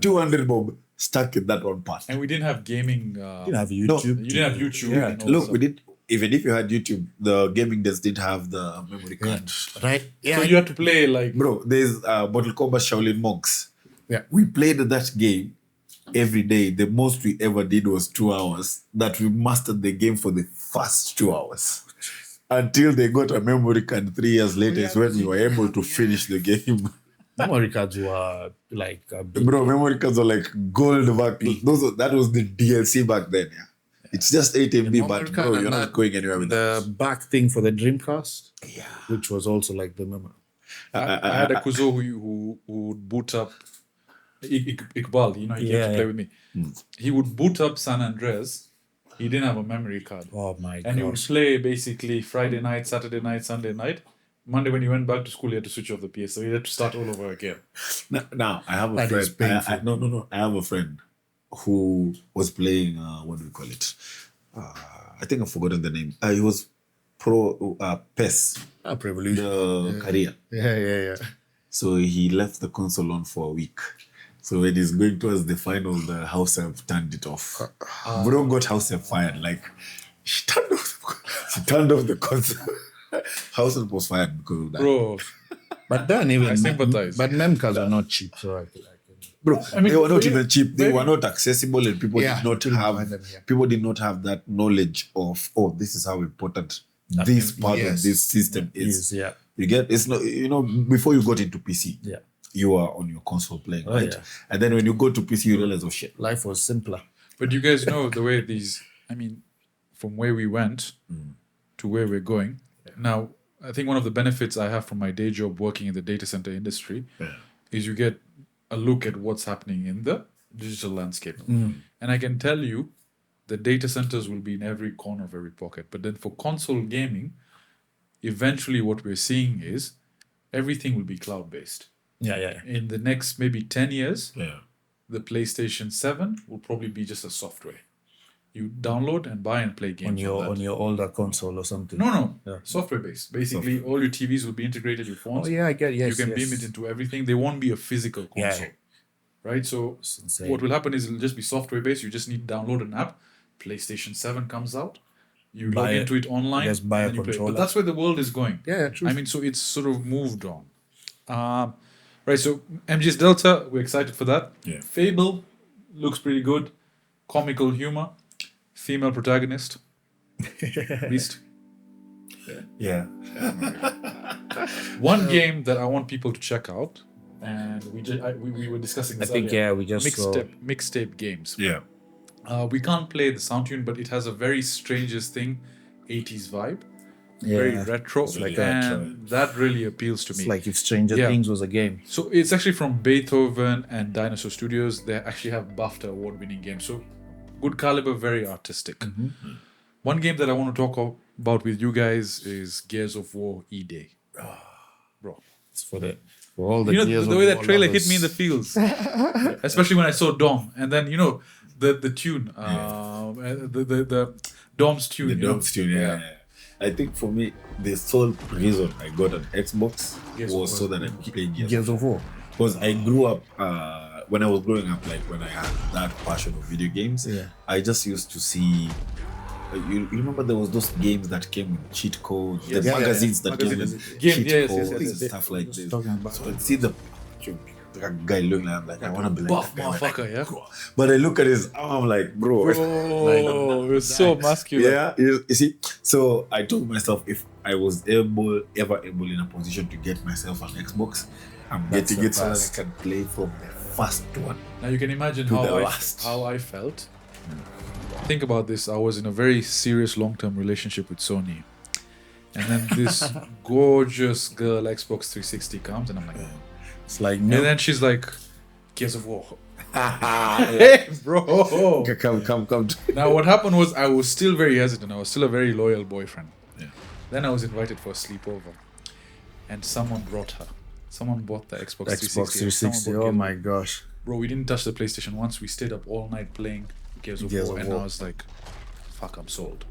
Speaker 2: 200 bob stuck in that one part.
Speaker 1: And we didn't have gaming.
Speaker 3: you didn't have YouTube.
Speaker 1: You didn't have YouTube. And all
Speaker 2: Look,
Speaker 1: that
Speaker 2: we did. Even if you had YouTube, the gaming desks didn't have the memory card.
Speaker 3: Right?
Speaker 1: So you had to play like...
Speaker 2: Bro, there's Mortal Kombat Shaolin Monks. We played that game every day. The most we ever did was 2 hours. That we mastered the game for the first 2 hours. Until they got a memory card 3 years later is when we were able to finish the game.
Speaker 3: Memory cards were like...
Speaker 2: Bro, memory cards were like gold back. That was the DLC back then, It's just 8 MB, but bro, you're not going anywhere with
Speaker 3: the back thing for the Dreamcast, which was also like the memory.
Speaker 1: I had a kuzo who would boot up Iqbal, he came to play with me. He would boot up San Andreas. He didn't have a memory card.
Speaker 3: Oh my god.
Speaker 1: And he would play basically Friday night, Saturday night, Sunday night. Monday when he went back to school, he had to switch off the PS, so he had to start all over again.
Speaker 2: Now I have a
Speaker 3: That is
Speaker 2: friend.
Speaker 3: painful.
Speaker 2: No. I have a friend who was playing, what do we call it? I think I've forgotten the name. He was pro PES,
Speaker 3: Revolution.
Speaker 2: the career.
Speaker 3: Yeah.
Speaker 2: So he left the console on for a week. So when he's going towards the final, the house help turned it off. Bro got house help fired. Like, she turned off the console. House help was fired because of that.
Speaker 1: Bro,
Speaker 3: But then even...
Speaker 1: I sympathize.
Speaker 3: But mem cards are not cheap, so I feel like...
Speaker 2: Bro,
Speaker 1: I mean,
Speaker 2: they were not
Speaker 1: very-
Speaker 2: even cheap. They
Speaker 1: very-
Speaker 2: were not accessible, and people
Speaker 3: Yeah,
Speaker 2: did not
Speaker 3: couldn't
Speaker 2: have
Speaker 3: find them,
Speaker 2: people did not have that knowledge of this is how important this part of this system is. You get it's not before you got into PC. You were on your console playing, right?
Speaker 3: yeah.
Speaker 2: And then when you go to PC, you realize, oh shit.
Speaker 3: Life was simpler.
Speaker 1: But you guys know the way from where we went to where we're going. Now, I think one of the benefits I have from my day job working in the data center industry is you get a look at what's happening in the digital landscape. And I can tell you the data centers will be in every corner of every pocket. But then for console gaming, eventually what we're seeing is everything will be cloud-based.
Speaker 3: Yeah.
Speaker 1: In the next maybe 10 years, the PlayStation 7 will probably be just a software. You download and buy and play games
Speaker 3: on your older console or something.
Speaker 1: No.
Speaker 3: Yeah.
Speaker 1: Software based. Basically, all your TVs will be integrated. Your phones.
Speaker 3: Oh yeah, I get yes.
Speaker 1: You can
Speaker 3: yes.
Speaker 1: beam it into everything. They won't be a physical console.
Speaker 3: Yeah.
Speaker 1: Right? So
Speaker 3: It's insane.
Speaker 1: what will happen is it'll just be software based. You just need to download an app. PlayStation 7 comes out. You
Speaker 3: Buy
Speaker 1: log
Speaker 3: it.
Speaker 1: into it online.
Speaker 3: Just buy a
Speaker 1: and you play.
Speaker 3: controller.
Speaker 1: But that's where the world is going.
Speaker 3: Yeah, true.
Speaker 1: I mean, so it's sort of moved on. Right, so MGS Delta, we're excited for that.
Speaker 2: Yeah.
Speaker 1: Fable looks pretty good. Comical humor. Female protagonist. Beast.
Speaker 2: Yeah.
Speaker 1: One game that I want people to check out, and we were discussing
Speaker 3: I
Speaker 1: this
Speaker 3: think
Speaker 1: earlier.
Speaker 3: we just saw.
Speaker 1: Mixtape games.
Speaker 2: Yeah.
Speaker 1: We can't play the sound tune, but it has a very strangest thing, 80s vibe.
Speaker 3: Yeah.
Speaker 1: Very retro.
Speaker 2: It's like
Speaker 1: and that really appeals to
Speaker 3: It's
Speaker 1: me.
Speaker 3: like if Stranger
Speaker 1: Yeah.
Speaker 3: Things was a game.
Speaker 1: So it's actually from Beethoven and Dinosaur Studios. They actually have BAFTA award-winning games. So good caliber, very artistic. One game that I want to talk about with you guys is Gears of War E-Day. Bro.
Speaker 3: It's for all the
Speaker 1: You know,
Speaker 3: Gears
Speaker 1: the
Speaker 3: of
Speaker 1: way that
Speaker 3: War
Speaker 1: trailer
Speaker 3: lovers.
Speaker 1: hit me in the feels. Especially when I saw Dom. And then, you know, the tune. The Dom's tune.
Speaker 2: The
Speaker 1: you know?
Speaker 2: Dom tune, yeah. I think for me, the sole reason I got an Xbox was so that I could play
Speaker 3: Gears of War.
Speaker 2: Because I grew up, when I was growing up, like when I had that passion of video games,
Speaker 3: Yeah.
Speaker 2: I just used to see. You remember there was those games that came with cheat codes, the
Speaker 3: Yeah,
Speaker 2: magazines that came
Speaker 1: Magazines.
Speaker 2: with
Speaker 1: Game,
Speaker 2: cheat
Speaker 1: yes,
Speaker 2: codes,
Speaker 1: yes.
Speaker 2: stuff like this.
Speaker 3: Talking about
Speaker 2: So I see the guy looking at him like I want to be like
Speaker 1: Buff
Speaker 2: that guy.
Speaker 1: motherfucker, yeah?
Speaker 2: But I look at his arm, I'm like, bro.
Speaker 1: Oh, it was so masculine.
Speaker 2: Yeah, you see. So I told myself if I was ever able in a position to get myself an Xbox, I'm
Speaker 3: That's
Speaker 2: getting
Speaker 3: the
Speaker 2: it so that I
Speaker 3: best.
Speaker 2: can play from the first one.
Speaker 1: Now you can imagine
Speaker 2: To the
Speaker 1: how
Speaker 2: last.
Speaker 1: I felt. Think about this. I was in a very serious long-term relationship with Sony. And then this gorgeous girl Xbox 360 comes and I'm like,
Speaker 3: It's like
Speaker 1: and
Speaker 3: no.
Speaker 1: then she's like, Gears of War. Hey, bro.
Speaker 2: Come.
Speaker 1: Now what happened was I was still very hesitant. I was still a very loyal boyfriend.
Speaker 2: Yeah.
Speaker 1: Then I was invited for a sleepover. And someone brought her. Someone bought the Xbox 360.
Speaker 3: Xbox 360.
Speaker 1: Someone bought
Speaker 3: Oh
Speaker 1: Gears of
Speaker 3: my gosh.
Speaker 1: Bro, we didn't touch the PlayStation once. We stayed up all night playing Gears of
Speaker 3: Gears
Speaker 1: War,
Speaker 3: of
Speaker 1: and
Speaker 3: War.
Speaker 1: I was like, "Fuck, I'm sold."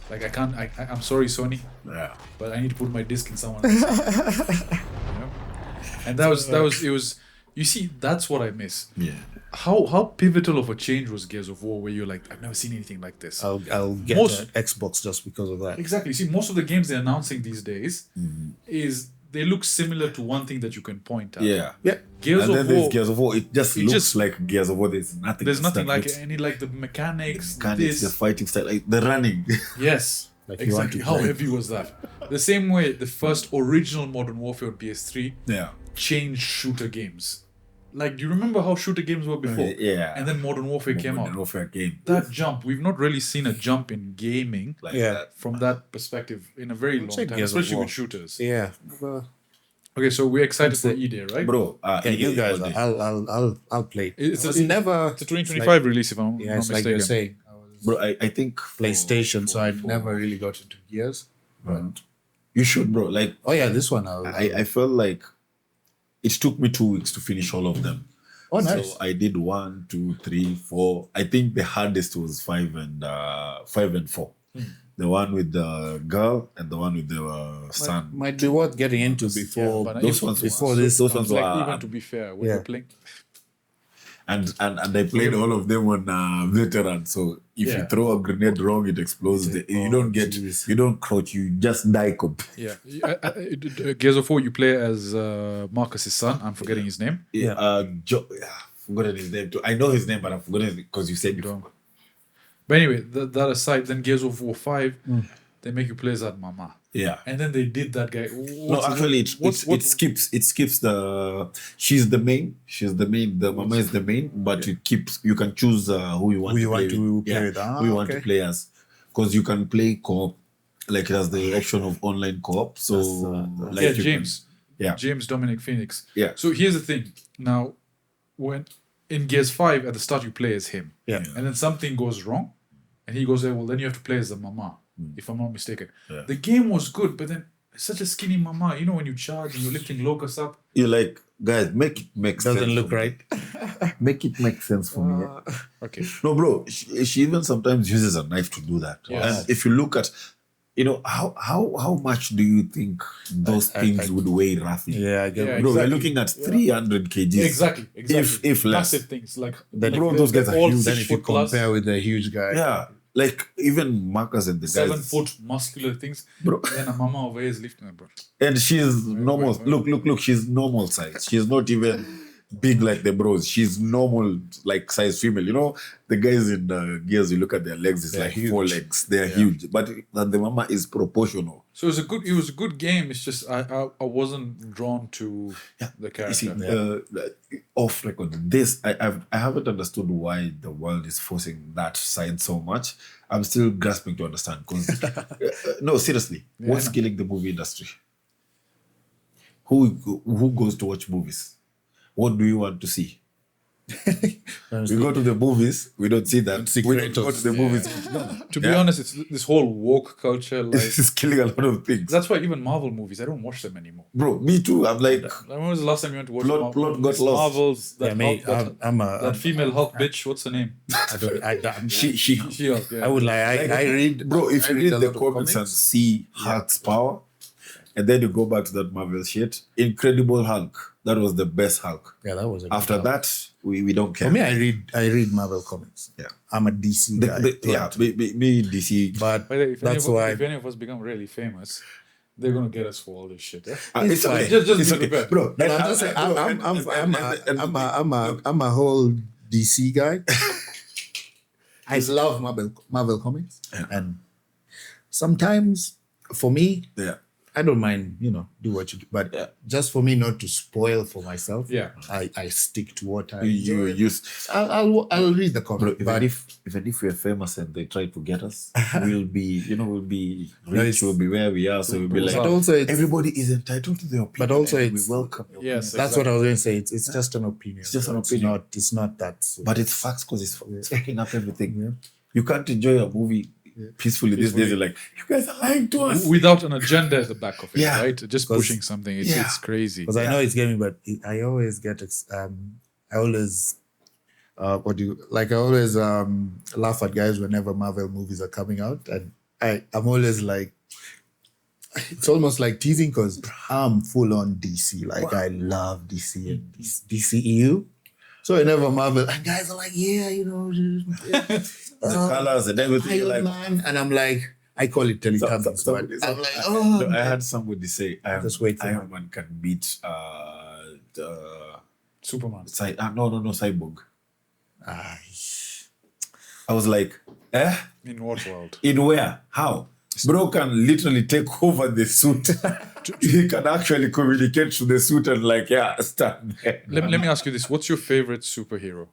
Speaker 1: Like I can't. I'm sorry, Sony,
Speaker 2: Yeah.
Speaker 1: but I need to put my disc in someone else. You know? And that was. It was. You see, that's what I miss.
Speaker 2: Yeah.
Speaker 1: How pivotal of a change was Gears of War, where you're like, I've never seen anything like this.
Speaker 3: I'll get
Speaker 1: Most-
Speaker 3: an Xbox just because of that.
Speaker 1: Exactly. See, most of the games they're announcing these days is they look similar to one thing that you can point at.
Speaker 2: Yeah.
Speaker 3: Yeah.
Speaker 1: Gears
Speaker 2: And
Speaker 1: of
Speaker 2: then there's
Speaker 1: War.
Speaker 2: Gears of War. It just
Speaker 1: it
Speaker 2: looks
Speaker 1: just-
Speaker 2: like Gears of War. There's nothing.
Speaker 1: There's
Speaker 2: else
Speaker 1: nothing
Speaker 2: that
Speaker 1: like
Speaker 2: looks-
Speaker 1: any like the mechanics.
Speaker 2: mechanics, the
Speaker 1: this,
Speaker 2: fighting style, like the running.
Speaker 1: Yes,
Speaker 3: Like you want
Speaker 1: exactly.
Speaker 3: to
Speaker 1: How
Speaker 3: play.
Speaker 1: heavy was that? The same way the first original Modern Warfare on PS3
Speaker 2: yeah.
Speaker 1: changed shooter games. Like, do you remember how shooter games were before?
Speaker 2: Yeah.
Speaker 1: And then Modern Warfare came
Speaker 2: Modern
Speaker 1: out.
Speaker 2: Warfare game.
Speaker 1: That jump, we've not really seen a jump in gaming
Speaker 2: Like
Speaker 3: Yeah.
Speaker 2: that.
Speaker 1: from that perspective in a very long
Speaker 3: say
Speaker 1: time,
Speaker 3: Gears of
Speaker 1: especially
Speaker 3: War.
Speaker 1: with shooters.
Speaker 3: Yeah.
Speaker 1: Okay, so we're excited for E-Day, right?
Speaker 2: Bro,
Speaker 3: Yeah, you guys.
Speaker 2: all day.
Speaker 3: I'll play.
Speaker 1: It's
Speaker 3: It was
Speaker 1: a-
Speaker 3: never.
Speaker 1: It's a 2025 release, if I'm
Speaker 3: Yeah,
Speaker 1: not
Speaker 3: it's like
Speaker 1: mistaken.
Speaker 3: you're saying.
Speaker 2: Bro, I think
Speaker 3: PlayStation, so I never really got into Gears. But
Speaker 2: you should, bro. Like
Speaker 3: oh yeah, this one.
Speaker 2: I felt like it took me 2 weeks to finish all of them.
Speaker 3: Oh, nice.
Speaker 2: So I did 1, 2, 3, 4. I think the hardest was 5 and 4. The one with the girl and the one with the son.
Speaker 3: Might be worth getting into before.
Speaker 1: but
Speaker 2: Those ones
Speaker 3: before
Speaker 2: were,
Speaker 3: this
Speaker 2: those
Speaker 3: comes
Speaker 2: ones
Speaker 1: Like,
Speaker 2: were,
Speaker 1: even to be fair, when
Speaker 3: Yeah.
Speaker 1: you're playing,
Speaker 2: and I played all of them on veteran. So if
Speaker 1: Yeah.
Speaker 2: you throw a grenade wrong, it explodes. You don't get,
Speaker 3: jeez.
Speaker 2: you don't crouch. You just die.
Speaker 1: yeah. Gears of War, you play as Marcus's son. I'm forgetting his name.
Speaker 3: Yeah.
Speaker 2: Forgotten his name too. I know his name, but I've forgotten because you said
Speaker 1: You
Speaker 2: before.
Speaker 1: don't. But anyway, that aside, then Gears of War 5, they make you play as that mama.
Speaker 2: Yeah.
Speaker 1: And then they did that guy.
Speaker 2: No, actually, it skips the. She's the main. The mama is the main, but it keeps. You can choose who you want
Speaker 3: Who
Speaker 2: to
Speaker 3: you
Speaker 2: play
Speaker 3: want to
Speaker 2: with.
Speaker 3: play with. Ah,
Speaker 2: who you want to
Speaker 3: okay.
Speaker 2: play as, because you can play co-op. Like it has the option of online co-op. So like
Speaker 1: Yeah,
Speaker 2: you
Speaker 1: James.
Speaker 2: Yeah.
Speaker 1: James Dominic Phoenix.
Speaker 2: Yeah.
Speaker 1: So here's the thing. Now, when in Gears 5, at the start, you play as him.
Speaker 3: Yeah.
Speaker 1: And then something goes wrong. And he goes, well, then you have to play as the mama, if I'm not mistaken.
Speaker 2: Yeah.
Speaker 1: The game was good, but then such a skinny mama. You know, when you charge and you're lifting locusts up.
Speaker 2: You like Guys, make it make sense.
Speaker 3: Doesn't look
Speaker 2: for me.
Speaker 3: right.
Speaker 2: Make it make sense for me.
Speaker 1: Okay.
Speaker 2: No, bro, she even sometimes uses a knife to do that.
Speaker 1: Yes.
Speaker 2: And if you look at, how much do you think those things would weigh roughly?
Speaker 3: Yeah, I get
Speaker 1: Yeah,
Speaker 3: it.
Speaker 2: Bro, we're
Speaker 1: exactly.
Speaker 2: looking at 300 kgs.
Speaker 1: Exactly.
Speaker 2: If less.
Speaker 1: Massive things like
Speaker 2: Bro, those guys are
Speaker 1: all
Speaker 2: huge.
Speaker 1: 6
Speaker 3: Then if you
Speaker 1: foot plus,
Speaker 3: compare with the huge guy,
Speaker 2: Yeah. Like even Marcus and the
Speaker 1: 7
Speaker 2: guys.
Speaker 1: foot muscular things.
Speaker 2: Bro.
Speaker 1: Then a mama over here is lifting it, bro.
Speaker 2: And she's normal. Look, she's normal size. She's not even big like the bros. She's normal, like size female. You know, the guys in Gears, you look at their legs, it's like
Speaker 3: huge.
Speaker 2: 4 legs. They're huge. But the mama is proportional.
Speaker 1: So it was a good game. It's just I wasn't drawn to the
Speaker 2: You see,
Speaker 1: character.
Speaker 2: off record, this I haven't understood why the world is forcing that side so much. I'm still grasping to understand because no, seriously, what's killing the movie industry? Who goes to watch movies? What do you want to see? We go to the movies, we don't see that. We don't go to the movies.
Speaker 1: To be honest, it's this whole woke culture. Like
Speaker 2: This is killing a lot of things.
Speaker 1: that's why even Marvel movies, I don't watch them anymore.
Speaker 2: Bro, me too. I'm like,
Speaker 1: When was the last time you went to watch
Speaker 2: Plot
Speaker 1: Marvel?
Speaker 2: got
Speaker 1: These
Speaker 2: lost.
Speaker 1: Marvels. That,
Speaker 3: yeah, mate,
Speaker 1: Hulk, that female Hulk bitch. What's her name?
Speaker 2: she
Speaker 1: She-Hulk. Yeah.
Speaker 3: I would like. I read,
Speaker 2: bro, if
Speaker 3: I
Speaker 2: you read
Speaker 3: a
Speaker 2: the
Speaker 3: lot of
Speaker 2: comics and see Hulk's power, and then you go back to that Marvel shit, Incredible Hulk. That was the best Hulk.
Speaker 3: Yeah, that was a good
Speaker 2: After
Speaker 3: Hulk.
Speaker 2: that, we don't care.
Speaker 3: For me, I read Marvel comics.
Speaker 2: Yeah.
Speaker 3: I'm a DC guy.
Speaker 2: Me DC.
Speaker 3: But
Speaker 1: By the way, if
Speaker 3: that's
Speaker 1: any
Speaker 3: why.
Speaker 1: if any of us become really famous, they're gonna get us for all this shit. Eh?
Speaker 2: It's
Speaker 3: fine.
Speaker 2: okay.
Speaker 1: Just
Speaker 2: It's
Speaker 1: be
Speaker 2: okay,
Speaker 1: prepared.
Speaker 2: bro.
Speaker 3: No, I'm just saying, I'm a whole DC guy. I love Marvel comics, and sometimes for me,
Speaker 2: Yeah.
Speaker 3: I don't mind, do what you do, but just for me not to spoil for myself,
Speaker 1: Yeah.
Speaker 3: I stick to what I
Speaker 2: You
Speaker 3: enjoy.
Speaker 2: use.
Speaker 3: I'll read the
Speaker 2: Bro,
Speaker 3: comic, but
Speaker 2: even if we're famous and they try to get us, we'll be
Speaker 3: No,
Speaker 2: rich, we'll be where we are, so we'll be like,
Speaker 3: but also it's
Speaker 2: everybody is entitled to their opinion.
Speaker 3: But also
Speaker 2: and we
Speaker 3: it's-
Speaker 2: welcome your opinion.
Speaker 1: Yes.
Speaker 3: that's what I was going to say. It's just an opinion.
Speaker 2: It's just an
Speaker 3: It's
Speaker 2: opinion.
Speaker 3: It's not that.
Speaker 2: But it's facts because it's fucking up everything. You can't enjoy a movie peacefully these days. You're like, you guys are lying to us.
Speaker 1: Without an agenda at the back of it,
Speaker 2: Yeah.
Speaker 1: right? Just pushing something. It's crazy.
Speaker 3: Because I know it's getting, but I always get. I always. I always laugh at guys whenever Marvel movies are coming out, and I'm always like, it's almost like teasing because I'm full on DC. Like I love DC and DCEU. So whenever Marvel and guys are like,
Speaker 2: The colors and everything. You're
Speaker 3: Iron
Speaker 2: like,
Speaker 3: Man, and I'm like, I call it Teletubbies, but I'm like,
Speaker 2: No, I had somebody say,
Speaker 3: Just wait for
Speaker 2: Iron Man can beat the
Speaker 1: Superman.
Speaker 2: no, Cyborg.
Speaker 3: ah,
Speaker 2: I was like,
Speaker 1: In what world?
Speaker 2: in where? How? Bro can literally take over the suit. He can actually communicate to the suit and stand there.
Speaker 1: Let me ask you this. What's your favorite superhero?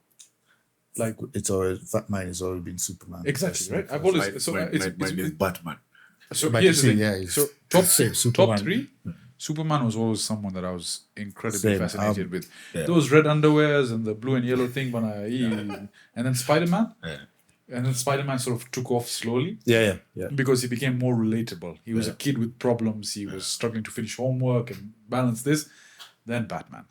Speaker 1: Like,
Speaker 3: mine has always been Superman.
Speaker 1: exactly, right? I've always...
Speaker 2: Mine is Batman.
Speaker 1: So
Speaker 3: But
Speaker 1: here's
Speaker 3: you
Speaker 1: the
Speaker 3: see,
Speaker 1: thing.
Speaker 3: yeah,
Speaker 1: So
Speaker 3: Superman.
Speaker 1: top 3, Superman was always someone that I was incredibly
Speaker 3: Same.
Speaker 1: fascinated with.
Speaker 2: Yeah.
Speaker 1: Those red underwears and the blue and yellow thing, and then Spider-Man.
Speaker 2: Yeah.
Speaker 1: And then Spider-Man sort of took off slowly
Speaker 3: Yeah.
Speaker 1: because he became more relatable. He was a kid with problems. He was struggling to finish homework and balance this. Then Batman.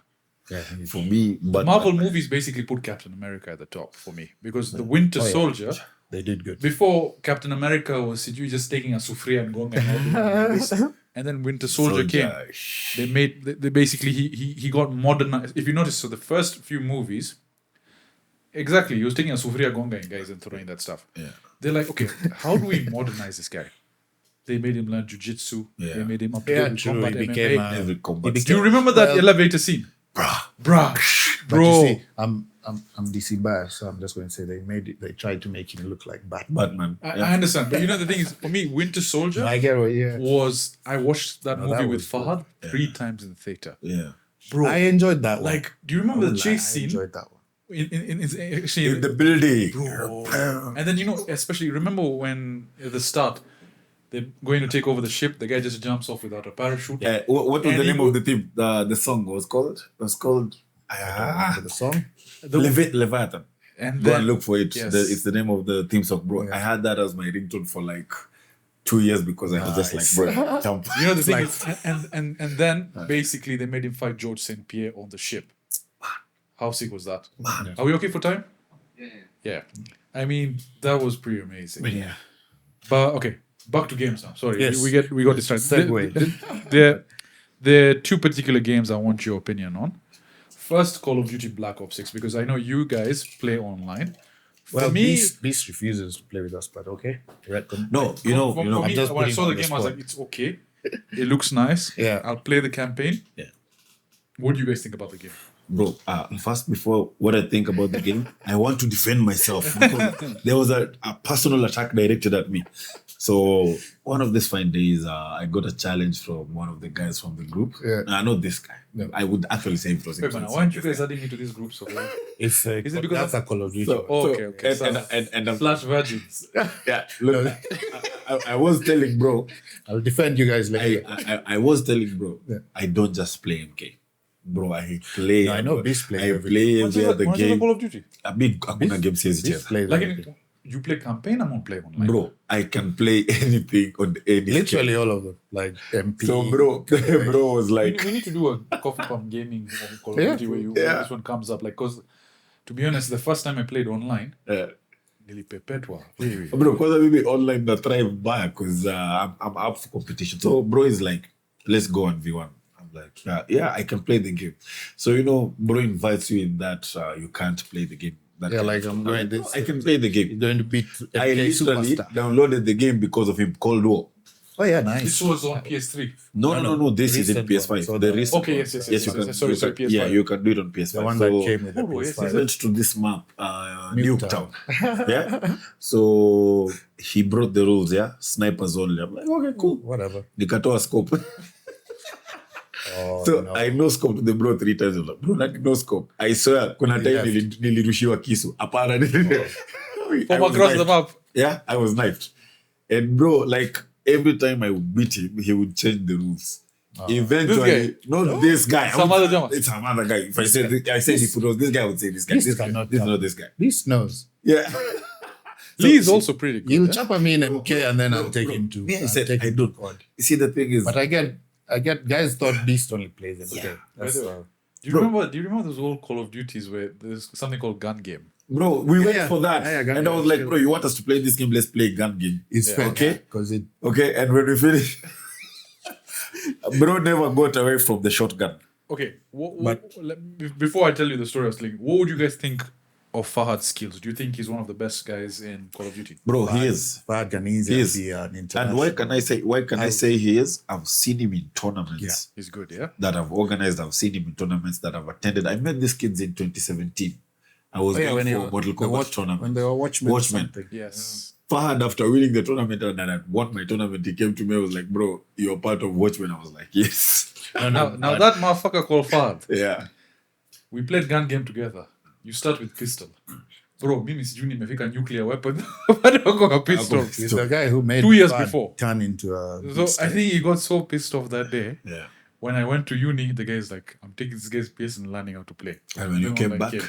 Speaker 2: For me, but
Speaker 1: Marvel movies basically put Captain America at the top for me because the Winter Soldier...
Speaker 3: They did good.
Speaker 1: Before Captain America was Sajid just taking a sufria and going and then Winter Soldier came. They basically he got modernized. If you notice, so the first few movies, exactly, he was taking a sufria gonga guys and throwing that stuff.
Speaker 2: Yeah.
Speaker 1: They're like, okay, how do we modernize this guy? They made him learn jujitsu.
Speaker 2: Yeah.
Speaker 1: They made him up to
Speaker 3: Yeah,
Speaker 1: date with
Speaker 3: true.
Speaker 1: combat
Speaker 3: He became
Speaker 1: MMA.
Speaker 2: every combat.
Speaker 1: Do you remember that elevator scene? Bruh,
Speaker 3: But
Speaker 1: bro.
Speaker 3: you see, I'm DC biased, so I'm just going to say they tried to make him look like Batman.
Speaker 1: I understand, but you know the thing is, for me, Winter Soldier
Speaker 3: I get what
Speaker 1: I watched that movie
Speaker 3: that
Speaker 1: with
Speaker 3: was good.
Speaker 1: Fahad 3 times in the theater.
Speaker 2: Yeah.
Speaker 1: Bro,
Speaker 3: I enjoyed that one.
Speaker 1: like, do you remember the chase
Speaker 3: I
Speaker 1: scene?
Speaker 3: enjoyed that one.
Speaker 1: Actually,
Speaker 2: In the building.
Speaker 1: and then especially remember when at the start they're going to take over the ship, the guy just jumps off without a parachute.
Speaker 2: What was
Speaker 1: And
Speaker 2: the
Speaker 1: he
Speaker 2: name of the team? The song was called? It was called
Speaker 3: For the song.
Speaker 2: Leviathan.
Speaker 1: And
Speaker 2: Go
Speaker 1: then
Speaker 2: and look for it.
Speaker 1: Yes.
Speaker 2: It's the name of the theme song, bro.
Speaker 3: Yeah.
Speaker 2: I had that as my ringtone for like 2 years because I was just like, bro, jump.
Speaker 1: You know the thing is, and then basically they made him fight George St. Pierre on the ship. How sick was that?
Speaker 2: Man.
Speaker 1: Are we okay for time?
Speaker 4: Yeah.
Speaker 1: Yeah. I mean, that was pretty amazing.
Speaker 3: Yeah.
Speaker 1: But okay, back to games now. Sorry,
Speaker 3: Yes.
Speaker 1: we got distracted.
Speaker 3: Segue.
Speaker 1: There are two particular games I want your opinion on. First, Call of Duty Black Ops 6, because I know you guys play online.
Speaker 3: Well,
Speaker 1: For me,
Speaker 3: Beast refuses to play with us, but okay.
Speaker 2: No, you know,
Speaker 1: for
Speaker 2: I'm
Speaker 1: me,
Speaker 3: just
Speaker 1: when I
Speaker 3: putting
Speaker 1: saw
Speaker 3: on
Speaker 1: the
Speaker 3: the
Speaker 1: game, I was
Speaker 3: spot.
Speaker 1: like, it's okay. It looks nice.
Speaker 3: Yeah.
Speaker 1: I'll play the campaign.
Speaker 2: Yeah.
Speaker 1: What do you guys think about the game?
Speaker 2: bro. First, before what I think about the game, I want to defend myself because there was a personal attack directed at me. So one of these fine days, I got a challenge from one of the guys from the group.
Speaker 3: Yeah.
Speaker 2: Not this guy.
Speaker 3: No.
Speaker 2: I would actually say it was him.
Speaker 1: Wait, man, why aren't you guys adding me to this group? So
Speaker 3: Is
Speaker 1: it because
Speaker 3: that's a Call of Duty?
Speaker 2: So-
Speaker 1: Oh, okay.
Speaker 2: And I'm,
Speaker 1: Slash virgins.
Speaker 2: yeah, look, I was telling bro,
Speaker 3: I'll defend you guys later.
Speaker 2: I was telling bro,
Speaker 3: Yeah.
Speaker 2: I don't just play MK. Bro, I play.
Speaker 3: No, I know Beast plays
Speaker 2: I
Speaker 3: everything.
Speaker 2: play
Speaker 1: What's
Speaker 2: every
Speaker 1: the
Speaker 2: other
Speaker 1: Call
Speaker 2: game.
Speaker 1: of Duty?
Speaker 2: I mean, hakuna game says
Speaker 3: Beast
Speaker 2: it.
Speaker 3: plays
Speaker 1: Like
Speaker 3: everything.
Speaker 1: you play campaign, I'm on play online.
Speaker 2: Bro, I can play anything on any
Speaker 3: Literally all of them, like MP.
Speaker 2: So bro was like,
Speaker 1: We need to do a coffee pump gaming of Call of
Speaker 3: Yeah.
Speaker 1: Duty where
Speaker 2: Yeah.
Speaker 1: this one comes up. Like, because to be honest, the first time I played online,
Speaker 2: uh,
Speaker 1: nilipepetwa.
Speaker 2: bro, because maybe online na try mbaya because I'm up for competition. So bro is like, let's go on V1. I'm like, yeah, I can play the game. So bro invites you in that you can't play the game. That
Speaker 3: Yeah,
Speaker 2: kind
Speaker 3: like
Speaker 2: of
Speaker 3: I'm
Speaker 2: stuff.
Speaker 3: going
Speaker 2: Like, no,
Speaker 3: this.
Speaker 2: I can play the
Speaker 3: You're
Speaker 2: game.
Speaker 3: going to beat
Speaker 2: I
Speaker 3: MK
Speaker 2: literally
Speaker 3: Superstar.
Speaker 2: downloaded the game because of him. Cold War.
Speaker 3: Oh yeah,
Speaker 1: This
Speaker 3: nice.
Speaker 1: was on PS3.
Speaker 2: No. This is in
Speaker 3: Recent
Speaker 2: PS5.
Speaker 3: one. So
Speaker 2: the
Speaker 3: the-
Speaker 2: recent
Speaker 1: Okay,
Speaker 2: one.
Speaker 1: yes.
Speaker 2: you can.
Speaker 1: Sorry,
Speaker 2: you can-
Speaker 1: PS5.
Speaker 2: Yeah, you can do it on PS5.
Speaker 3: The one
Speaker 2: So,
Speaker 3: that came with the
Speaker 1: Oh, yes,
Speaker 3: PS5.
Speaker 1: yes,
Speaker 2: went to this map,
Speaker 3: Nuketown.
Speaker 2: Nuketown. Yeah. So he brought the rules. Yeah, snipers only. I'm like, okay, cool.
Speaker 3: Whatever.
Speaker 2: Nikatoa scope.
Speaker 3: Oh,
Speaker 2: So
Speaker 3: no.
Speaker 2: I no scope the bro 3 times. I'm like, bro, that no scope. I swear, kuna time
Speaker 3: Left.
Speaker 2: nilirushiwa kisu. Apara
Speaker 1: From across the map.
Speaker 2: Yeah, I was knifed. And bro, like every time I would beat him, he would change the rules. Eventually, not this guy.
Speaker 1: Some other German.
Speaker 2: It's some other guy. If I said if it was this guy, I would say this guy.
Speaker 3: This
Speaker 2: This guy.
Speaker 3: cannot
Speaker 2: This is
Speaker 3: come.
Speaker 2: not this guy.
Speaker 3: This knows.
Speaker 2: Yeah.
Speaker 1: Lee is also pretty good.
Speaker 3: You'll chop me in MK and then I'll take him to.
Speaker 2: Me, I
Speaker 3: I'll
Speaker 2: said,
Speaker 3: take
Speaker 2: I
Speaker 3: him to
Speaker 2: don't.
Speaker 3: COD.
Speaker 2: You see, the thing is,
Speaker 3: But I get guys thought Beast only plays it.
Speaker 2: Yeah.
Speaker 3: Okay. That's,
Speaker 1: Do you remember those old Call of Duties where there's something called gun game?
Speaker 2: bro, we went
Speaker 3: yeah.
Speaker 2: for that.
Speaker 3: Yeah, gun
Speaker 2: and I
Speaker 3: game,
Speaker 2: was like,
Speaker 3: sure.
Speaker 2: bro, you want us to play this game? Let's play gun game.
Speaker 3: it's fair.
Speaker 2: Okay.
Speaker 3: Because it.
Speaker 2: Okay, and when we finish, bro never got away from the shotgun.
Speaker 1: Okay, before I tell you the story I was telling, what would you guys think of Fahad's skills? Do you think he's one of the best guys in Call of Duty?
Speaker 2: Bro, he is.
Speaker 3: Fahad can
Speaker 2: He
Speaker 3: easily
Speaker 2: is.
Speaker 3: be an
Speaker 2: And
Speaker 3: international.
Speaker 2: why can I say he is? I've seen him in tournaments
Speaker 1: He's good, yeah?
Speaker 2: that I've organized. I've seen him in tournaments that I've attended. I met these kids in 2017. I was going
Speaker 3: when
Speaker 2: for Mortal Kombat tournament.
Speaker 3: when they were watchmen. or
Speaker 2: Watchmen.
Speaker 3: something.
Speaker 1: Yes.
Speaker 2: Fahad, after winning the tournament and I won my tournament, he came to me. I was like, bro, you're part of Watchmen. I was like, yes.
Speaker 1: Now that motherfucker called Fahad,
Speaker 2: Yeah.
Speaker 1: we played gun game together. You start with pistol. Bro, mimi sijui nimefika nuclear weapon. Bado wako na pistol.
Speaker 3: He's the guy who made
Speaker 1: 2 years
Speaker 3: Fahad
Speaker 1: before.
Speaker 3: turn into a.
Speaker 1: So I think he got so pissed off that day.
Speaker 2: Yeah.
Speaker 1: When I went to uni, the guy's like, I'm taking this guy's PS and learning how to play.
Speaker 2: And when you
Speaker 1: I'm
Speaker 2: came
Speaker 1: like,
Speaker 2: back,
Speaker 1: "Yeah."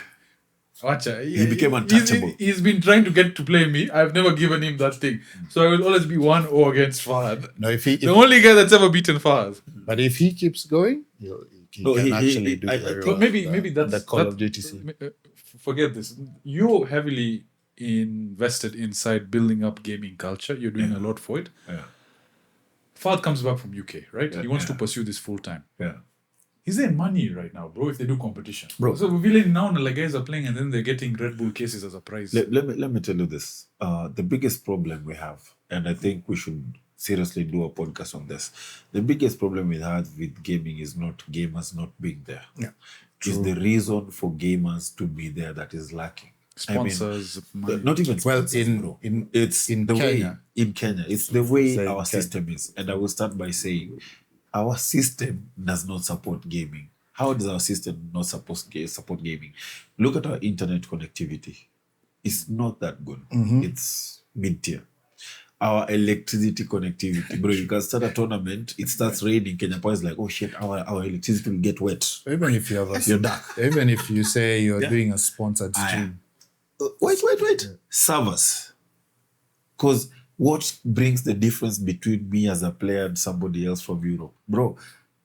Speaker 1: Wacha,
Speaker 2: he became untouchable.
Speaker 1: He's been trying to get to play me. I've never given him that thing. So I will always be 1-0 against Fahad.
Speaker 3: No, if he.
Speaker 1: The only guy that's ever beaten Fahad.
Speaker 3: But if he keeps going, he
Speaker 2: No,
Speaker 3: can
Speaker 2: he-
Speaker 3: actually do
Speaker 2: I-
Speaker 3: very
Speaker 2: but
Speaker 3: well.
Speaker 1: Maybe that's
Speaker 3: the Call of Duty scene.
Speaker 1: Forget this. You're heavily invested inside building up gaming culture. You're doing a lot for it.
Speaker 2: Yeah.
Speaker 1: Fahad comes back from UK, right?
Speaker 2: Yeah,
Speaker 1: He wants to
Speaker 2: yeah.
Speaker 1: pursue this full time.
Speaker 2: Yeah.
Speaker 1: Is there money right now, bro, if they do competition?
Speaker 2: Bro.
Speaker 1: So Villain now, like guys are playing and then they're getting Red Bull cases as a prize.
Speaker 2: Let me tell you this. The biggest problem we have, and I think we should seriously do a podcast on this. The biggest problem we have with gaming is not gamers not being there.
Speaker 3: Yeah.
Speaker 2: It's the reason for gamers to be there that is lacking.
Speaker 1: Sponsors, money.
Speaker 2: Not even
Speaker 3: Well,
Speaker 2: sponsors,
Speaker 3: in-
Speaker 2: bro.
Speaker 3: in-
Speaker 2: it's
Speaker 3: in
Speaker 2: the way
Speaker 3: Kenya.
Speaker 2: in Kenya. It's the way
Speaker 3: Say in
Speaker 2: our
Speaker 3: Kenya.
Speaker 2: system is. And I will start by saying our system does not support gaming. How does our system not support gaming? Look at our internet connectivity. It's not that good. It's mid-tier. Our electricity connectivity, bro, you can start a tournament, it starts raining, Kenya Power is like, oh shit, our electricity will get wet.
Speaker 3: Even if you have a,
Speaker 2: You're dark.
Speaker 3: even if you say you're
Speaker 2: Yeah.
Speaker 3: doing a sponsored stream,
Speaker 2: Wait. Servers. Because What brings the difference between me as a player and somebody else from Europe? Bro,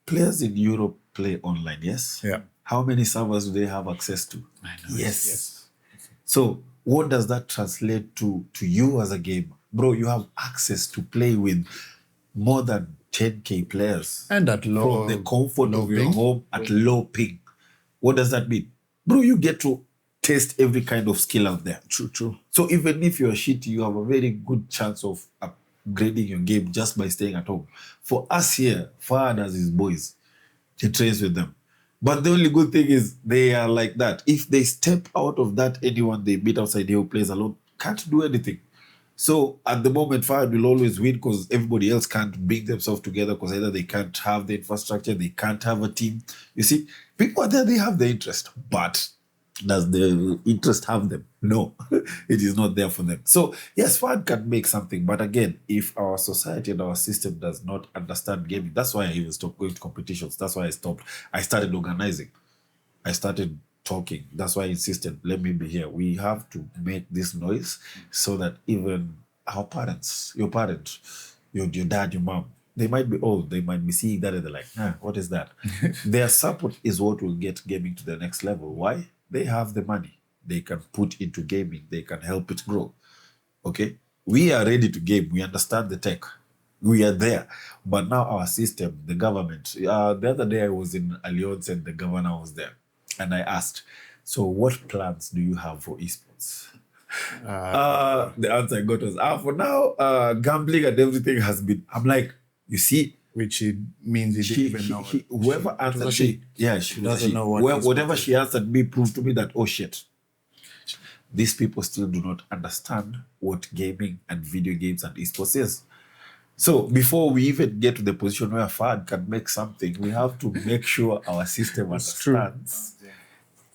Speaker 2: players in Europe play online, yes?
Speaker 3: Yeah.
Speaker 2: How many servers do they have access to? Yes.
Speaker 1: Yes.
Speaker 2: So what does that translate to you as a gamer? Bro, you have access to play with more than 10K players.
Speaker 3: And at low,
Speaker 2: from the comfort
Speaker 3: low
Speaker 2: of your
Speaker 3: ping.
Speaker 2: home at low ping. What does that mean? Bro, you get to test every kind of skill out there.
Speaker 3: True.
Speaker 2: So even if you're shitty, you have a very good chance of upgrading your game just by staying at home. For us here, Fahad has his boys. He trains with them. But the only good thing is they are like that. If they step out of that, anyone they beat outside here who plays alone can't do anything. So at the moment, Fahad will always win because everybody else can't bring themselves together because either they can't have the infrastructure, they can't have a team. You see, people are there, they have the interest, but does the interest have them? No, it is not there for them. So yes, Fahad can make something, but again, if our society and our system does not understand gaming, that's why I even stopped going to competitions. That's why I stopped. I started organizing. I started talking. That's why I insisted, let me be here. We have to make this noise so that even our parents, your parents, your dad, your mom, they might be old, they might be seeing that and they're like, what is that? Their support is what will get gaming to the next level. Why? They have the money. They can put into gaming. They can help it grow. Okay? We are ready to game. We understand the tech. We are there. But now our system, the government, the other day I was in Alliance and the governor was there. And I asked, so what plans do you have for esports? The answer I got was, for now, gambling and everything has been, I'm like, you see,
Speaker 3: Which it means he didn't even know.
Speaker 2: whoever answered
Speaker 3: she?
Speaker 2: me, she
Speaker 3: doesn't know what esports
Speaker 2: whatever
Speaker 3: is.
Speaker 2: she answered me proved to me that, oh shit, these people still do not understand what gaming and video games and esports is. So before we even get to the position where Fahad can make something, we have to make sure our system understands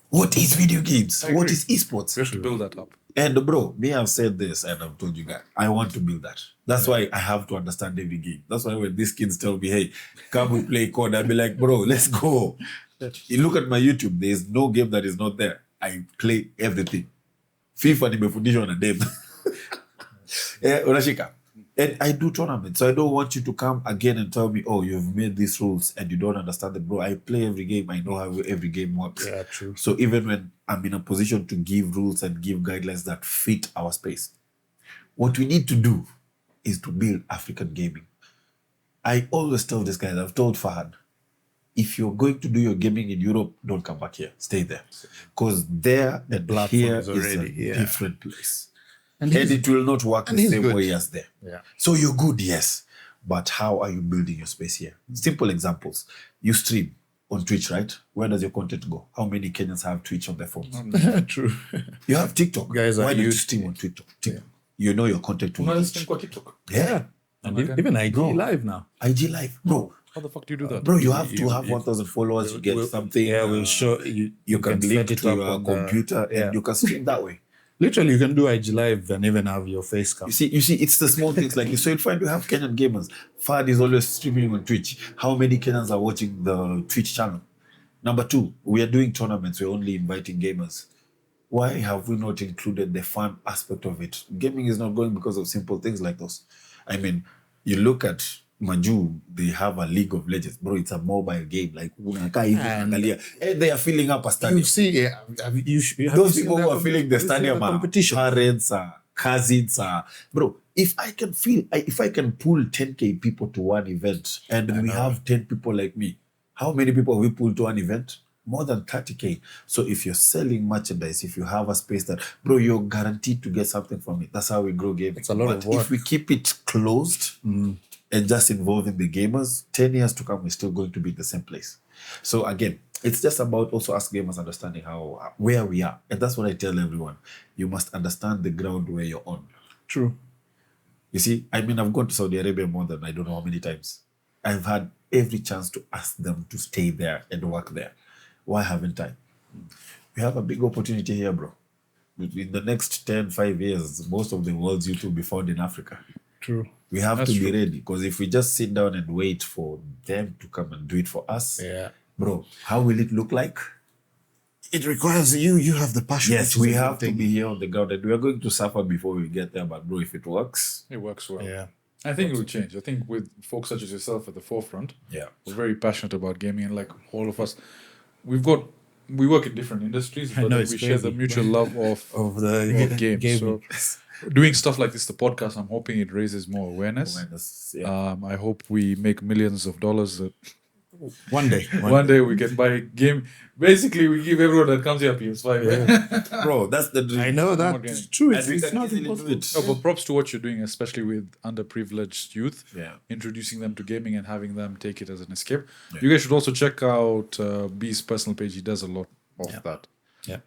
Speaker 2: what is video games, what is esports.
Speaker 1: We have to build that up.
Speaker 2: And bro, me, I've said this and I've told you guys, I want to build that. That's why I have to understand every game. That's why when these kids tell me, hey, come we play COD, I'll be like, bro, let's go. You look at my YouTube, there's no game that is not there. I play everything. FIFA nimefundishwa na dem. Unashika. And I do tournaments, so I don't want you to come again and tell me, oh, you've made these rules and you don't understand them. Bro, I play every game. I know how every game works.
Speaker 3: Yeah, true.
Speaker 2: So even when I'm in a position to give rules and give guidelines that fit our space, what we need to do is to build African gaming. I always tell this guys, I've told Fahad, if you're going to do your gaming in Europe, don't come back here. Stay there. Because there and
Speaker 3: platform
Speaker 2: here
Speaker 3: is
Speaker 2: is
Speaker 3: already,
Speaker 2: a different place.
Speaker 3: And
Speaker 2: And it will not work the
Speaker 3: he's
Speaker 2: same
Speaker 3: good.
Speaker 2: way as there.
Speaker 3: Yeah.
Speaker 2: So you're good, yes. But how are you building your space here? Simple examples. You stream on Twitch, right? Where does your content go? How many Kenyans have Twitch on their phones?
Speaker 3: True.
Speaker 2: You have TikTok.
Speaker 3: Guys are
Speaker 2: Why do you
Speaker 3: used
Speaker 2: stream on TikTok? You know your content will reach.
Speaker 1: TikTok.
Speaker 2: Yeah.
Speaker 3: And even IG Live now.
Speaker 2: IG Live. Bro,
Speaker 1: How the fuck do you do that?
Speaker 2: bro, you have to have 1,000 followers. You get something.
Speaker 3: Yeah, we'll show you.
Speaker 2: You can
Speaker 3: set
Speaker 2: link
Speaker 3: it
Speaker 2: to
Speaker 3: up
Speaker 2: your
Speaker 3: on the-
Speaker 2: computer
Speaker 3: yeah.
Speaker 2: and you can stream that way.
Speaker 3: Literally, you can do IG Live and even have your face cam.
Speaker 2: You see, it's the small things like this. So you'll find we have Kenyan gamers. Fahad is always streaming on Twitch. How many Kenyans are watching the Twitch channel? Number two, we are doing tournaments. We're only inviting gamers. Why have we not included the fun aspect of it? Gaming is not going because of simple things like those. I mean, you look at Maju, they have a League of Legends. Bro, it's a mobile game. Like, and they are filling up a stadium.
Speaker 3: You see,
Speaker 2: Those people who are filling the stadium are
Speaker 3: competition.
Speaker 2: parents, cousins. Bro, if I can pull 10K people to one event and we have 10 people like me, how many people have we pulled to one event? More than 30K. So if you're selling merchandise, if you have a space that, bro, you're guaranteed to get something from it. That's how we grow gaming.
Speaker 3: It's a lot of work.
Speaker 2: If we keep it closed and just involving the gamers, 10 years to come, we're still going to be in the same place. So again, it's just about also us gamers understanding where we are. And that's what I tell everyone. You must understand the ground where you're on.
Speaker 3: True.
Speaker 2: You see, I mean, I've gone to Saudi Arabia more than I don't know how many times. I've had every chance to ask them to stay there and work there. Why haven't I? We have a big opportunity here, bro. In the next 5 years, most of the world's youth will be found in Africa.
Speaker 3: True.
Speaker 2: We have
Speaker 1: That's
Speaker 2: to be
Speaker 1: true.
Speaker 2: ready, because if we just sit down and wait for them to come and do it for us,
Speaker 3: Yeah.
Speaker 2: bro, how will it look like?
Speaker 3: it requires you have the passion.
Speaker 2: Yes,
Speaker 3: which is
Speaker 2: we
Speaker 3: a good
Speaker 2: have to
Speaker 3: thing.
Speaker 2: be here on the ground, and we are going to suffer before we get there. But bro, if it works,
Speaker 1: It works well.
Speaker 3: Yeah.
Speaker 1: I think it will change. I think with folks such as yourself at the forefront,
Speaker 2: yeah,
Speaker 1: we're very passionate about gaming, and like all of us, we work in different industries, but
Speaker 3: know,
Speaker 1: then
Speaker 3: it's
Speaker 1: we share the
Speaker 3: crazy.
Speaker 1: mutual love of games.
Speaker 3: gaming.
Speaker 1: So doing stuff like this, the podcast, I'm hoping it raises more awareness. I hope we make millions of dollars.
Speaker 3: One day.
Speaker 1: One day we can buy game. Basically, we give everyone that comes here PS5.
Speaker 2: bro, that's the dream.
Speaker 3: I know
Speaker 1: More
Speaker 3: that.
Speaker 1: gaming.
Speaker 3: It's true.
Speaker 2: And we
Speaker 3: It's
Speaker 2: can
Speaker 3: not
Speaker 2: easily do
Speaker 3: impossible.
Speaker 2: it.
Speaker 1: No, but props to what you're doing, especially with underprivileged youth.
Speaker 2: Yeah.
Speaker 1: Introducing them to gaming and having them take it as an escape. You guys should also check out B's personal page. He does a lot of that.
Speaker 3: Yeah.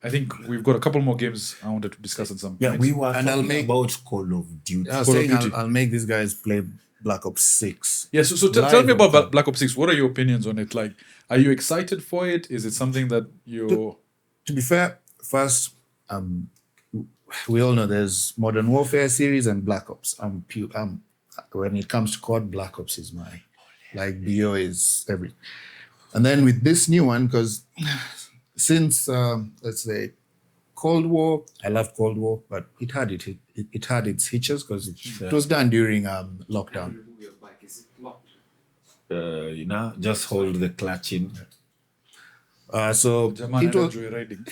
Speaker 1: I think we've got a couple more games I wanted to discuss at some point.
Speaker 2: Yeah, we were
Speaker 3: And I'll
Speaker 2: talking
Speaker 3: make-
Speaker 2: about Call of Duty.
Speaker 3: I was
Speaker 1: Call of
Speaker 3: saying
Speaker 1: Duty.
Speaker 3: I'll make these guys play Black Ops 6.
Speaker 1: Yeah, so tell
Speaker 3: Live
Speaker 1: me
Speaker 3: on
Speaker 1: about
Speaker 3: time.
Speaker 1: Black Ops 6. What are your opinions on it? Like, are you excited for it? Is it something that you're...
Speaker 3: To be fair, first, we all know there's Modern Warfare series and Black Ops. When it comes to COD, Black Ops is my, like, BO is everything. And then with this new one, because since, let's say, Cold War, I love Cold War, but it had its hitches because it was done during lockdown.
Speaker 2: Just hold the clutch in.
Speaker 3: So
Speaker 1: Jaman
Speaker 3: it was,
Speaker 1: joyriding.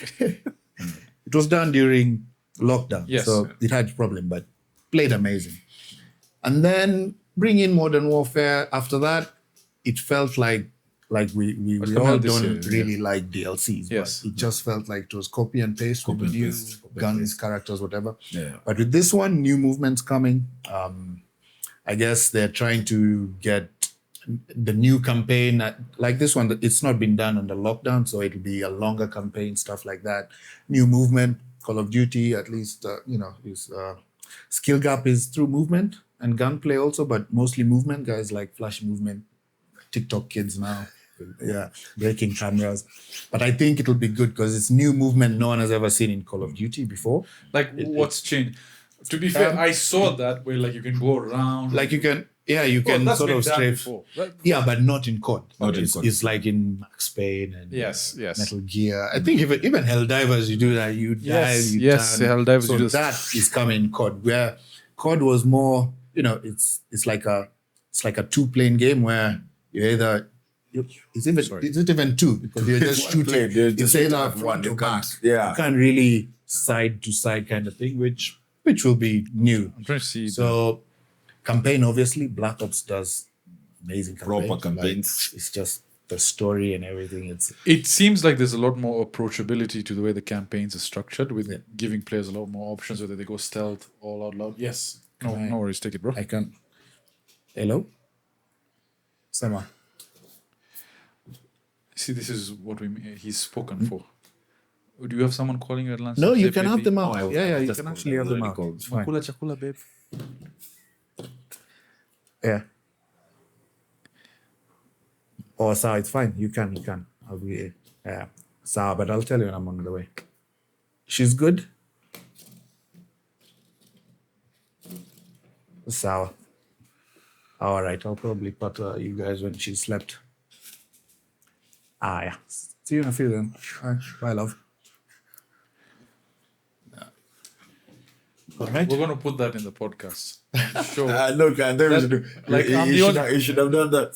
Speaker 3: it was done during lockdown.
Speaker 1: Yes.
Speaker 3: So it had a problem, but played amazing. And then bring in Modern Warfare. After that, it felt like we
Speaker 1: coming
Speaker 3: all
Speaker 1: out this
Speaker 3: don't
Speaker 1: year,
Speaker 3: really like DLCs.
Speaker 1: Yes.
Speaker 3: But it just felt like it was copy and paste with
Speaker 2: Copy and
Speaker 3: new
Speaker 2: paste, copy and
Speaker 3: guns, characters, whatever.
Speaker 2: Yeah.
Speaker 3: But with this one, new movements coming. I guess they're trying to get the new campaign like this one. It's not been done under lockdown, so it'll be a longer campaign, stuff like that. New movement, Call of Duty, at least is skill gap is through movement and gunplay also, but mostly movement. Guys like flash movement, TikTok kids now. Yeah, breaking cameras. But I think it'll be good because it's new movement no one has ever seen in Call of Duty before.
Speaker 1: Like, what's changed? To be fair, I saw that where, like, you can go around.
Speaker 3: Like you can
Speaker 1: that's
Speaker 3: sort
Speaker 1: been
Speaker 3: of
Speaker 1: done
Speaker 3: strafe.
Speaker 1: before. Right?
Speaker 3: Yeah, but not in COD.
Speaker 2: Not in COD.
Speaker 3: It's like in Max Payne and
Speaker 1: Yes.
Speaker 3: Metal Gear. I think even Helldivers, you do that. You
Speaker 1: Yes,
Speaker 3: dive, you
Speaker 1: yes,
Speaker 3: turn.
Speaker 1: Helldivers,
Speaker 3: So
Speaker 1: you just-
Speaker 3: that is coming in COD, where COD was more, it's like a 2-plane game where you either is it even 2 because you're just
Speaker 2: One
Speaker 3: shooting.
Speaker 2: plane, you're
Speaker 3: You
Speaker 2: just
Speaker 3: say
Speaker 2: shooting
Speaker 3: that
Speaker 2: at
Speaker 3: front
Speaker 2: one, you
Speaker 3: to back.
Speaker 2: can't- yeah.
Speaker 3: You can't really side to side kind of thing, which will be new.
Speaker 1: I'm trying to see.
Speaker 3: So campaign, obviously, Black Ops does amazing
Speaker 2: Proper
Speaker 3: campaigns.
Speaker 2: campaigns.
Speaker 3: It's just the story and everything.
Speaker 1: It seems like there's a lot more approachability to the way the campaigns are structured, with giving players a lot more options, whether they go stealth, all out loud. Yes. No worries. Take it, bro.
Speaker 3: I can. Hello, Sama.
Speaker 1: See, this is what he's spoken for. Do you have someone calling you at lunch?
Speaker 3: No,
Speaker 1: Say,
Speaker 3: you can have
Speaker 1: baby,
Speaker 3: them out.
Speaker 2: I
Speaker 3: You
Speaker 2: just
Speaker 3: can
Speaker 2: called
Speaker 3: actually have them
Speaker 2: already
Speaker 3: out.
Speaker 2: called.
Speaker 3: It's fine.
Speaker 1: Chakula, chakula, babe.
Speaker 3: Yeah. Oh, Sa, it's fine. You can. I'll be. Yeah, Sa, but I'll tell you when I'm on the way. She's good. Sour. All right, I'll probably put you guys when she slept. Yeah. See you in a few then. All right, bye, love. All right.
Speaker 1: We're going to put that in the podcast. I'm sure.
Speaker 2: Look, and then
Speaker 1: like, I'm the only-
Speaker 2: you should have done that.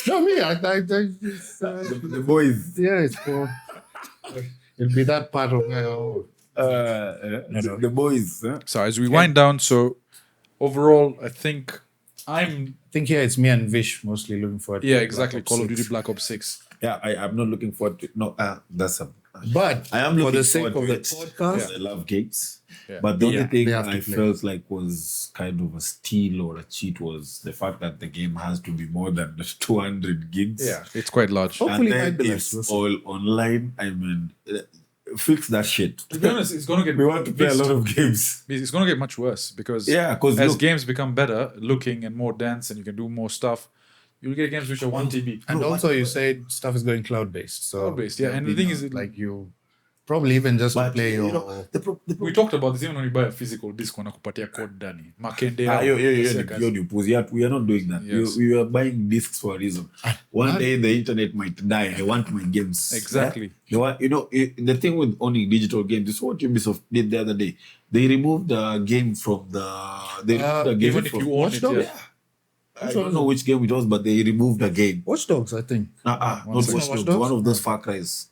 Speaker 3: No, me.
Speaker 2: The boys.
Speaker 3: Yeah, it's for. It'll be that part of my.
Speaker 2: The boys. Huh?
Speaker 1: So as we wind down, so overall, I think
Speaker 3: I think here it's me and Vish mostly looking forward to
Speaker 1: yeah,
Speaker 3: Black
Speaker 1: exactly.
Speaker 3: Ops
Speaker 1: Call of
Speaker 3: 6.
Speaker 1: Duty Black Ops 6.
Speaker 2: Yeah, I'm not looking forward to. No, that's a.
Speaker 3: But
Speaker 2: I am
Speaker 3: for
Speaker 2: looking
Speaker 3: the sake of
Speaker 2: forward
Speaker 3: the
Speaker 2: to it.
Speaker 3: podcast,
Speaker 2: I love games.
Speaker 1: Yeah.
Speaker 2: But the only thing
Speaker 3: they have to
Speaker 2: I
Speaker 3: play.
Speaker 2: felt like was kind of a steal or a cheat was the fact that the game has to be more than 200 gigs.
Speaker 1: Yeah, it's quite large.
Speaker 3: Oh. Hopefully
Speaker 2: And
Speaker 3: it
Speaker 2: then
Speaker 3: might be less,
Speaker 2: it's
Speaker 3: we'll see.
Speaker 2: all online. I mean, fix that shit.
Speaker 1: To be honest, it's going to get
Speaker 2: We want to play a lot of games.
Speaker 1: It's going to get much worse because
Speaker 2: Yeah, because
Speaker 1: as
Speaker 2: look,
Speaker 1: games become better looking and more dense and you can do more stuff, you'll get games which are 1 TB.
Speaker 3: and also you said stuff is going cloud based. So
Speaker 1: Cloud-based, yeah.
Speaker 3: there'll
Speaker 1: And the
Speaker 3: be
Speaker 1: thing is,
Speaker 3: like you Probably even just to
Speaker 2: But
Speaker 3: play
Speaker 2: you
Speaker 3: your.
Speaker 2: know,
Speaker 1: We talked about this even when you buy a physical disc wanakupatia code ndani. Makende yao.
Speaker 2: you're the pussy. We are not doing that.
Speaker 1: Yes.
Speaker 2: We are buying discs for a reason. One day the internet might die. I want my games.
Speaker 1: Exactly.
Speaker 2: The thing with owning digital games is what Ubisoft did the other day. They removed the game from the. They removed the game
Speaker 1: Even if
Speaker 2: from,
Speaker 1: you own
Speaker 3: Watch
Speaker 1: it,
Speaker 3: Dogs?
Speaker 1: yeah.
Speaker 2: I don't know which game it was, but they removed the game.
Speaker 3: Watch Dogs, I think.
Speaker 2: Not
Speaker 1: Watch
Speaker 2: Watch
Speaker 3: Dogs.
Speaker 2: Dogs. One of those Far Cries.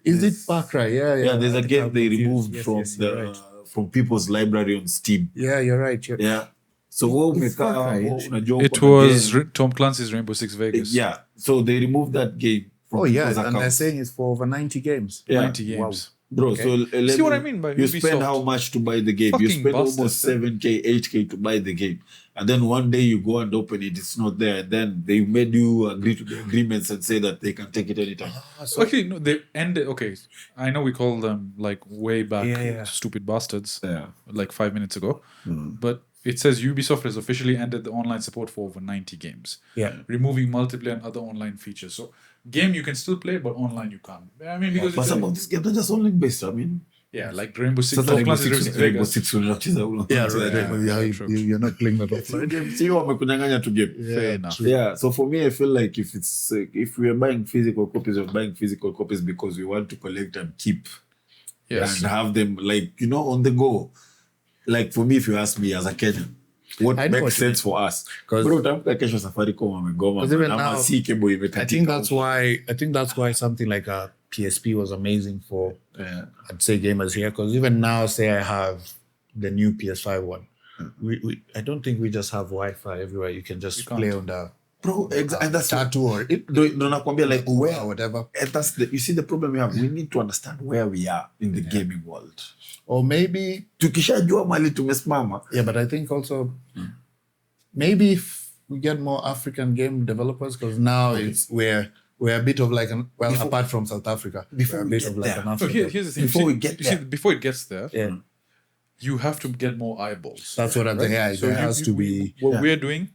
Speaker 3: Is it Far Cry? Yeah.
Speaker 2: Yeah, there's
Speaker 3: I
Speaker 2: a
Speaker 3: think
Speaker 2: game
Speaker 3: I'm
Speaker 2: they
Speaker 3: confused.
Speaker 2: removed
Speaker 3: Yes,
Speaker 2: from
Speaker 3: yes, you're right.
Speaker 2: from people's library on Steam.
Speaker 3: Yeah, you're right.
Speaker 2: Yeah. So what
Speaker 3: It's Far Cry.
Speaker 1: It was Tom Clancy's Rainbow Six Vegas.
Speaker 2: Yeah. So they removed that game from
Speaker 3: Oh yeah,
Speaker 2: people's
Speaker 3: and they're
Speaker 2: accounts.
Speaker 3: saying it's for over 90 games.
Speaker 2: Yeah.
Speaker 1: 90 games.
Speaker 2: Bro,
Speaker 3: Okay.
Speaker 2: so
Speaker 1: See what I mean by
Speaker 2: you
Speaker 1: Ubisoft?
Speaker 2: spend how much to buy the game? You
Speaker 1: Fucking
Speaker 2: spend
Speaker 1: bastards,
Speaker 2: almost
Speaker 1: eh?
Speaker 2: 7K, 8K to buy the game. And then one day you go and open it, it's not there. And then they made you agree to the agreements and say that they can take it anytime.
Speaker 1: Actually, no, they ended. Okay, I know we call them like way back
Speaker 3: Yeah.
Speaker 1: stupid bastards,
Speaker 2: Yeah.
Speaker 1: like 5 minutes ago. But it says Ubisoft has officially ended the online support for over 90 games,
Speaker 3: Yeah.
Speaker 1: removing multiplayer and other online features. So, game you can still play, but online you can't. I mean, because
Speaker 2: But
Speaker 1: it's
Speaker 2: some of these games are just online based. I mean,
Speaker 1: yeah, like Rainbow Six,
Speaker 2: sasa
Speaker 1: Tom
Speaker 2: Rainbow
Speaker 1: Clancy's Rainbow Six
Speaker 2: Rainbow
Speaker 1: Vegas.
Speaker 2: Six unacheza
Speaker 3: Yeah,
Speaker 2: unacheza
Speaker 3: right.
Speaker 2: game.
Speaker 3: You're not playing that offline.
Speaker 2: Sio wamekunyang'anya tu game.
Speaker 1: Fair enough.
Speaker 2: Yeah, so for me, I feel like if we are buying physical copies, we're buying physical copies because we want to collect and keep
Speaker 1: Yes.
Speaker 2: and have them on the go. Like for me, if you ask me as a Kenyan, what
Speaker 3: I know
Speaker 2: makes
Speaker 3: what you
Speaker 2: sense for us?
Speaker 3: 'Cause-
Speaker 2: Bro, utamka kesho Safaricom wamegoma.
Speaker 3: 'Cause even
Speaker 2: Ama
Speaker 3: now,
Speaker 2: si cable
Speaker 3: I
Speaker 2: imekatika.
Speaker 3: think that's why something like a PSP was amazing for
Speaker 2: Yeah.
Speaker 3: I'd say gamers here, because even now, say I have the new PS5 one. I don't think we just have Wi-Fi everywhere. You can just
Speaker 1: can't.
Speaker 3: play on the
Speaker 2: Bro, and that's
Speaker 3: tattoo or it
Speaker 2: no nakwambia like where
Speaker 3: or whatever.
Speaker 2: and that's you see the problem we have. We need to understand where we are in the gaming world.
Speaker 3: Or maybe
Speaker 2: Tukishajua mali tumesimama.
Speaker 3: yeah, but I think also maybe if we get more African game developers, because now we're a bit of like apart from South Africa,
Speaker 2: Before
Speaker 3: we're a
Speaker 2: we
Speaker 3: bit
Speaker 2: get
Speaker 3: of like
Speaker 2: there.
Speaker 3: an
Speaker 1: So
Speaker 3: Africa.
Speaker 1: here's the thing.
Speaker 2: Before
Speaker 1: You
Speaker 2: we
Speaker 1: see-
Speaker 2: get
Speaker 1: you see,
Speaker 2: there.
Speaker 1: before it gets there,
Speaker 3: Yeah,
Speaker 1: you have to get more eyeballs.
Speaker 3: that's what I'm saying. Yeah,
Speaker 1: So
Speaker 3: there has to be
Speaker 1: what we're doing.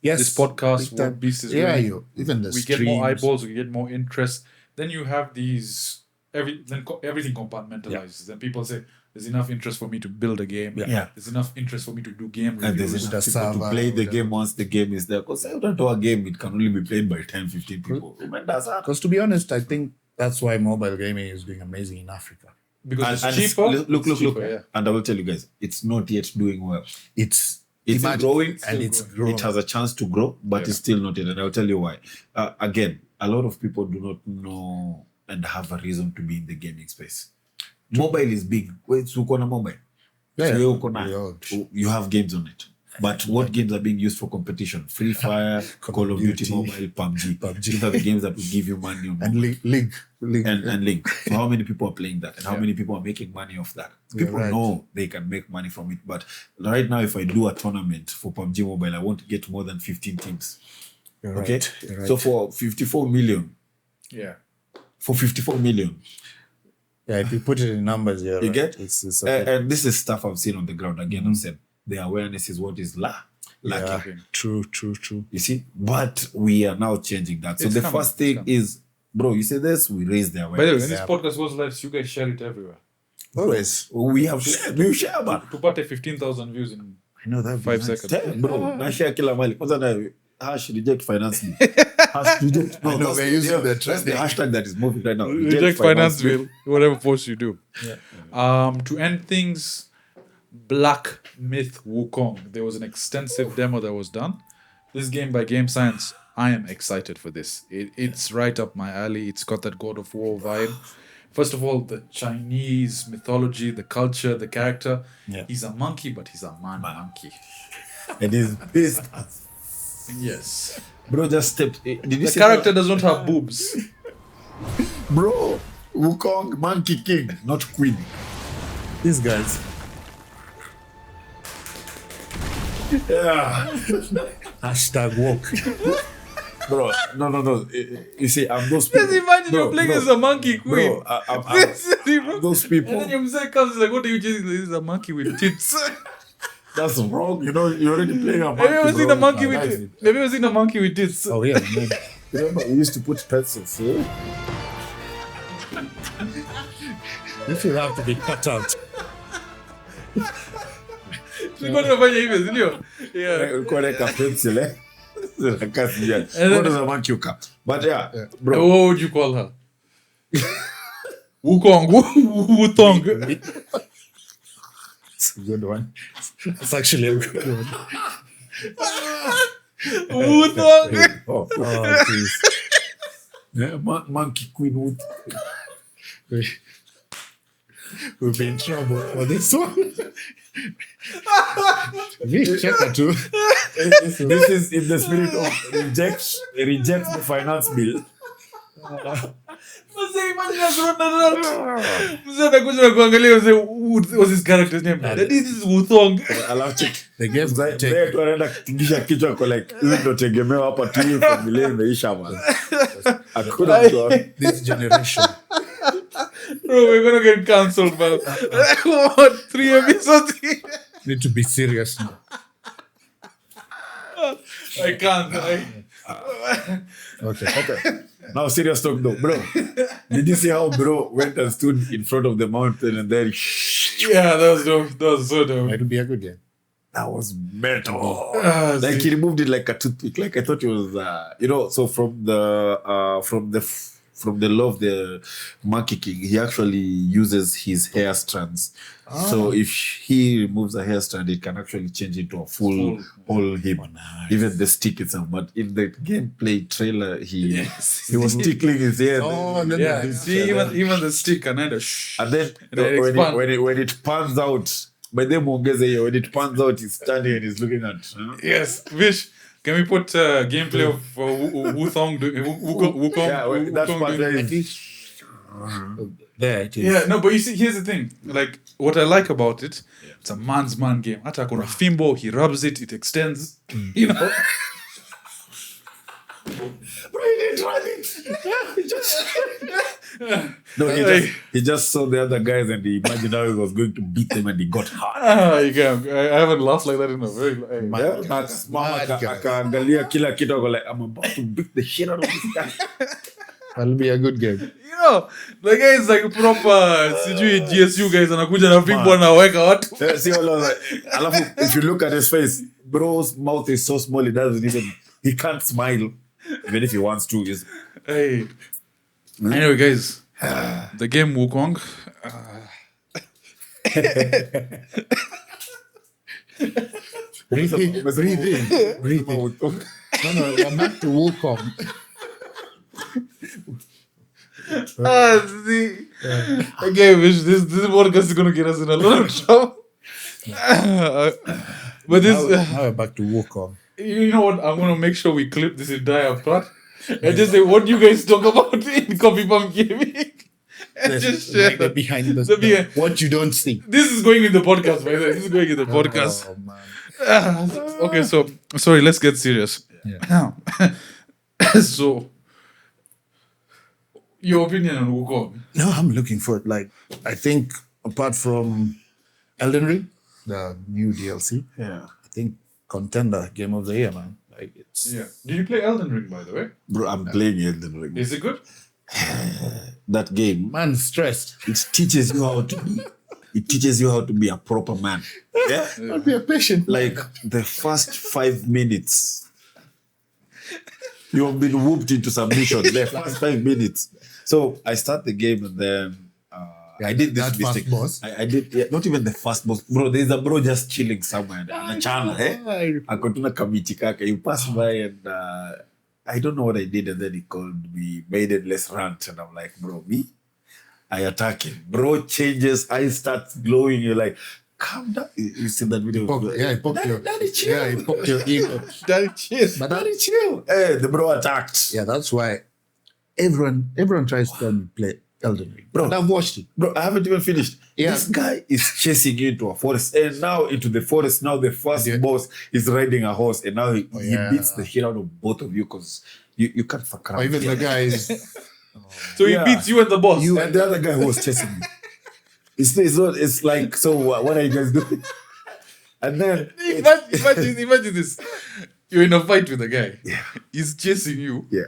Speaker 3: yes.
Speaker 1: This podcast,
Speaker 3: big time.
Speaker 1: what Beast is
Speaker 3: yeah,
Speaker 1: doing.
Speaker 3: even the
Speaker 1: We get more
Speaker 3: streams.
Speaker 1: eyeballs, we get more interest. Then you have these everything compartmentalizes. Then people say there's enough interest for me to build a game.
Speaker 2: Yeah.
Speaker 1: There's enough interest for me to do game
Speaker 2: And there's
Speaker 1: reviews.
Speaker 2: enough
Speaker 3: the
Speaker 2: people to
Speaker 3: server,
Speaker 2: play the
Speaker 3: whatever.
Speaker 2: game once the game is there. Because I don't know a game, it can only be played by 10, 15 people.
Speaker 3: Because to be honest, I think that's why mobile gaming is doing amazing in Africa.
Speaker 1: Because
Speaker 2: And
Speaker 1: it's cheaper.
Speaker 2: look.
Speaker 1: it's cheaper, yeah.
Speaker 2: And I will tell you guys, it's not yet doing well.
Speaker 3: It's
Speaker 2: It's growing,
Speaker 3: and it's growing.
Speaker 2: It has a chance to grow, but
Speaker 1: Yeah.
Speaker 2: it's still not yet. And I'll tell you why. Again, a lot of people do not know and have a reason to be in the gaming space. Mobile is big. Wait, uko na mobile.
Speaker 3: Yeah,
Speaker 2: So
Speaker 3: yeah.
Speaker 2: uko na-
Speaker 3: Yeah.
Speaker 2: you have games on it. But what games are being used for competition? Free Fire, Call of Duty Mobile, PUBG. These are the games that will give you money on
Speaker 3: and
Speaker 2: mobile.
Speaker 3: League.
Speaker 2: And Link. So how many people are playing that? And how many people are making money off that? People
Speaker 3: right.
Speaker 2: know they can make money from it. But right now, if I do a tournament for PUBG Mobile, I won't get more than 15 teams.
Speaker 3: You're
Speaker 2: Okay?
Speaker 3: right. You're right.
Speaker 2: So for 54 million,
Speaker 1: Yeah.
Speaker 3: Yeah, if you put it in numbers, yeah,
Speaker 2: you
Speaker 3: right.
Speaker 2: get?
Speaker 3: It's okay.
Speaker 2: And this is stuff I've seen on the ground. Again, I've said the awareness is what is lacking.
Speaker 3: Yeah, true.
Speaker 2: You see? But we are now changing that. So
Speaker 1: It's
Speaker 2: the
Speaker 1: coming,
Speaker 2: first
Speaker 1: it's
Speaker 2: thing
Speaker 1: coming.
Speaker 2: is, bro, you say this, we raise the
Speaker 1: By the way, when
Speaker 2: awareness.
Speaker 1: this podcast goes live, you guys share it everywhere.
Speaker 3: Always.
Speaker 2: We have shared, we share, man.
Speaker 1: To put 15,000 views in
Speaker 3: I know that.
Speaker 1: 5 seconds.
Speaker 2: Tell, bro, na share kila mali. Kwanza na hash reject finance me. Hash reject.
Speaker 3: I know,
Speaker 2: that's
Speaker 3: we're using the
Speaker 2: that's the
Speaker 3: trending.
Speaker 2: hashtag that is moving right now.
Speaker 1: Reject finance
Speaker 2: me.
Speaker 1: bill, whatever post you do. To end things, Black Myth Wukong. There was an extensive demo that was done. This game by Game Science, I am excited for this. It's right up my alley. It's got that God of War vibe. First of all, the Chinese mythology, the culture, the character.
Speaker 3: Yeah.
Speaker 1: He's a monkey, but he's a man monkey.
Speaker 2: And he's pissed.
Speaker 1: Yes.
Speaker 2: Bro, just step. Did you
Speaker 1: The
Speaker 2: see
Speaker 1: character does not have boobs.
Speaker 2: Bro, Wukong, Monkey King, not Queen.
Speaker 3: These guys.
Speaker 2: Yeah.
Speaker 3: Hashtag walk.
Speaker 2: Bro, no. You see, I'm those people.
Speaker 1: Just imagine
Speaker 2: Bro,
Speaker 1: you're playing
Speaker 2: bro,
Speaker 1: as a monkey queen.
Speaker 2: Bro, I'm those people.
Speaker 1: And then your mistake comes, like, what are you chasing? This is a monkey with tits.
Speaker 2: That's wrong. You know, you're already playing a monkey.
Speaker 1: Have you ever seen
Speaker 2: bro.
Speaker 1: a monkey
Speaker 2: Nice.
Speaker 1: with tits? Have you ever seen a monkey with tits?
Speaker 3: Oh yeah, man.
Speaker 2: Remember, we used to put pencils.
Speaker 3: This will have to be cut out.
Speaker 1: Tulikuwa tunafanya hivyo, si ndio? Yeah.
Speaker 2: Ulikuwa unaweka pencil, eh? Zinakaa sijani. What does a monkey cut? But yeah, bro.
Speaker 1: What would you call her? Wukong. Wukong.
Speaker 3: It's a good one. It's actually a good one.
Speaker 1: Wukong.
Speaker 2: Oh,
Speaker 3: jeez.
Speaker 2: yeah, monkey queen wood.
Speaker 3: We'll be in trouble for this one. Check that too.
Speaker 2: This is in the spirit of reject the finance bill.
Speaker 1: Mzee, imagine Mzee anakuja na kuangalia mzee, what's his character's name? This is Wukong.
Speaker 2: Alafu check.
Speaker 3: The game
Speaker 2: Mzee tu anaenda kutingisha kichwa kwa like hivi ndo tegemeo hapa tu hii familia imeisha man. Hakuna mtu.
Speaker 3: this generation.
Speaker 1: Bro, we're gonna get cancelled, man. What? 3 episodes?
Speaker 3: Need to be serious now.
Speaker 1: I can't.
Speaker 3: Okay.
Speaker 2: Now serious talk though, bro. Did you see how bro went and stood in front of the mountain and then
Speaker 1: Yeah, that was dope. That was so dope.
Speaker 3: It will be a good game.
Speaker 2: that was metal.
Speaker 1: Like
Speaker 2: He removed it like a toothpick. Like I thought it was, so from the law of the monkey king, he actually uses his hair strands. So if he removes a hair strand, it can actually change into a full whole him.
Speaker 3: Nice.
Speaker 2: Even the stick itself. But in the gameplay trailer, he was
Speaker 1: Yes.
Speaker 2: tickling his hair.
Speaker 3: Then
Speaker 1: Yeah, see, even the stick and then shh.
Speaker 2: And then
Speaker 1: And then
Speaker 2: when,
Speaker 1: expand.
Speaker 2: when it pans out, by the when it pans out, he's standing and he's looking at.
Speaker 1: Yes, Vish. Can we put gameplay of Wukong? Wukong?
Speaker 2: Yeah, that's
Speaker 1: Wukong
Speaker 2: part
Speaker 1: doing-
Speaker 2: where he's-
Speaker 3: There it is.
Speaker 1: Yeah, no, but you see, here's the thing. Like, what I like about it, it's a man's man game. Hata kuna fimbo, he rubs it, it extends. You know?
Speaker 2: No, he just saw the other guys and he imagined how he was going to beat them and he got hurt.
Speaker 1: You can. I haven't laughed like that in a very long time.
Speaker 2: Yeah, akasimama, akaangalia kila kitu ako like, I'm about to beat the shit out of this guy.
Speaker 3: That'll be a good game.
Speaker 1: You know, the guy is like proper, sijui GSU guys, anakuja na fimbo anaweka watu.
Speaker 2: See, alafu, if you look at his face, bro's mouth is so small, he can't smile, even if he wants to.
Speaker 1: Hey. Anyway, guys, the game Wukong.
Speaker 3: Breathe in. Breathe in. No, we're back to Wukong.
Speaker 1: See, again, this podcast is gonna get us in a lot of trouble. But this,
Speaker 3: Now we're back to Wukong.
Speaker 1: you know what? I'm gonna make sure we clip this entire part and just say what you guys talk about in Coffee Pump Gaming, and just share
Speaker 3: Like the
Speaker 1: that.
Speaker 3: behind
Speaker 1: The behind-
Speaker 3: what you don't see.
Speaker 1: This is going in the podcast, by the way. This is going in the podcast.
Speaker 3: Oh, man.
Speaker 1: Okay, so sorry, let's get serious.
Speaker 3: Yeah.
Speaker 1: So, your opinion on Wukong?
Speaker 3: No, I'm looking for it. Like, I think apart from Elden Ring, the new DLC,
Speaker 2: Yeah.
Speaker 3: I think contender game of the year, man. Like it's
Speaker 1: Yeah. Did you play Elden Ring, by the way?
Speaker 2: Bro, I'm playing Elden Ring.
Speaker 1: Is it good?
Speaker 2: That game,
Speaker 3: man stressed.
Speaker 2: it teaches you how to be. It teaches you how to be a proper man. Yeah.
Speaker 3: I'll be a patient.
Speaker 2: Like the first 5 minutes, you have been whooped into submission. The first 5 minutes. So I start the game and then I did this
Speaker 3: that
Speaker 2: mistake.
Speaker 3: first boss?
Speaker 2: I did not even the first boss. Bro, there's a bro just chilling somewhere on a channel. Akotuna kamiti kaka. You pass by and I don't know what I did, and then he called me, made it less rant, and I'm like, bro, me? I attack him. Bro changes, eyes starts glowing. You're like, calm down. You see that video?
Speaker 3: He poked your,
Speaker 2: Daddy, chill.
Speaker 3: he poked your ego.
Speaker 1: Daddy, cheers.
Speaker 3: But
Speaker 2: Daddy, chill. Hey, the bro attacked.
Speaker 3: yeah, that's why everyone tries to tell me play Elden Ring.
Speaker 2: Bro.
Speaker 3: And I've watched it.
Speaker 2: Bro, I haven't even finished.
Speaker 3: Yeah.
Speaker 2: This guy is chasing you into a forest, and now into the forest. Now the first
Speaker 3: Yeah.
Speaker 2: boss is riding a horse, and now he
Speaker 3: yeah.
Speaker 2: beats the shit out of both of you because you can't fuck around.
Speaker 3: Or even the guys.
Speaker 1: So
Speaker 2: Yeah.
Speaker 1: he beats you and the boss.
Speaker 2: You and the other guy who was chasing me. It's not. It's like, so what are you guys doing? And then
Speaker 1: Imagine this. You're in a fight with a guy.
Speaker 2: Yeah.
Speaker 1: He's chasing you.
Speaker 2: yeah.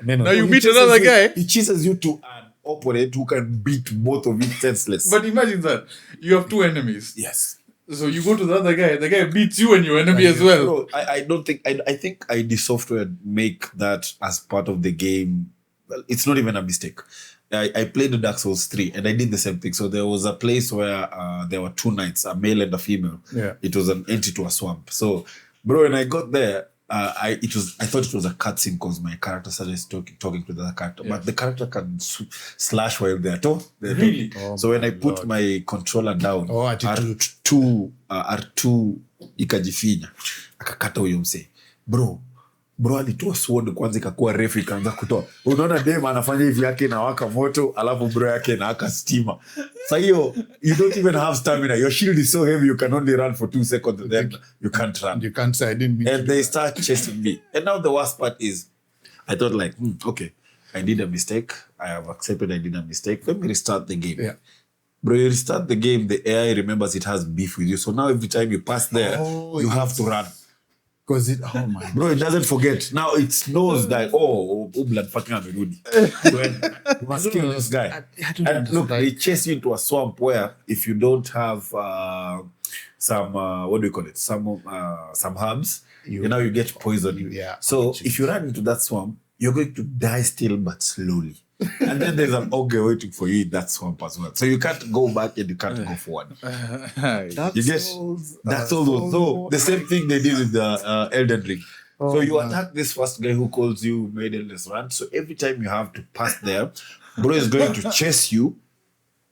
Speaker 1: Now you
Speaker 2: He
Speaker 1: meet
Speaker 2: chases
Speaker 1: another
Speaker 2: you-
Speaker 1: guy.
Speaker 2: He chases you to an opponent who can beat both of you senseless.
Speaker 1: But imagine that you have two enemies.
Speaker 2: yes.
Speaker 1: So you go to the other guy. The guy beats you and your enemy as well.
Speaker 2: No, I don't think. I think ID Software make that as part of the game. Well, it's not even a mistake. I played the Dark Souls 3 and I did the same thing. So there was a place where there were two knights, a male and a female.
Speaker 3: Yeah.
Speaker 2: It was an entry to a swamp. So, bro, when I got there, I thought it was a cutscene because my character started talking to the other character.
Speaker 1: Yeah.
Speaker 2: But the character can slash while they're talking.
Speaker 1: Really?
Speaker 3: Oh
Speaker 2: So when
Speaker 3: my
Speaker 2: I put
Speaker 3: Lord.
Speaker 2: my controller down,
Speaker 3: Oh, attitude.
Speaker 2: R2 ikajifinya akakata huyo msee. Bro alitoa sword kwanza ikakuwa refu ikaanza kutoa. Unaona dem anafanya hivi yake na waka moto alafu bro yake na waka stima. Sasa hiyo you don't even have stamina. Your shield is so heavy you can only run for 2 seconds and then you can't run.
Speaker 3: You can't say I didn't mean
Speaker 2: And they start chasing me. And now the worst part is I thought like, okay, I did a mistake. I have accepted I did a mistake. Let me restart the game.
Speaker 3: Yeah.
Speaker 2: Bro, you restart the game, the AI remembers it has beef with you. So now every time you pass there, you have to run.
Speaker 3: because it. Oh my.
Speaker 2: Bro, it doesn't forget. Now it knows that, blood fucking amerudi. You must kill this guy.
Speaker 3: I don't
Speaker 2: And look,
Speaker 3: understand.
Speaker 2: they chase you into a swamp where if you don't have some, what do you call it? Some herbs, you get poisoned.
Speaker 3: Yeah.
Speaker 2: So if you run into that swamp, you're going to die still, but slowly. And then there's an ogre waiting for you in that swamp as well. So you can't go back and you can't go forward.
Speaker 3: Dark
Speaker 2: You get
Speaker 3: Souls,
Speaker 2: that's all those. So the same thing they did with the Elden Ring. So you attack this first guy who calls you made endless run. So every time you have to pass there, bro is going to chase you,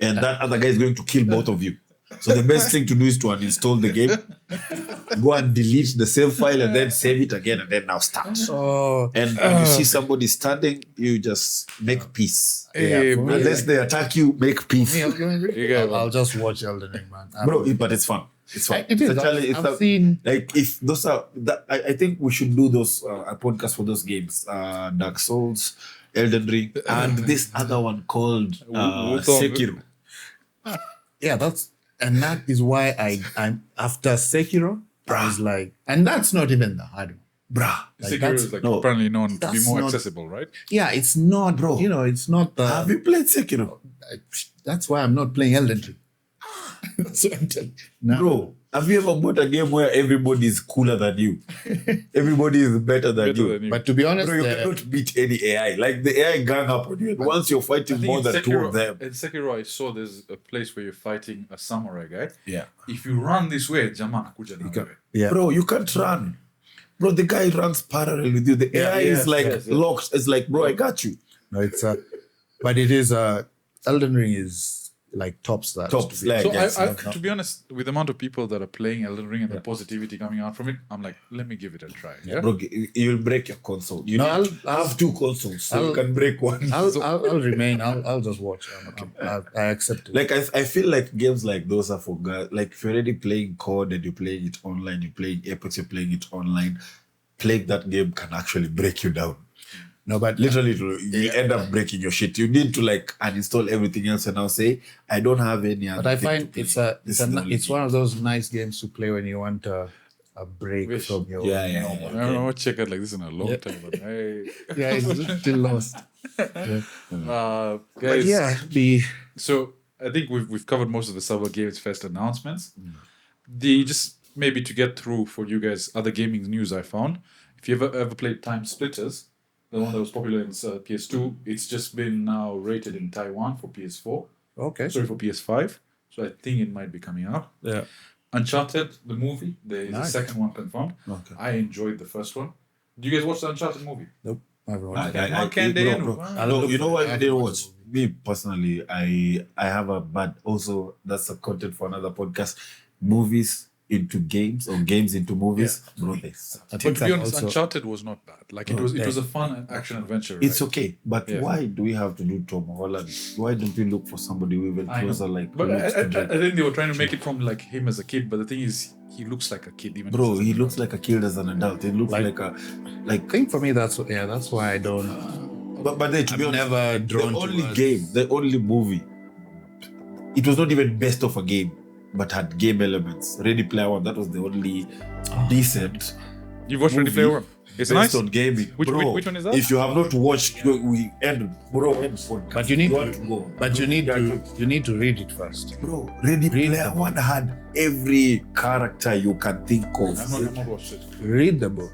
Speaker 2: and that other guy is going to kill both of you. So the best thing to do is to uninstall the game, go and delete the save file, and then save it again, and then now start.
Speaker 3: Oh.
Speaker 2: And when you see somebody standing, you just make peace.
Speaker 1: Hey,
Speaker 3: for me,
Speaker 2: Unless they attack you, make peace.
Speaker 3: I'll just watch Elden Ring, man.
Speaker 2: But it's fun. It's fun.
Speaker 3: It is.
Speaker 2: It's actually-
Speaker 3: I've seen.
Speaker 2: Like if those are, I think we should do those a podcast for those games, Dark Souls, Elden Ring, and this other one called
Speaker 1: Wukong.
Speaker 2: Sekiro.
Speaker 3: Yeah, and that is why I'm after Sekiro. I was like, and that's not even the hard one.
Speaker 2: Bruh.
Speaker 1: Sekiro
Speaker 3: that's-
Speaker 1: is like
Speaker 2: no,
Speaker 1: apparently known to be
Speaker 3: that's
Speaker 1: more
Speaker 3: not-
Speaker 1: accessible, right?
Speaker 3: Yeah, it's not,
Speaker 2: Bro.
Speaker 3: it's not the.
Speaker 2: Have you played Sekiro?
Speaker 3: That's why I'm not playing Elden Ring. That's what I'm telling you. No.
Speaker 2: Bro, have you ever bought a game where everybody is cooler than you? Everybody is better than
Speaker 1: Better
Speaker 2: you.
Speaker 1: than you.
Speaker 3: But to be honest,
Speaker 2: Bro, you cannot beat any AI. Like the AI gang up on you. And once you're
Speaker 1: I
Speaker 2: fighting
Speaker 1: think
Speaker 2: more
Speaker 1: in
Speaker 2: than two of them.
Speaker 1: In Sekiro, I saw there's a place where you're fighting a samurai guy.
Speaker 2: Yeah.
Speaker 1: If you run this way, Jama anakuja na wewe.
Speaker 3: yeah.
Speaker 2: Bro, you can't run. Bro, the guy runs parallel with you. The AI
Speaker 1: yes,
Speaker 2: is like
Speaker 1: yes, yes.
Speaker 2: locked. It's like, bro, I got you.
Speaker 3: No, it's but it is Elden Ring is like tops that.
Speaker 2: Tops,
Speaker 3: to be-
Speaker 2: like-
Speaker 1: So
Speaker 2: Yes,
Speaker 1: to be honest, with the amount of people that are playing Elden Ring and the positivity coming out from it, I'm like, let me give it a try. Yeah.
Speaker 2: Bro, you'll break your console. You
Speaker 3: No,
Speaker 2: need to have two consoles so you
Speaker 3: I'll-
Speaker 2: can break one.
Speaker 3: I'll remain. I'll just watch. I accept it.
Speaker 2: Like I feel like games like those are for guys. Like if you're already playing COD and you're playing it online, you're playing Apex, you're playing it online. Playing that game can actually break you down.
Speaker 3: No, but
Speaker 2: Literally, you end up breaking your shit. You need to like uninstall everything else and now say, I don't have any other.
Speaker 3: But I
Speaker 2: thing to
Speaker 3: find
Speaker 2: play.
Speaker 3: it's
Speaker 2: This is the only
Speaker 3: it's
Speaker 2: game.
Speaker 3: one of those nice games to play when you want a break
Speaker 1: Wish.
Speaker 3: from your
Speaker 2: Yeah.
Speaker 3: normal.
Speaker 1: I don't know what check out like this in a long time, but hey,
Speaker 3: Yeah, it's still lost.
Speaker 1: guys.
Speaker 3: But yeah,
Speaker 1: So I think we've covered most of the Summer Games Fest announcements. Just maybe to get through for you guys, other gaming news I found. If you ever played Time Splitters, the one that was popular in PS2, it's just been now rated in Taiwan for PS4.
Speaker 3: okay.
Speaker 1: Sorry, for PS5. So I think it might be coming out.
Speaker 3: Yeah.
Speaker 1: Uncharted, the movie, there is a
Speaker 3: Nice.
Speaker 1: second one confirmed.
Speaker 2: Okay.
Speaker 1: I enjoyed the first one. Do you guys watch the Uncharted movie?
Speaker 3: Nope. I haven't
Speaker 2: I-
Speaker 3: watched
Speaker 2: I-
Speaker 3: it.
Speaker 1: How can they know?
Speaker 2: No, you know what
Speaker 3: I
Speaker 2: they
Speaker 3: didn't
Speaker 2: watch?
Speaker 3: watch
Speaker 2: Me personally, I have a bad. Also, that's a content for another podcast. Movies into games or games into movies, bro. They suck.
Speaker 3: I
Speaker 1: But
Speaker 3: think
Speaker 1: to be
Speaker 3: that
Speaker 1: honest,
Speaker 3: also-
Speaker 1: Uncharted was not bad. Like it was a fun action adventure.
Speaker 2: It's
Speaker 1: right?
Speaker 2: okay, but
Speaker 1: Yeah.
Speaker 2: why do we have to do Tom Holland? Why don't we look for somebody who even
Speaker 1: I know.
Speaker 2: closer, like
Speaker 1: But
Speaker 2: who
Speaker 1: I,
Speaker 2: looks to Drake?
Speaker 1: think they were trying to make it from like him as a kid. But the thing is, he looks like a kid even.
Speaker 2: Bro,
Speaker 1: as
Speaker 2: he looks like a kid as an adult. He looks like a
Speaker 3: I think for me that's why I don't.
Speaker 2: But then, to be
Speaker 3: I'm
Speaker 2: honest,
Speaker 3: never
Speaker 2: the
Speaker 3: drawn
Speaker 2: only
Speaker 3: towards-
Speaker 2: game, the only movie, it was not even best of a game, but had game elements. Ready Player One, that was the only decent.
Speaker 1: You've watched Ready Player One? It's
Speaker 2: based
Speaker 1: nice.
Speaker 2: on gaming.
Speaker 1: Which one is that?
Speaker 2: If you have not watched, we end podcast.
Speaker 3: But you need
Speaker 2: want
Speaker 3: to
Speaker 2: go.
Speaker 3: But you need to read it first.
Speaker 2: Bro, Ready Player One had every character you can think of.
Speaker 1: I've not watched it.
Speaker 3: Read the book.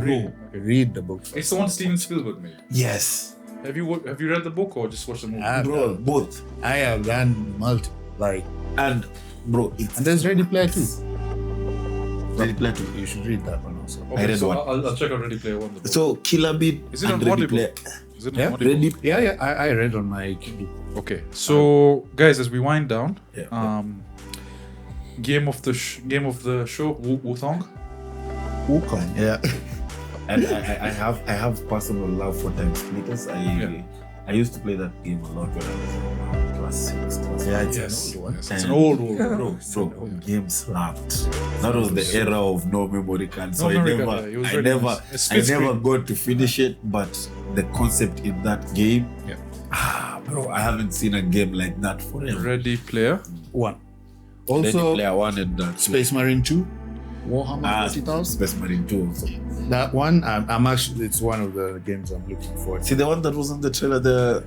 Speaker 1: Bro,
Speaker 3: Read the book.
Speaker 1: it's the one Steven Spielberg made.
Speaker 2: Yes.
Speaker 1: Have you read the book or just watched the movie?
Speaker 2: Bro, both.
Speaker 3: I have done multiple.
Speaker 2: And bro, it's
Speaker 3: And there's Ready Player 2.
Speaker 2: Ready Player 2.
Speaker 3: You should read that one also.
Speaker 1: Okay,
Speaker 2: I read
Speaker 1: so
Speaker 2: one.
Speaker 1: I'll check out Ready Player One. The book.
Speaker 2: So Killer Beat
Speaker 1: Is it
Speaker 2: and
Speaker 1: on
Speaker 2: Ready
Speaker 1: Audible?
Speaker 2: Player.
Speaker 1: Is it
Speaker 3: Yeah,
Speaker 1: on Audible?
Speaker 2: Ready
Speaker 3: Yeah, I read on my Kindle.
Speaker 1: Okay, so guys, as we wind down,
Speaker 2: Yeah.
Speaker 1: game of the show, Wukong.
Speaker 3: Wukong. Yeah.
Speaker 2: And I have personal love for Time Splitters. I used to play that game a lot when I was in class 6.
Speaker 3: Yeah, it's
Speaker 1: Yes,
Speaker 3: an old one.
Speaker 1: yes, it's an old one.
Speaker 2: Bro, game slapped. That was the era of no memory card, so
Speaker 1: No
Speaker 2: I
Speaker 1: memory
Speaker 2: never,
Speaker 1: card, yeah, it was
Speaker 2: I
Speaker 1: very
Speaker 2: never,
Speaker 1: nice. It's
Speaker 2: I
Speaker 1: split
Speaker 2: never
Speaker 1: screen.
Speaker 2: got to finish it. But the concept in that game,
Speaker 1: Yeah.
Speaker 2: bro, I haven't seen a game like that forever.
Speaker 1: Ready Player.
Speaker 3: One.
Speaker 2: Ready
Speaker 3: Also,
Speaker 2: Player One and
Speaker 3: Space Marine 2. Warhammer 40,000.
Speaker 2: Space Marine 2 also.
Speaker 3: That one, I'm actually, it's one of the games I'm looking forward to.
Speaker 2: See the one that was on the trailer, bro.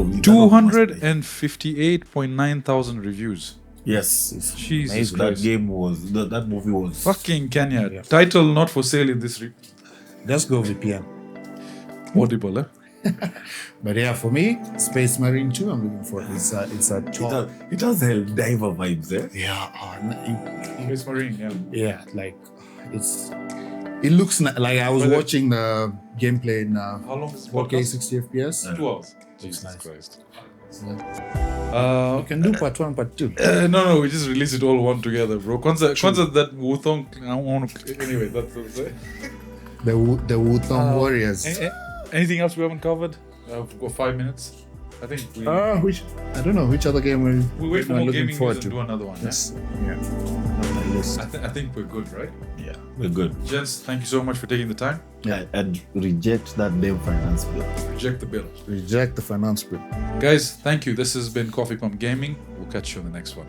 Speaker 2: you cannot
Speaker 1: 258.9 thousand reviews.
Speaker 2: Yes.
Speaker 1: Jesus
Speaker 3: amazing.
Speaker 2: That
Speaker 1: Christ.
Speaker 2: game was that movie was
Speaker 1: Fucking Kenya.
Speaker 3: Yeah.
Speaker 1: Title not for sale in this
Speaker 3: Just go VPN.
Speaker 1: Audible, eh?
Speaker 3: But yeah, for me, Space Marine 2, I'm looking for it. It's a top.
Speaker 2: it has Helldiver vibes, eh?
Speaker 3: Yeah,
Speaker 1: Space Marine, yeah.
Speaker 3: yeah, it looks like I was
Speaker 1: But
Speaker 3: watching the gameplay in
Speaker 1: How long is the
Speaker 3: 4K
Speaker 1: podcast?
Speaker 3: 60 FPS.
Speaker 1: 2 hours. Jesus
Speaker 3: nice.
Speaker 1: Christ.
Speaker 3: You can do part 1, part 2.
Speaker 1: No, we just release it all one together, bro. Concert that Wukong. I want to. Anyway, that's it.
Speaker 3: The Wukong Warriors.
Speaker 1: Anything else we haven't covered? We've got 5 minutes. I think we
Speaker 3: I don't know which other game
Speaker 1: we wait for
Speaker 3: I'm
Speaker 1: more
Speaker 3: looking
Speaker 1: gaming
Speaker 3: forward
Speaker 1: news and do another one. Yeah?
Speaker 3: Yes. Yeah. On my list.
Speaker 1: I think we're good, right?
Speaker 2: Yeah, we're good.
Speaker 1: Gents, thank you so much for taking the time.
Speaker 2: Yeah, and reject that damn finance bill.
Speaker 1: Reject the bill.
Speaker 3: Reject the finance bill.
Speaker 1: Guys, thank you. This has been Coffee Pump Gaming. We'll catch you on the next one.